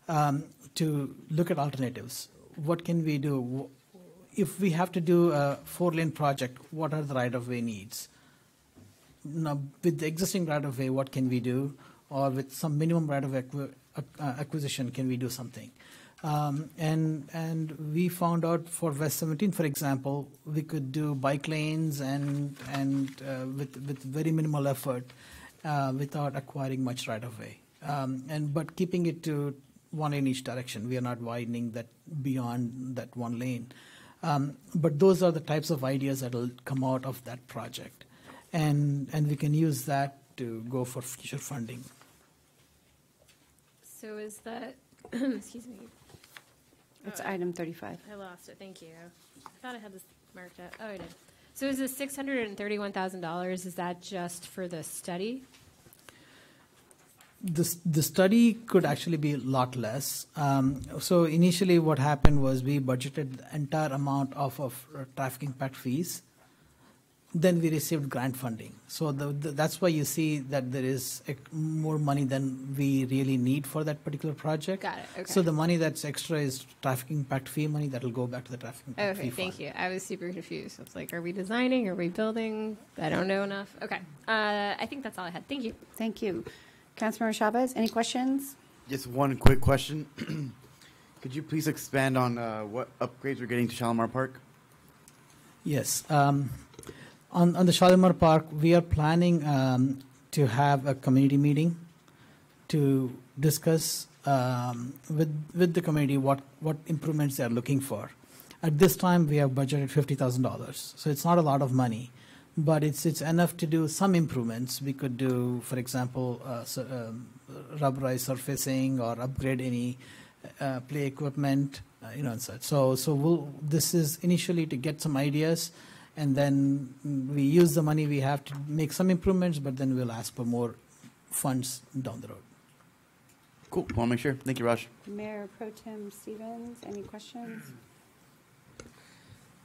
Speaker 18: to look at alternatives. What can we do? If we have to do a 4-lane project, what are the right-of-way needs? Now, with the existing right-of-way, what can we do? Or with some minimum right-of-way acquisition, can we do something? And we found out for West 17, for example, we could do bike lanes and with very minimal effort without acquiring much right-of-way. But keeping it to 1 lane each direction. We are not widening that beyond that 1 lane. But those are the types of ideas that will come out of that project. And we can use that to go for future funding.
Speaker 15: So is that, excuse me.
Speaker 1: It's item 35.
Speaker 15: I lost it, thank you. I thought I had this marked up. Oh, I did. So is this $631,000, is that just for the study?
Speaker 18: The study could actually be a lot less. So initially what happened was we budgeted the entire amount of traffic impact fees. Then we received grant funding. So that's why you see that there is more money than we really need for that particular project.
Speaker 15: Got it, okay.
Speaker 18: So the money that's extra is traffic impact fee money that will go back to the traffic impact fee fund.
Speaker 15: Okay, thank you. I was super confused. It's like, are we designing? Are we building? I don't know enough. Okay. I think that's all I had. Thank you.
Speaker 1: Thank you. Councilmember Chavez, any questions?
Speaker 14: Just one quick question. Could you please expand on what upgrades we're getting to Shalimar Park?
Speaker 18: Yes. On the Shalimar Park, we are planning to have a community meeting to discuss with the community what improvements they are looking for. At this time, we have budgeted $50,000, so it's not a lot of money, but it's enough to do some improvements. We could do, for example, rubberized surfacing or upgrade any play equipment, and such. So this is initially to get some ideas and then we use the money we have to make some improvements, but then we'll ask for more funds down the road.
Speaker 14: Cool. Want to make sure. Thank you, Raj.
Speaker 1: Mayor Pro Tem Stevens, any questions?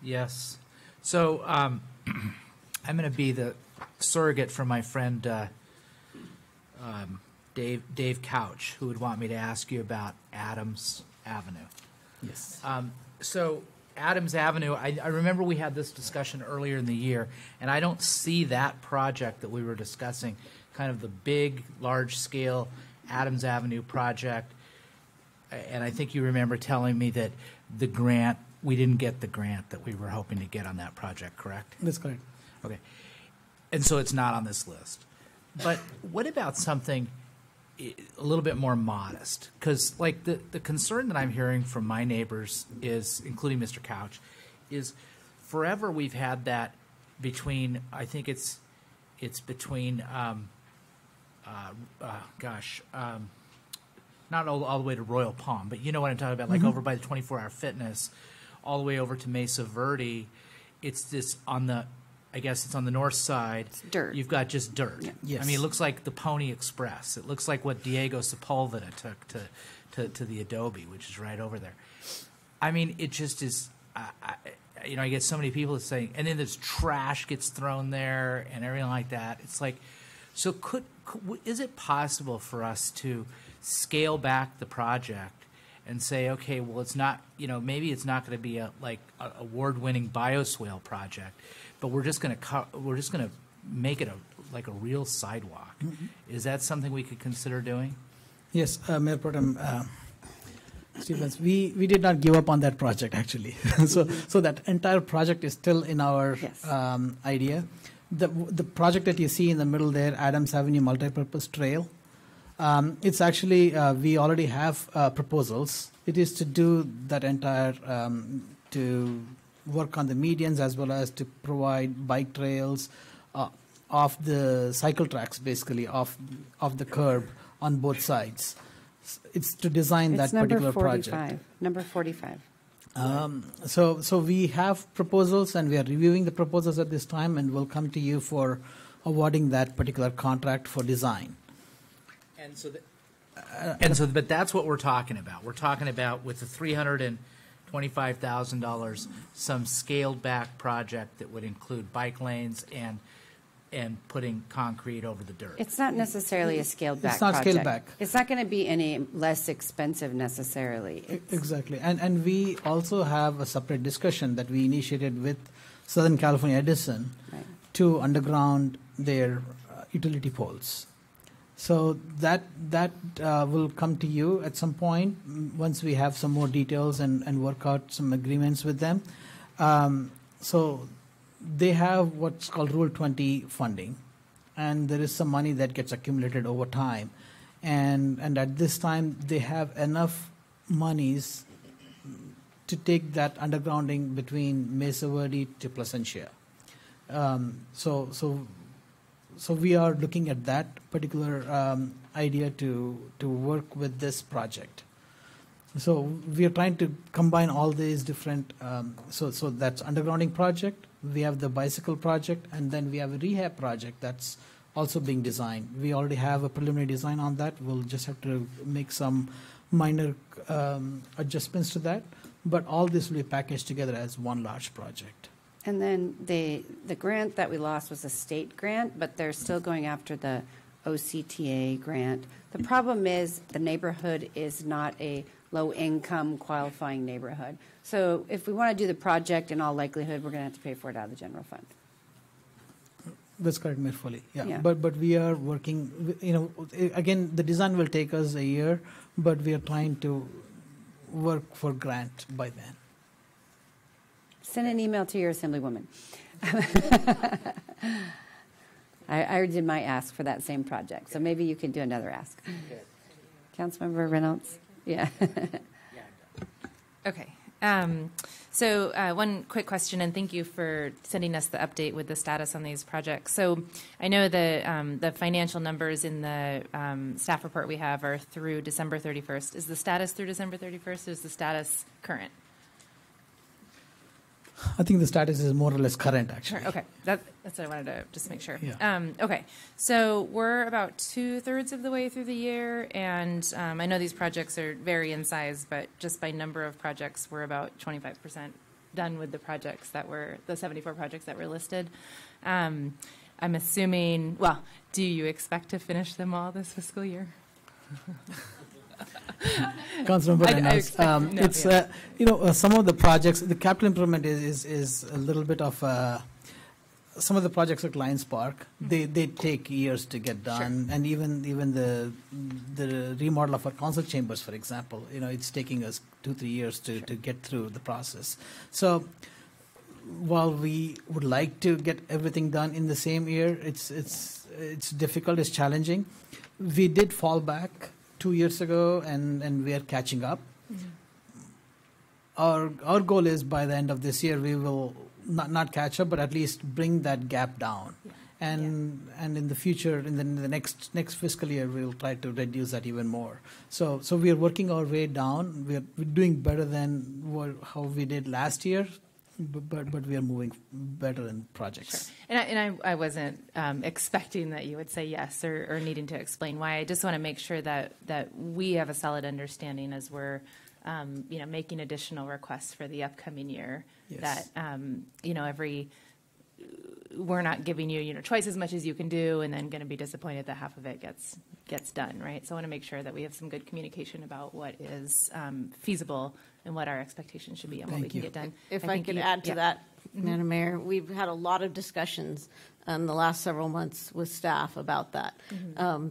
Speaker 10: Yes. So I'm going to be the surrogate for my friend Dave Couch, who would want me to ask you about Adams Avenue.
Speaker 18: Yes.
Speaker 10: So Adams Avenue, I remember we had this discussion earlier in the year, and I don't see that project that we were discussing, kind of the big, large-scale Adams Avenue project. And I think you remember telling me that the grant, we didn't get the grant that we were hoping to get on that project, correct?
Speaker 18: That's correct.
Speaker 10: Okay. And so it's not on this list. But what about something a little bit more modest? Because, like, the concern that I'm hearing from my neighbors is, including Mr. Couch, is forever we've had that between, I think it's between, not all the way to Royal Palm, but you know what I'm talking about, like over by the 24-Hour Fitness, all the way over to Mesa Verde. It's this on the, I guess it's on the north side.
Speaker 1: It's dirt.
Speaker 10: You've got just dirt.
Speaker 1: Yeah.
Speaker 18: Yes.
Speaker 10: I mean, it looks like the Pony Express. It looks like what Diego Sepulveda took to the Adobe, which is right over there. I mean, it just is, I get so many people saying, and then this trash gets thrown there and everything like that. It's like, so is it possible for us to scale back the project and say, okay, well, it's not, maybe it's not going to be a award-winning bioswale project, but we're just going to make it a real sidewalk. Mm-hmm. Is that something we could consider doing?
Speaker 18: Yes, Mayor Pro Tem Stevens, we did not give up on that project actually. so that entire project is still in our idea. The project that you see in the middle there, Adams Avenue Multipurpose Trail, it's actually, we already have proposals. It is to do that entire, to work on the medians as well as to provide bike trails off the cycle tracks, basically, off the curb on both sides. It's to design that particular project.
Speaker 1: Number 45.
Speaker 18: So we have proposals, and we are reviewing the proposals at this time, and we'll come to you for awarding that particular contract for design.
Speaker 10: But that's what we're talking about. We're talking about, with the $325,000, some scaled back project that would include bike lanes and putting concrete over the dirt.
Speaker 1: It's not necessarily a scaled back
Speaker 18: project. It's not scaled back.
Speaker 1: It's not going to be any less expensive necessarily.
Speaker 18: Exactly. And we also have a separate discussion that we initiated with Southern California Edison to underground their utility poles. So that will come to you at some point once we have some more details and work out some agreements with them. So they have what's called Rule 20 funding, and there is some money that gets accumulated over time. And at this time, they have enough monies to take that undergrounding between Mesa Verde to Placentia. So we are looking at that particular idea to work with this project. So we are trying to combine all these different, so that's undergrounding project, we have the bicycle project, and then we have a rehab project that's also being designed. We already have a preliminary design on that. We'll just have to make some minor adjustments to that, but all this will be packaged together as one large project.
Speaker 1: And then the grant that we lost was a state grant, but they're still going after the OCTA grant. The problem is the neighborhood is not a low-income qualifying neighborhood. So if we want to do the project, in all likelihood, we're going to have to pay for it out of the general fund.
Speaker 18: That's correct, Mayor Foley.
Speaker 1: Yeah.
Speaker 18: But we are working, again, the design will take us a year, but we are trying to work for grant by then.
Speaker 1: Send an email to your assemblywoman. I did my ask for that same project, so maybe you can do another ask. Councilmember Reynolds? Yeah.
Speaker 9: Okay. So one quick question, and thank you for sending us the update with the status on these projects. So I know the financial numbers in the staff report we have are through December 31st. Is the status through December 31st, or is the status current?
Speaker 18: I think the status is more or less current, actually.
Speaker 9: Sure, okay. That's what I wanted to just make sure.
Speaker 18: Yeah.
Speaker 9: Okay, so we're about 2/3 of the way through the year, and I know these projects vary in size, but just by number of projects, we're about 25% done with the 74 projects that were listed. I'm assuming, do you expect to finish them all this fiscal year?
Speaker 18: Councilmember Reynolds, some of the projects, the capital improvement is a little bit of some of the projects like Lions Park, they take years to get done, and even the remodel of our council chambers, for example, it's taking us 2-3 years to get through the process. So while we would like to get everything done in the same year, it's difficult, it's challenging. We did fall back 2 years ago, and we are catching up. Our goal is by the end of this year we will not catch up, but at least bring that gap down. And in the future, in the next fiscal year, we'll try to reduce that even more. So we are working our way down. We're doing better than how we did last year. But we are moving better in projects.
Speaker 9: Sure. And I wasn't expecting that you would say yes or needing to explain why. I just want to make sure that we have a solid understanding as we're making additional requests for the upcoming year. Yes. That we're not giving you twice as much as you can do, and then going to be disappointed that half of it gets done, right? So I want to make sure that we have some good communication about what is feasible and what our expectations should be and what we can get done.
Speaker 12: If I could add to that, Madam Mayor, we've had a lot of discussions in the last several months with staff about that,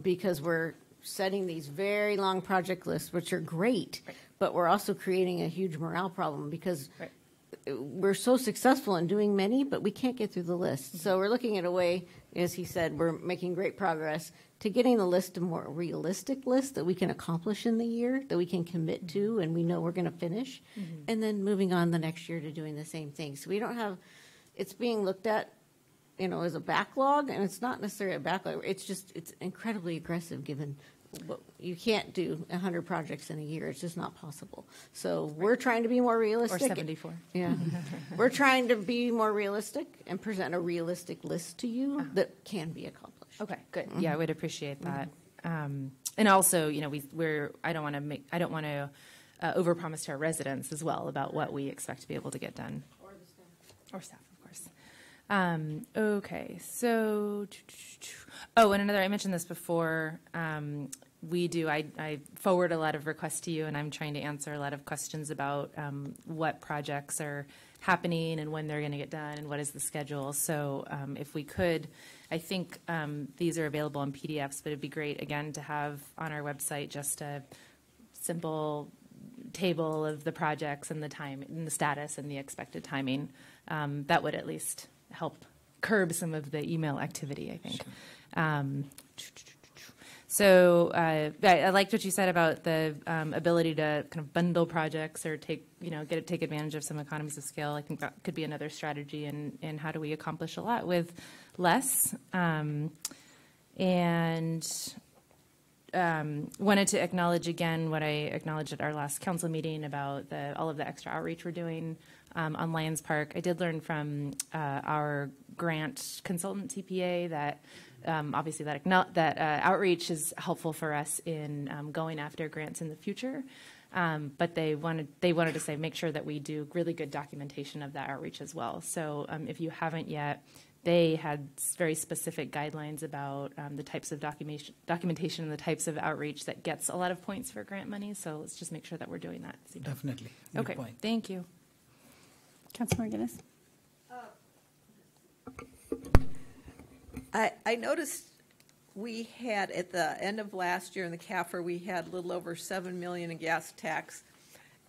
Speaker 12: because we're setting these very long project lists, which are great, but we're also creating a huge morale problem because we're so successful in doing many, but we can't get through the list. So we're looking at a way, as he said, we're making great progress to getting the list a more realistic list that we can accomplish in the year, that we can commit to, and we know we're going to finish, and then moving on the next year to doing the same thing. So we don't have, it's being looked at, as a backlog, and it's not necessarily a backlog. It's incredibly aggressive given you can't do 100 projects in a year. It's just not possible. So we're trying to be more realistic.
Speaker 9: Or 74.
Speaker 12: Yeah. We're trying to be more realistic and present a realistic list to you that can be accomplished.
Speaker 9: Okay, good. Yeah, I would appreciate that. And also, I don't want to overpromise to our residents as well about what we expect to be able to get done. Or staff, of course. Okay, so, and I mentioned this before, I forward a lot of requests to you, and I'm trying to answer a lot of questions about what projects are happening and when they're going to get done and what is the schedule. So if we could, I think these are available in PDFs, but it'd be great, again, to have on our website just a simple table of the projects and the time and the status and the expected timing. That would at least help curb some of the email activity, I think. So I liked what you said about the ability to kind of bundle projects or take advantage of some economies of scale. I think that could be another strategy in how do we accomplish a lot with less. And wanted to acknowledge again what I acknowledged at our last council meeting about all of the extra outreach we're doing on Lions Park. I did learn from our grant consultant TPA that obviously that outreach is helpful for us in going after grants in the future. But they wanted to say make sure that we do really good documentation of that outreach as well. So if you haven't yet, they had very specific guidelines about the types of documentation and the types of outreach that gets a lot of points for grant money. So let's just make sure that we're doing that.
Speaker 18: Definitely. Good
Speaker 9: okay.
Speaker 18: Point.
Speaker 9: Thank you.
Speaker 1: Councilmember Guinness.
Speaker 4: I noticed we had at the end of last year in the CAFR, we had a little over $7 million in gas tax,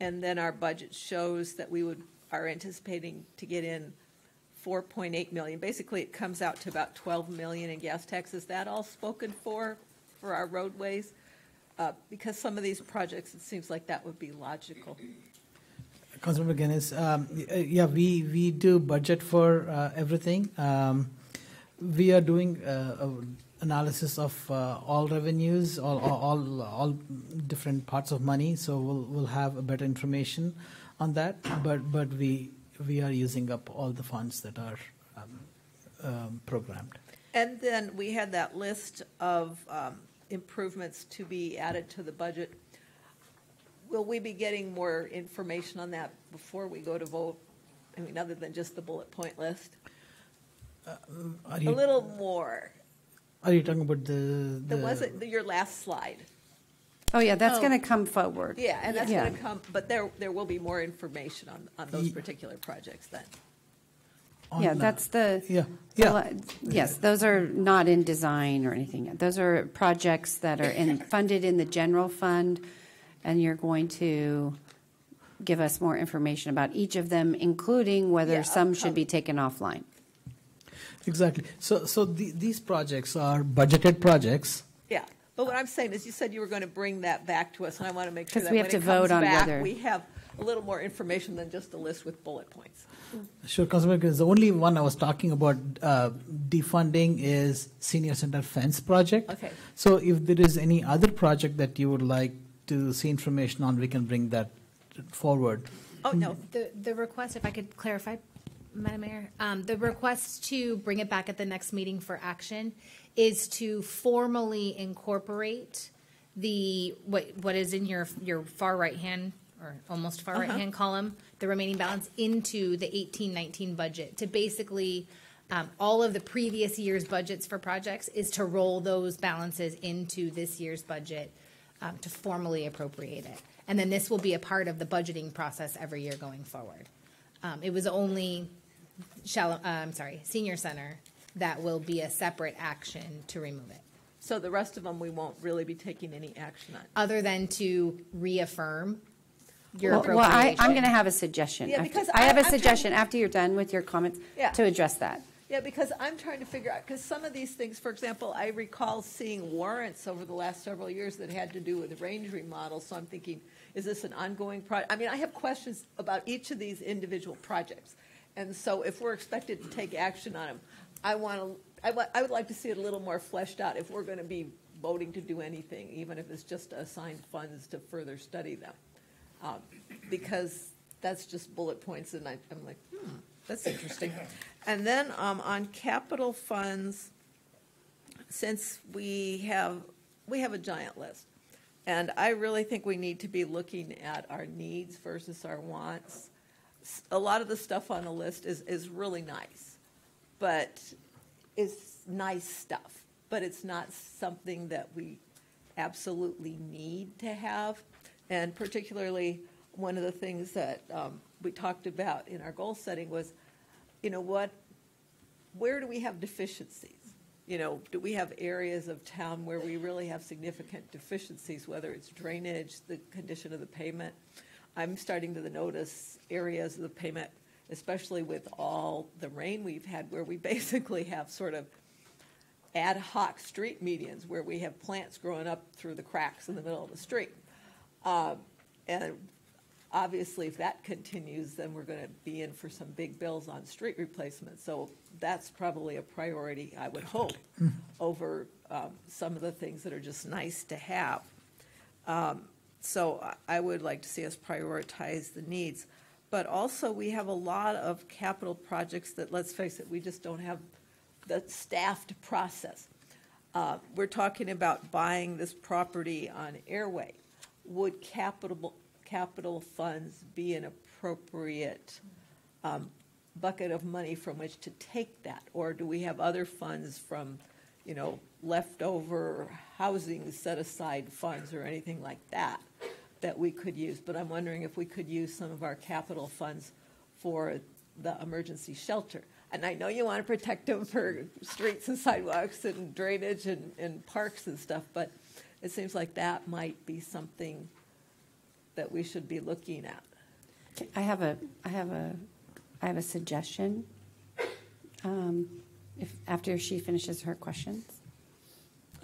Speaker 4: and then our budget shows that we are anticipating to get in $4.8 million. Basically, it comes out to about $12 million in gas tax. Is that all spoken for our roadways? Because some of these projects, it seems like that would be logical.
Speaker 18: Councilmember Guinness, we do budget for everything. We are doing analysis of all revenues, all different parts of money. So we'll have a better information on that. But we we are using up all the funds that are programmed.
Speaker 4: And then we had that list of improvements to be added to the budget. Will we be getting more information on that before we go to vote? I mean, other than just the bullet point list? A little more.
Speaker 18: Are you talking about
Speaker 4: your last slide?
Speaker 1: Oh, yeah, that's going to come forward.
Speaker 4: Yeah, and that's going to come, but there will be more information on those particular projects then.
Speaker 1: That's the. Yes, those are not in design or anything. Those are projects that are funded in the general fund, and you're going to give us more information about each of them, including whether some should be taken offline.
Speaker 18: Exactly. So these projects are budgeted projects.
Speaker 4: Yeah, but what I'm saying is, you said you were going to bring that back to us, and I want to make sure that
Speaker 1: we
Speaker 4: when
Speaker 1: have to
Speaker 4: it comes
Speaker 1: vote on
Speaker 4: back,
Speaker 1: whether
Speaker 4: we have a little more information than just a list with bullet points.
Speaker 18: Sure, Councilman, because the only one I was talking about defunding is Senior Center Fence project.
Speaker 4: Okay.
Speaker 18: So if there is any other project that you would like to see information on, we can bring that forward.
Speaker 4: Oh, no.
Speaker 3: The request, if I could clarify, Madam Mayor, the request to bring it back at the next meeting for action is to formally incorporate what is in your far right hand or almost far right hand column, the remaining balance, into the 18-19 budget, to basically all of the previous year's budgets for projects is to roll those balances into this year's budget to formally appropriate it. And then this will be a part of the budgeting process every year going forward. It was only Senior Center that will be a separate action to remove it.
Speaker 4: So the rest of them, we won't really be taking any action on?
Speaker 3: Other than to reaffirm your
Speaker 1: Well,
Speaker 3: appropriation.
Speaker 1: I'm going to have a suggestion.
Speaker 4: Yeah, because
Speaker 1: I have a
Speaker 4: I'm
Speaker 1: suggestion after you're done with your comments to address that.
Speaker 4: Yeah, because I'm trying to figure out, because some of these things, for example, I recall seeing warrants over the last several years that had to do with the range remodel, so I'm thinking, is this an ongoing project? I mean, I have questions about each of these individual projects, and so if we're expected to take action on them, I would like to see it a little more fleshed out if we're going to be voting to do anything, even if it's just assigned funds to further study them, because that's just bullet points, and I'm like, that's interesting. And then on capital funds, since we have a giant list, and I really think we need to be looking at our needs versus our wants. A lot of the stuff on the list is really nice, but it's nice stuff, but it's not something that we absolutely need to have. And particularly, one of the things that we talked about in our goal setting was, where do we have deficiencies? Do we have areas of town where we really have significant deficiencies, whether it's drainage, the condition of the pavement? I'm starting to notice areas of the pavement, especially with all the rain we've had, where we basically have sort of ad hoc street medians where we have plants growing up through the cracks in the middle of the street. And obviously, if that continues, then we're going to be in for some big bills on street replacement. So that's probably a priority, I would hope, over some of the things that are just nice to have. So I would like to see us prioritize the needs. But also, we have a lot of capital projects that, let's face it, we just don't have the staff to process. We're talking about buying this property on Airway. Would capital funds be an appropriate bucket of money from which to take that? Or do we have other funds from, leftover housing set-aside funds or anything like that we could use? But I'm wondering if we could use some of our capital funds for the emergency shelter. And I know you want to protect them for streets and sidewalks and drainage and parks and stuff, but it seems like that might be something that we should be looking at.
Speaker 1: I have a suggestion. If after she finishes her questions,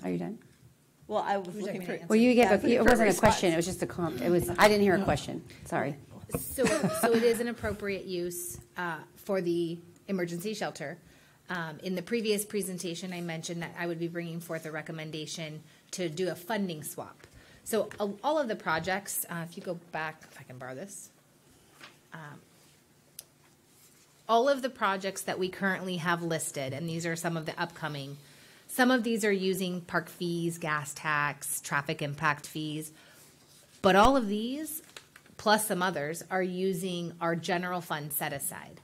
Speaker 1: are you done?
Speaker 4: Well, I was looking for.
Speaker 1: Well, you gave it wasn't a question. It was just a comment. It was. I didn't hear a question. Sorry.
Speaker 3: So it is an appropriate use for the emergency shelter. In the previous presentation, I mentioned that I would be bringing forth a recommendation to do a funding swap. So all of the projects, if you go back, if I can borrow this, all of the projects that we currently have listed, and these are some of the upcoming, some of these are using park fees, gas tax, traffic impact fees, but all of these, plus some others, are using our general fund set aside,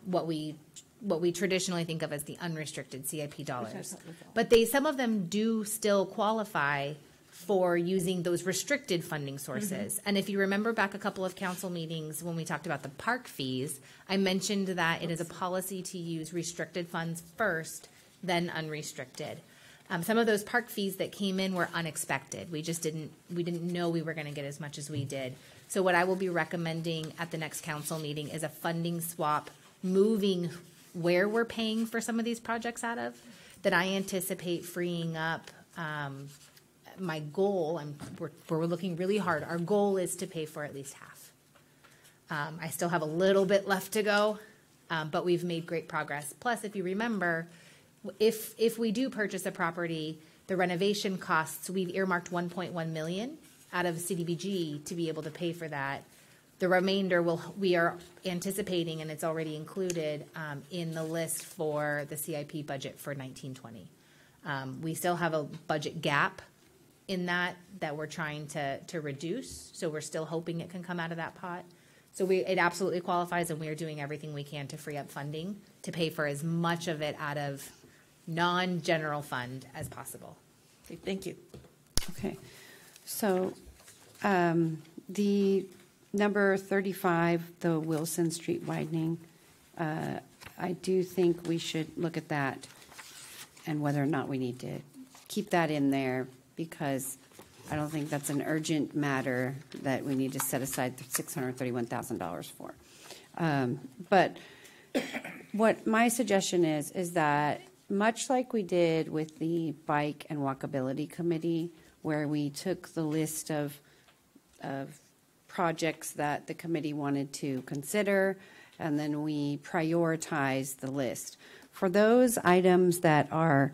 Speaker 3: what we traditionally think of as the unrestricted CIP dollars. But some of them do still qualify for using those restricted funding sources. And if you remember back a couple of council meetings when we talked about the park fees, I mentioned that it is a policy to use restricted funds first, then unrestricted. Some of those park fees that came in were unexpected. We didn't know we were going to get as much as we did. So what I will be recommending at the next council meeting is a funding swap, moving where we're paying for some of these projects out of, that I anticipate freeing up. My goal, we're looking really hard. Our goal is to pay for at least half. I still have a little bit left to go, but we've made great progress. Plus, if you remember, if we do purchase a property, the renovation costs, we've earmarked $1.1 million out of CDBG to be able to pay for that. The remainder we are anticipating, and it's already included in the list for the CIP budget for 1920. We still have a budget gap in that we're trying to reduce, so we're still hoping it can come out of that pot. So it absolutely qualifies, and we are doing everything we can to free up funding to pay for as much of it out of non-general fund as possible.
Speaker 4: Okay, thank you.
Speaker 1: Okay. So the number 35, the Wilson Street widening, I do think we should look at that and whether or not we need to keep that in there, because I don't think that's an urgent matter that we need to set aside $631,000 for. But what my suggestion is that much like we did with the Bike and Walkability Committee, where we took the list of projects that the committee wanted to consider, and then we prioritized the list. For those items that are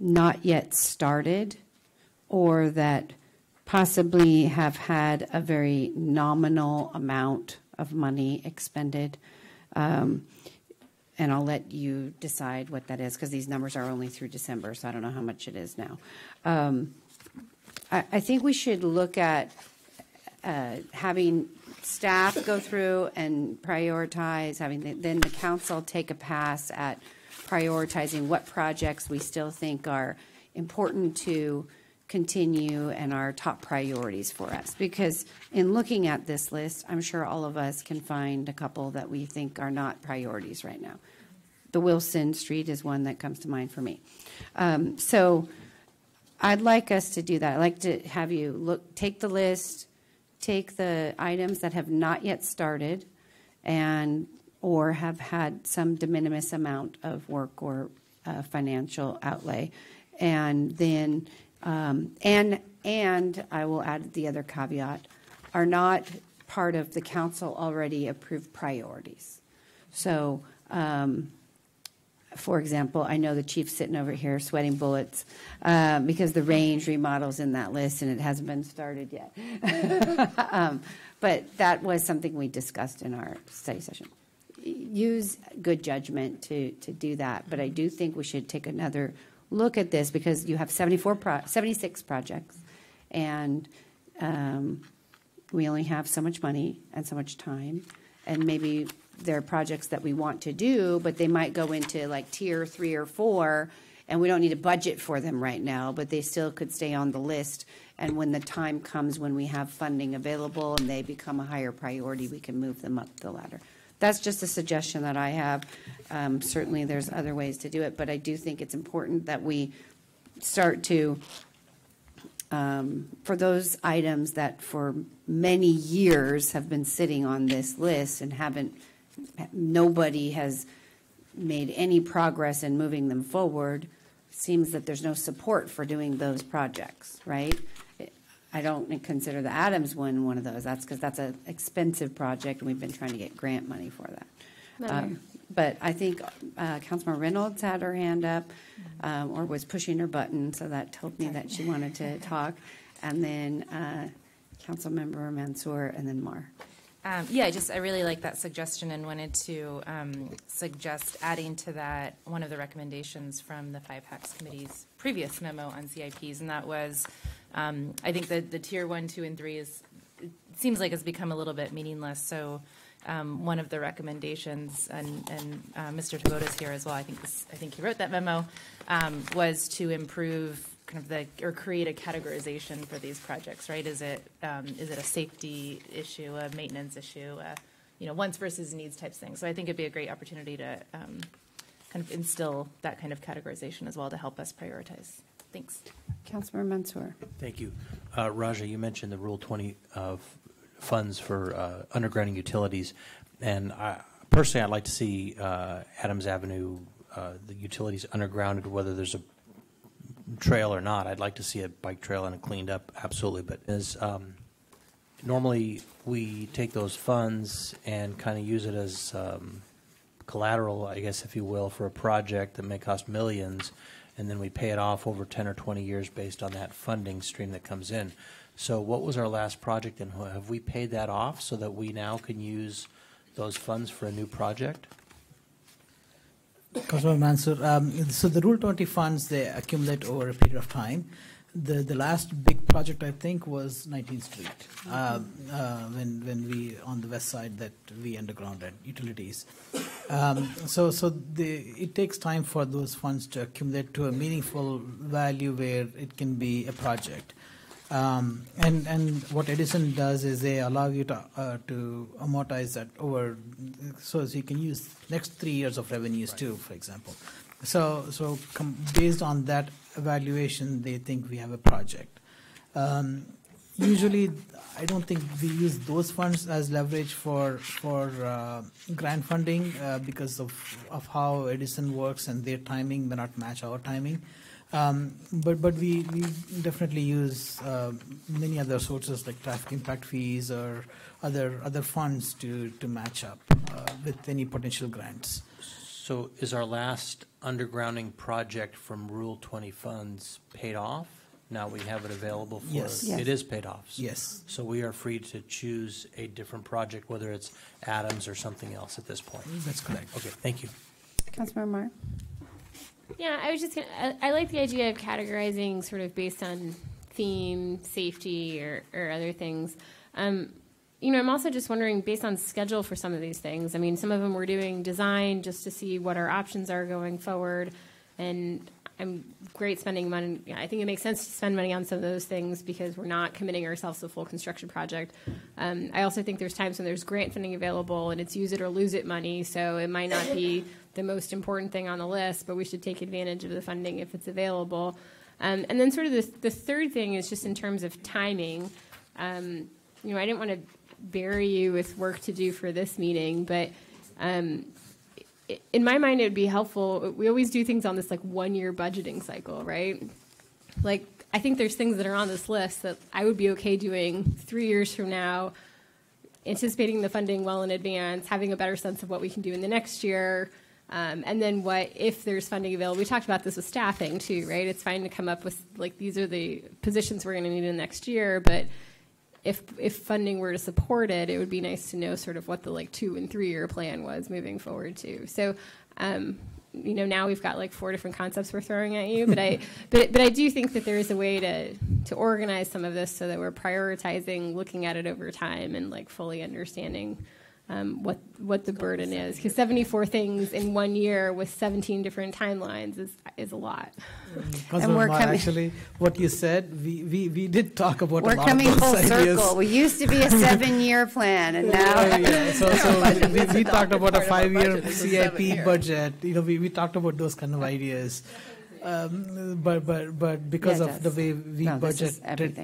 Speaker 1: not yet started, or that possibly have had a very nominal amount of money expended, and I'll let you decide what that is, because these numbers are only through December, so I don't know how much it is now. I think we should look at having staff go through and prioritize, then the council take a pass at prioritizing what projects we still think are important to continue and are top priorities for us. Because in looking at this list, I'm sure all of us can find a couple that we think are not priorities right now. The Wilson Street is one that comes to mind for me. So I'd like us to do that. I'd like to have you take the list, take the items that have not yet started or have had some de minimis amount of work or financial outlay, and then and I will add the other caveat, are not part of the council already approved priorities. So for example, I know the chief's sitting over here sweating bullets because the range remodel's in that list and it hasn't been started yet. But that was something we discussed in our study session. Use good judgment to do that, but I do think we should take another look at this, because you have 76 projects, and we only have so much money and so much time, and maybe there are projects that we want to do, but they might go into like tier 3 or 4, and we don't need a budget for them right now, but they still could stay on the list. And when the time comes when we have funding available and they become a higher priority, we can move them up the ladder. That's just a suggestion that I have. Certainly there's other ways to do it, but I do think it's important that we start to, for those items that for many years have been sitting on this list and nobody has made any progress in moving them forward, seems that there's no support for doing those projects, right? I don't consider the Adams one of those. That's because that's an expensive project, and we've been trying to get grant money for that. But I think Councilmember Reynolds had her hand up or was pushing her button, so that told me that she wanted to talk. And then Councilmember Mansour, and then Mar.
Speaker 9: I really like that suggestion and wanted to suggest adding to that one of the recommendations from the 5 Hacks Committee's previous memo on CIPs, and that was, I think the tier 1, 2, and 3 it seems like has become a little bit meaningless. So one of the recommendations, and Mr. Tagoda's here as well, I think he wrote that memo, was to improve kind of or create a categorization for these projects, right? Is it a safety issue, a maintenance issue, wants versus needs types thing? So I think it'd be a great opportunity to kind of instill that kind of categorization as well to help us prioritize. Thanks.
Speaker 1: Councilmember Mansour.
Speaker 16: Thank you. Raja, you mentioned the Rule 20 of funds for undergrounding utilities, and personally I'd like to see Adams Avenue, the utilities undergrounded, whether there's a trail or not. I'd like to see a bike trail and it cleaned up, absolutely. But as normally we take those funds and kind of use it as collateral, I guess, if you will, for a project that may cost millions, and then we pay it off over 10 or 20 years based on that funding stream that comes in. So what was our last project, and have we paid that off so that we now can use those funds for a new project?
Speaker 18: Councilmember Mansour, so the Rule 20 funds, they accumulate over a period of time. The last big project, I think, was 19th Street, when we, on the west side, that we undergrounded utilities. It takes time for those funds to accumulate to a meaningful value where it can be a project. And what Edison does is they allow you to amortize that over, so as you can use next 3 years of revenues too, for example. Based on that evaluation, they think we have a project. Usually, I don't think we use those funds as leverage for grant funding because of how Edison works, and their timing may not match our timing. But we definitely use many other sources like traffic impact fees or other funds to match up with any potential grants.
Speaker 16: So is our last undergrounding project from Rule 20 funds paid off? Now we have it available for
Speaker 18: Yes.
Speaker 16: It is paid off.
Speaker 18: Yes.
Speaker 16: So we are free to choose a different project, whether it's Adams or something else at this point.
Speaker 18: That's correct.
Speaker 16: Okay, thank you.
Speaker 1: Councilmember Mar.
Speaker 15: Yeah, I was just I like the idea of categorizing sort of based on theme, safety, or other things. I'm also just wondering, based on schedule for some of these things, I mean, some of them we're doing design just to see what our options are going forward, and I'm great spending money. I think it makes sense to spend money on some of those things because we're not committing ourselves to a full construction project. I also think there's times when there's grant funding available and it's use it or lose it money, so it might not be the most important thing on the list, but we should take advantage of the funding if it's available. And then sort of the third thing is just in terms of timing. I didn't want to bury you with work to do for this meeting, but in my mind, it would be helpful. We always do things on this like 1-year budgeting cycle, right? Like, I think there's things that are on this list that I would be okay doing 3 years from now, anticipating the funding well in advance, having a better sense of what we can do in the next year, and then what if there's funding available. We talked about this with staffing too, right? It's fine to come up with like these are the positions we're going to need in the next year, but if funding were to support it, it would be nice to know sort of what the like 2 and 3 year plan was moving forward too. So, now we've got like 4 different concepts we're throwing at you, but I do think that there is a way to organize some of this so that we're prioritizing, looking at it over time, and like fully understanding what the burden is. Because 74 things in 1 year with 17 different timelines is a lot.
Speaker 1: And we're coming.
Speaker 18: Actually, what you said, we did talk about.
Speaker 1: We're
Speaker 18: a lot
Speaker 1: coming
Speaker 18: of those
Speaker 1: full
Speaker 18: ideas.
Speaker 1: circle. We used to be a 7-year plan, and now
Speaker 18: So we talked about a 5-year CIP budget. We talked about those kind of ideas. But because of the way we budget,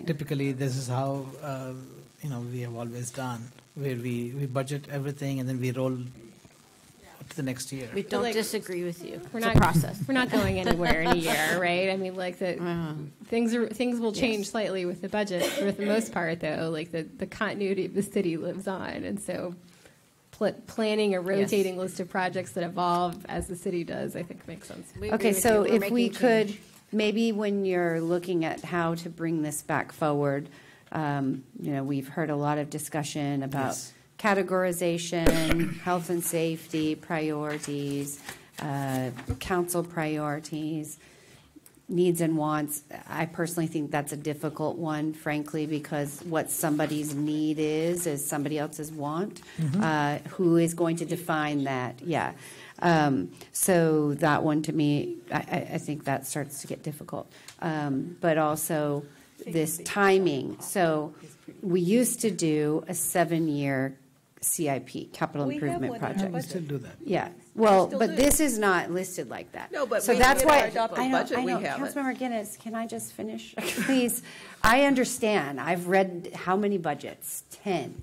Speaker 18: typically this is how we have always done, where we budget everything and then we roll to the next year.
Speaker 12: We don't disagree with you.
Speaker 15: We're
Speaker 12: It's a
Speaker 15: not
Speaker 12: process.
Speaker 15: We're not going anywhere in a year, right? I mean, like things will change slightly with the budget. For the most part, though, like the continuity of the city lives on, and so planning a rotating list of projects that evolve as the city does, I think, makes sense.
Speaker 1: Okay, so if we could, maybe when you're looking at how to bring this back forward, we've heard a lot of discussion about categorization, health and safety priorities, council priorities, needs and wants. I personally think that's a difficult one, frankly, because what somebody's need is somebody else's want. Who is going to define that? Yeah. So that one, to me, I think that starts to get difficult. But also this timing. So we used to do a 7-year CIP, capital improvement project.
Speaker 18: We still do that.
Speaker 1: Yeah. Well,
Speaker 4: still
Speaker 1: but
Speaker 4: do.
Speaker 1: this is not listed like that.
Speaker 4: No, but
Speaker 1: so
Speaker 4: we
Speaker 1: that's
Speaker 4: did
Speaker 1: why
Speaker 4: adopt a
Speaker 1: I know.
Speaker 4: budget, we have it.
Speaker 1: Councilmember Guinness, can I just finish, please? I understand. I've read how many budgets? 10.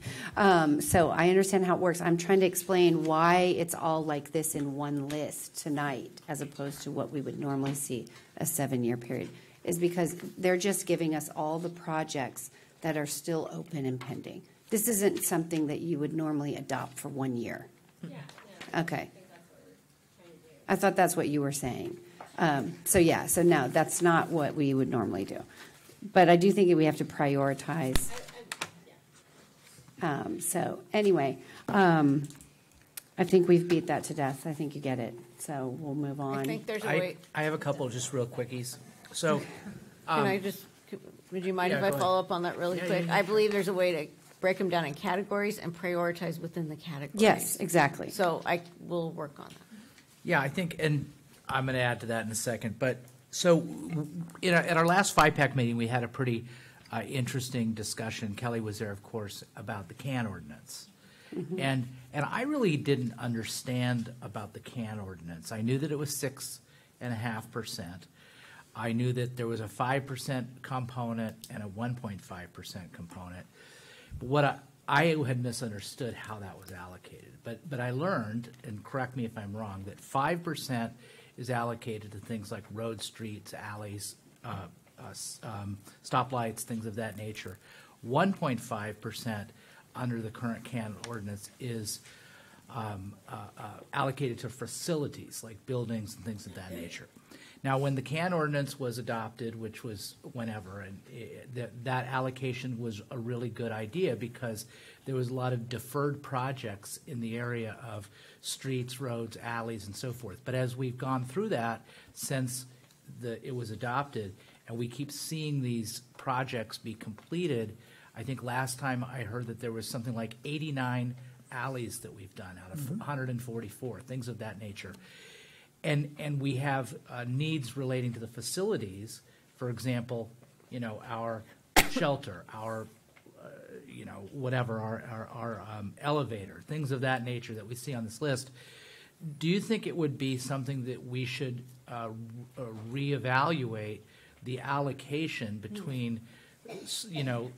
Speaker 1: So I understand how it works. I'm trying to explain why it's all like this in one list tonight, as opposed to what we would normally see a 7-year period. Is because they're just giving us all the projects that are still open and pending. This isn't something that you would normally adopt for 1 year. Okay. I thought that's what you were saying. So no, that's not what we would normally do. But I do think we have to prioritize. So anyway, I think we've beat that to death. I think you get it. So we'll move on.
Speaker 12: I think there's a way.
Speaker 10: I have a couple just real quickies. So,
Speaker 12: Would you mind if I follow up on that really quick? I believe there's a way to break them down in categories and prioritize within the categories.
Speaker 1: Yes, exactly.
Speaker 12: So I will work on that.
Speaker 10: Yeah, I think, and I'm going to add to that in a second. But so, at our last FIPAC meeting, we had a pretty interesting discussion. Kelly was there, of course, about the can ordinance. And I really didn't understand about the can ordinance. I knew that it was 6.5%. I knew that there was a 5% component and a 1.5% component. But what I had misunderstood how that was allocated. But I learned, and correct me if I'm wrong, that 5% is allocated to things like road, streets, alleys, stoplights, things of that nature. 1.5% under the current can ordinance is allocated to facilities like buildings and things of that nature. Now, when the can ordinance was adopted, which was whenever, and that allocation was a really good idea because there was a lot of deferred projects in the area of streets, roads, alleys, and so forth. But as we've gone through that since it was adopted, and we keep seeing these projects be completed, I think last time I heard that there was something like 89 alleys that we've done out of 144, things of that nature. And we have needs relating to the facilities. For example, our shelter, our whatever, our elevator, things of that nature that we see on this list. Do you think it would be something that we should reevaluate the allocation between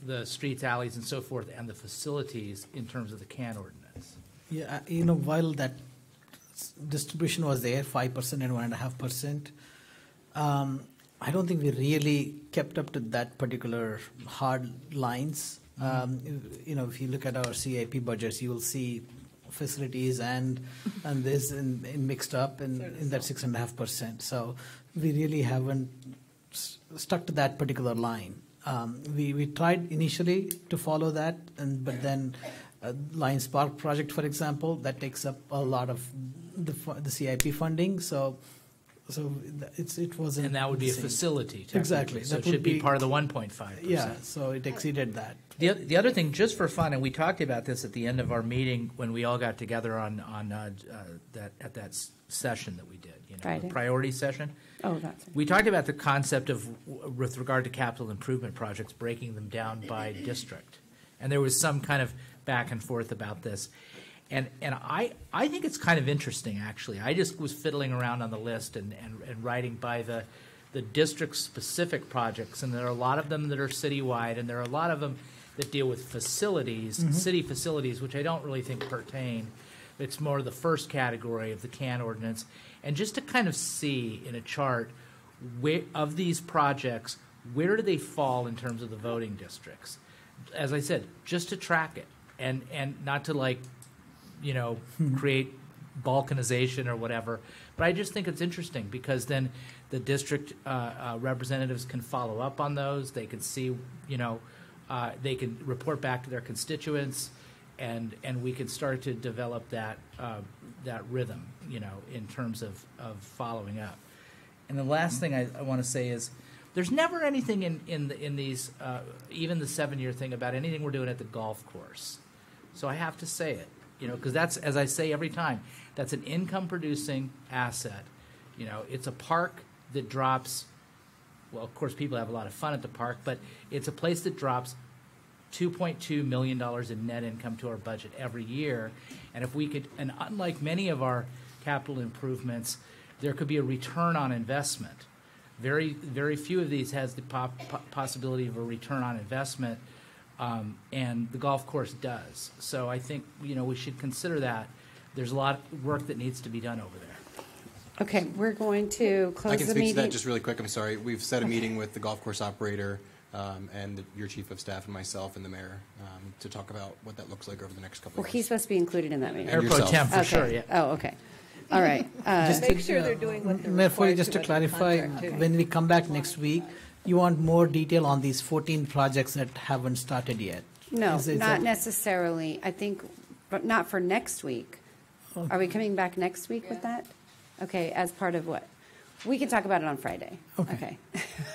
Speaker 10: the streets, alleys, and so forth, and the facilities in terms of the can ordinance?
Speaker 18: Yeah, while that distribution was there, 5% and 1.5%. I don't think we really kept up to that particular hard lines. If you look at our CIP budgets, you will see facilities and this in mixed up in that 6.5%. So we really haven't stuck to that particular line. We tried initially to follow that, but then Lions Park project, for example, that takes up a lot of the CIP funding. So it wasn't.
Speaker 10: And that would be a facility,
Speaker 18: exactly.
Speaker 10: So it should be part of the 1.5%.
Speaker 18: Yeah, so it exceeded that.
Speaker 10: The other thing, just for fun, and we talked about this at the end of our meeting when we all got together on that session that we did, the priority session.
Speaker 1: Oh, that's.
Speaker 10: We talked about the concept of, with regard to capital improvement projects, breaking them down by district, and there was some kind of back and forth about this. And I think it's kind of interesting, actually. I just was fiddling around on the list and writing by the district-specific projects, and there are a lot of them that are citywide, and there are a lot of them that deal with facilities, city facilities, which I don't really think pertain. It's more the first category of the CAN ordinance. And just to kind of see in a chart, of these projects, where do they fall in terms of the voting districts? As I said, just to track it, and not to create balkanization or whatever. But I just think it's interesting because then the district representatives can follow up on those. They can see, they can report back to their constituents, and we can start to develop that rhythm, in terms of following up. And the last thing I want to say is, there's never anything in these, even the 7-year thing, about anything we're doing at the golf course. So I have to say it, because that's, as I say every time, that's an income-producing asset. It's a park that drops, well, of course, people have a lot of fun at the park, but it's a place that drops $2.2 million in net income to our budget every year. And if we could, and unlike many of our capital improvements, there could be a return on investment. Very, very few of these has the possibility of a return on investment, and the golf course does. So I think, we should consider that. There's a lot of work that needs to be done over there.
Speaker 1: Okay, we're going to close the meeting.
Speaker 8: I can speak to that just really quick. I'm sorry. We've set a meeting with the golf course operator and your chief of staff and myself and the mayor to talk about what that looks like over the next couple of
Speaker 1: Well,
Speaker 8: years.
Speaker 1: he's supposed to be included in that meeting.
Speaker 10: Mayor Pro Tem, for
Speaker 1: Okay.
Speaker 10: sure, yeah.
Speaker 1: Oh, okay. All right.
Speaker 4: Just make sure they're doing what they're
Speaker 18: Mayor Foley,
Speaker 4: required
Speaker 18: just to
Speaker 4: under the
Speaker 18: clarify,
Speaker 4: contract, too.
Speaker 18: when we come back next week, you want more detail on these 14 projects that haven't started yet?
Speaker 1: No,
Speaker 18: Is it-
Speaker 1: not necessarily. I think, but not for next week. Are we coming back next week with that? Okay, as part of what? We can talk about it on Friday. Okay.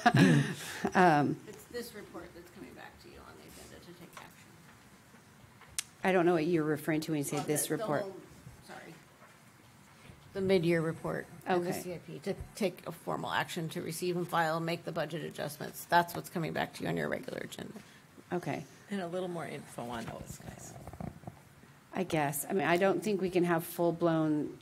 Speaker 12: It's this report that's coming back to you on the agenda to take action.
Speaker 1: I don't know what you're referring to when you say
Speaker 12: Well,
Speaker 1: this
Speaker 12: the
Speaker 1: report.
Speaker 12: whole- Sorry. The mid-year report and the
Speaker 1: Okay.
Speaker 12: CIP, to take a formal action to receive and file and make the budget adjustments. That's what's coming back to you on your regular agenda.
Speaker 1: Okay.
Speaker 4: And a little more info on those guys.
Speaker 1: I guess. I mean, I don't think we can have full-blown,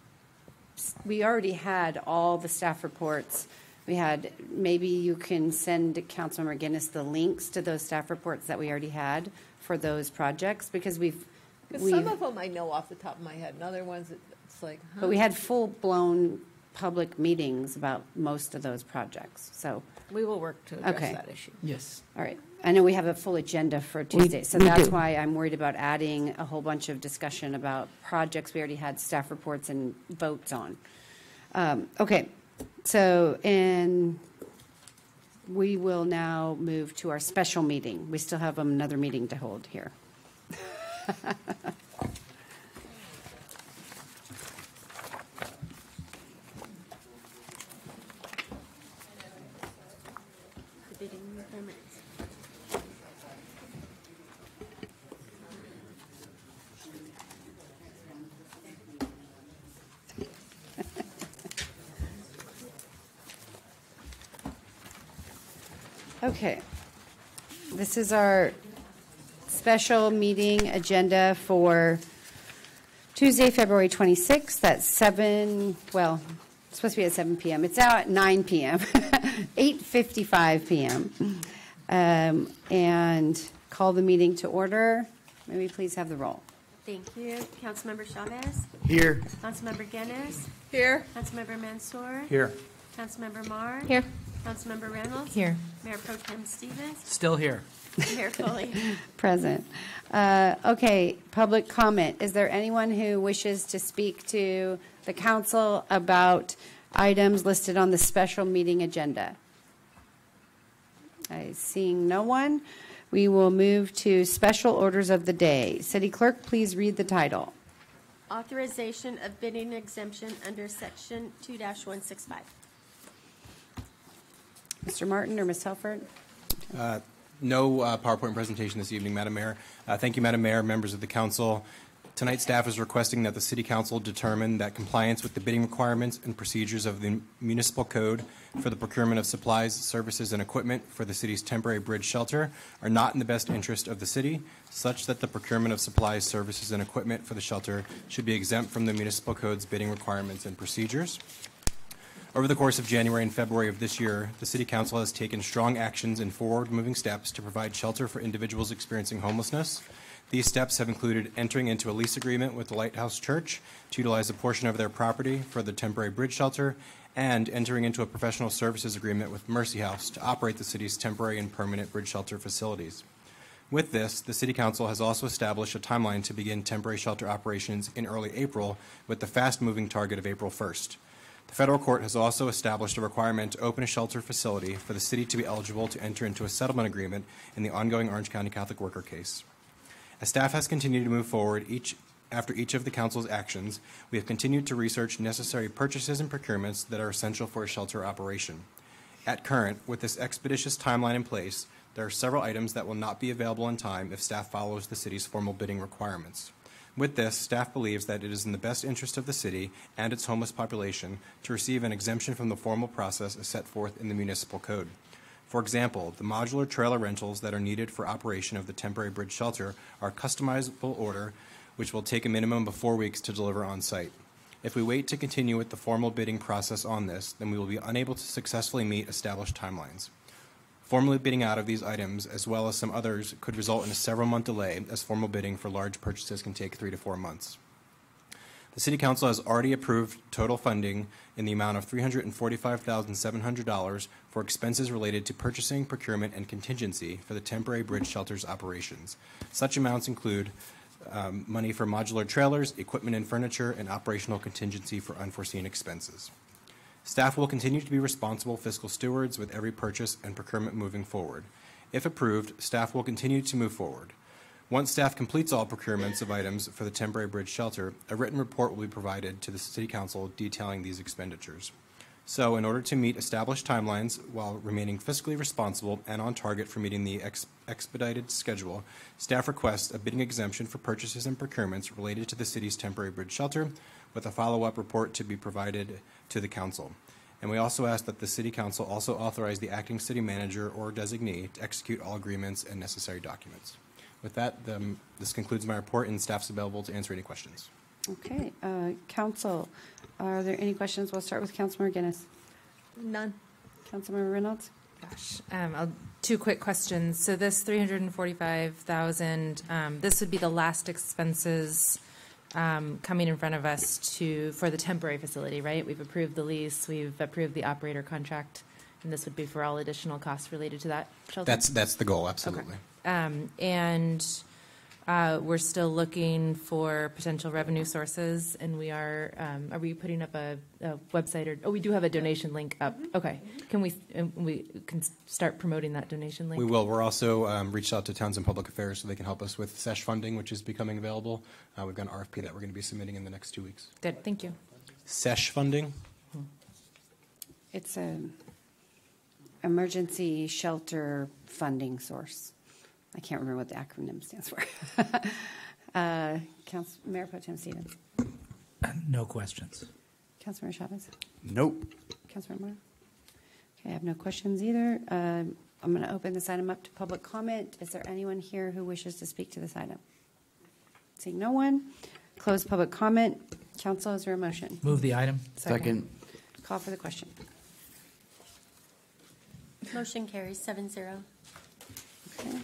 Speaker 1: we already had all the staff reports. We had, maybe you can send Councilmember Guinness the links to those staff reports that we already had for those projects, because
Speaker 4: Because some of them I know off the top of my head, and other ones, it's like, huh?
Speaker 1: but we had full-blown public meetings about most of those projects, so.
Speaker 12: We will work to address
Speaker 1: Okay.
Speaker 12: that issue.
Speaker 18: Yes.
Speaker 1: All right. I know we have a full agenda for Tuesday, so
Speaker 18: we
Speaker 1: that's
Speaker 18: do.
Speaker 1: why I'm worried about adding a whole bunch of discussion about projects we already had staff reports and votes on. Okay, so, and we will now move to our special meeting. We still have another meeting to hold here.
Speaker 2: The bidding requirements.
Speaker 1: Okay. This is our special meeting agenda for Tuesday, February 26th at 7, well, it's supposed to be at 7 p.m. It's now at 9 p.m., 8:55 p.m. And call the meeting to order. May we please have the roll?
Speaker 2: Thank you. Councilmember Chavez?
Speaker 14: Here.
Speaker 2: Councilmember Guinness?
Speaker 4: Here.
Speaker 2: Councilmember Mansour?
Speaker 16: Here.
Speaker 2: Councilmember Mar?
Speaker 15: Here.
Speaker 2: Councilmember Reynolds?
Speaker 9: Here.
Speaker 2: Mayor Pro Tem Stevens?
Speaker 10: Still here.
Speaker 2: Mayor Foley?
Speaker 1: Present. Okay, public comment. Is there anyone who wishes to speak to the council about items listed on the special meeting agenda? Seeing no one, we will move to special orders of the day. City Clerk, please read the title.
Speaker 2: Authorization of bidding exemption under Section 2-165.
Speaker 1: Mr. Martin or Ms. Telford?
Speaker 8: No PowerPoint presentation this evening, Madam Mayor. Thank you, Madam Mayor, members of the council. Tonight, staff is requesting that the City Council determine that compliance with the bidding requirements and procedures of the municipal code for the procurement of supplies, services, and equipment for the city's temporary bridge shelter are not in the best interest of the city, such that the procurement of supplies, services, and equipment for the shelter should be exempt from the municipal code's bidding requirements and procedures. Over the course of January and February of this year, the City Council has taken strong actions and forward-moving steps to provide shelter for individuals experiencing homelessness. These steps have included entering into a lease agreement with the Lighthouse Church to utilize a portion of their property for the temporary bridge shelter, and entering into a professional services agreement with Mercy House to operate the city's temporary and permanent bridge shelter facilities. With this, the City Council has also established a timeline to begin temporary shelter operations in early April, with the fast-moving target of April 1st. The federal court has also established a requirement to open a shelter facility for the city to be eligible to enter into a settlement agreement in the ongoing Orange County Catholic Worker case. As staff has continued to move forward after each of the council's actions, we have continued to research necessary purchases and procurements that are essential for a shelter operation. At current, with this expeditious timeline in place, there are several items that will not be available in time if staff follows the city's formal bidding requirements. With this, staff believes that it is in the best interest of the city and its homeless population to receive an exemption from the formal process as set forth in the municipal code. For example, the modular trailer rentals that are needed for operation of the temporary bridge shelter are a customizable order which will take a minimum of 4 weeks to deliver on site. If we wait to continue with the formal bidding process on this, then we will be unable to successfully meet established timelines. Formally bidding out of these items, as well as some others, could result in a several-month delay, as formal bidding for large purchases can take 3 to 4 months. The City Council has already approved total funding in the amount of $345,700 for expenses related to purchasing, procurement, and contingency for the temporary bridge shelter's operations. Such amounts include money for modular trailers, equipment and furniture, and operational contingency for unforeseen expenses. Staff will continue to be responsible fiscal stewards with every purchase and procurement moving forward. If approved, staff will continue to move forward. Once staff completes all procurements of items for the temporary bridge shelter, a written report will be provided to the City Council detailing these expenditures. So, in order to meet established timelines while remaining fiscally responsible and on target for meeting the expedited schedule, staff requests a bidding exemption for purchases and procurements related to the city's temporary bridge shelter, with a follow-up report to be provided to the council. And we also ask that the City Council also authorize the acting city manager or designee to execute all agreements and necessary documents. With that, this concludes my report, and staff's available to answer any questions.
Speaker 1: Okay, council, are there any questions? We'll start with Councilmember Guinness.
Speaker 4: None.
Speaker 1: Councilmember Reynolds.
Speaker 9: Gosh, two quick questions. So this $345,000, this would be the last expenses coming in front of us for the temporary facility, right? We've approved the lease, we've approved the operator contract, and this would be for all additional costs related to that shelter?
Speaker 8: That's the goal, absolutely.
Speaker 9: Okay. And we're still looking for potential revenue sources, and we are we putting up a website? We do have a donation link up. Okay. Can we can start promoting that donation link?
Speaker 8: We will. We're also reached out to Towns and Public Affairs so they can help us with SESH funding, which is becoming available. We've got an RFP that we're going to be submitting in the next 2 weeks.
Speaker 9: Good. Thank you.
Speaker 8: SESH funding?
Speaker 1: It's an emergency shelter funding source. I can't remember what the acronym stands for. Mayor Pro Tem Stevens.
Speaker 10: No questions.
Speaker 1: Councilmember Chavez.
Speaker 14: Nope.
Speaker 1: Councilmember Moore. Okay, I have no questions either. I'm going to open this item up to public comment. Is there anyone here who wishes to speak to this item? Seeing no one, close public comment. Council, is there a motion?
Speaker 10: Move the item.
Speaker 14: Second.
Speaker 1: Call for the question.
Speaker 2: Motion carries 7-0.
Speaker 1: Okay.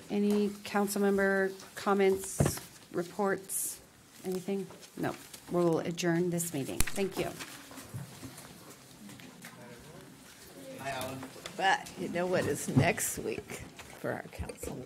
Speaker 1: Any council member comments, reports, anything? No. We'll adjourn this meeting. Thank you.
Speaker 4: But you know what is next week for our council?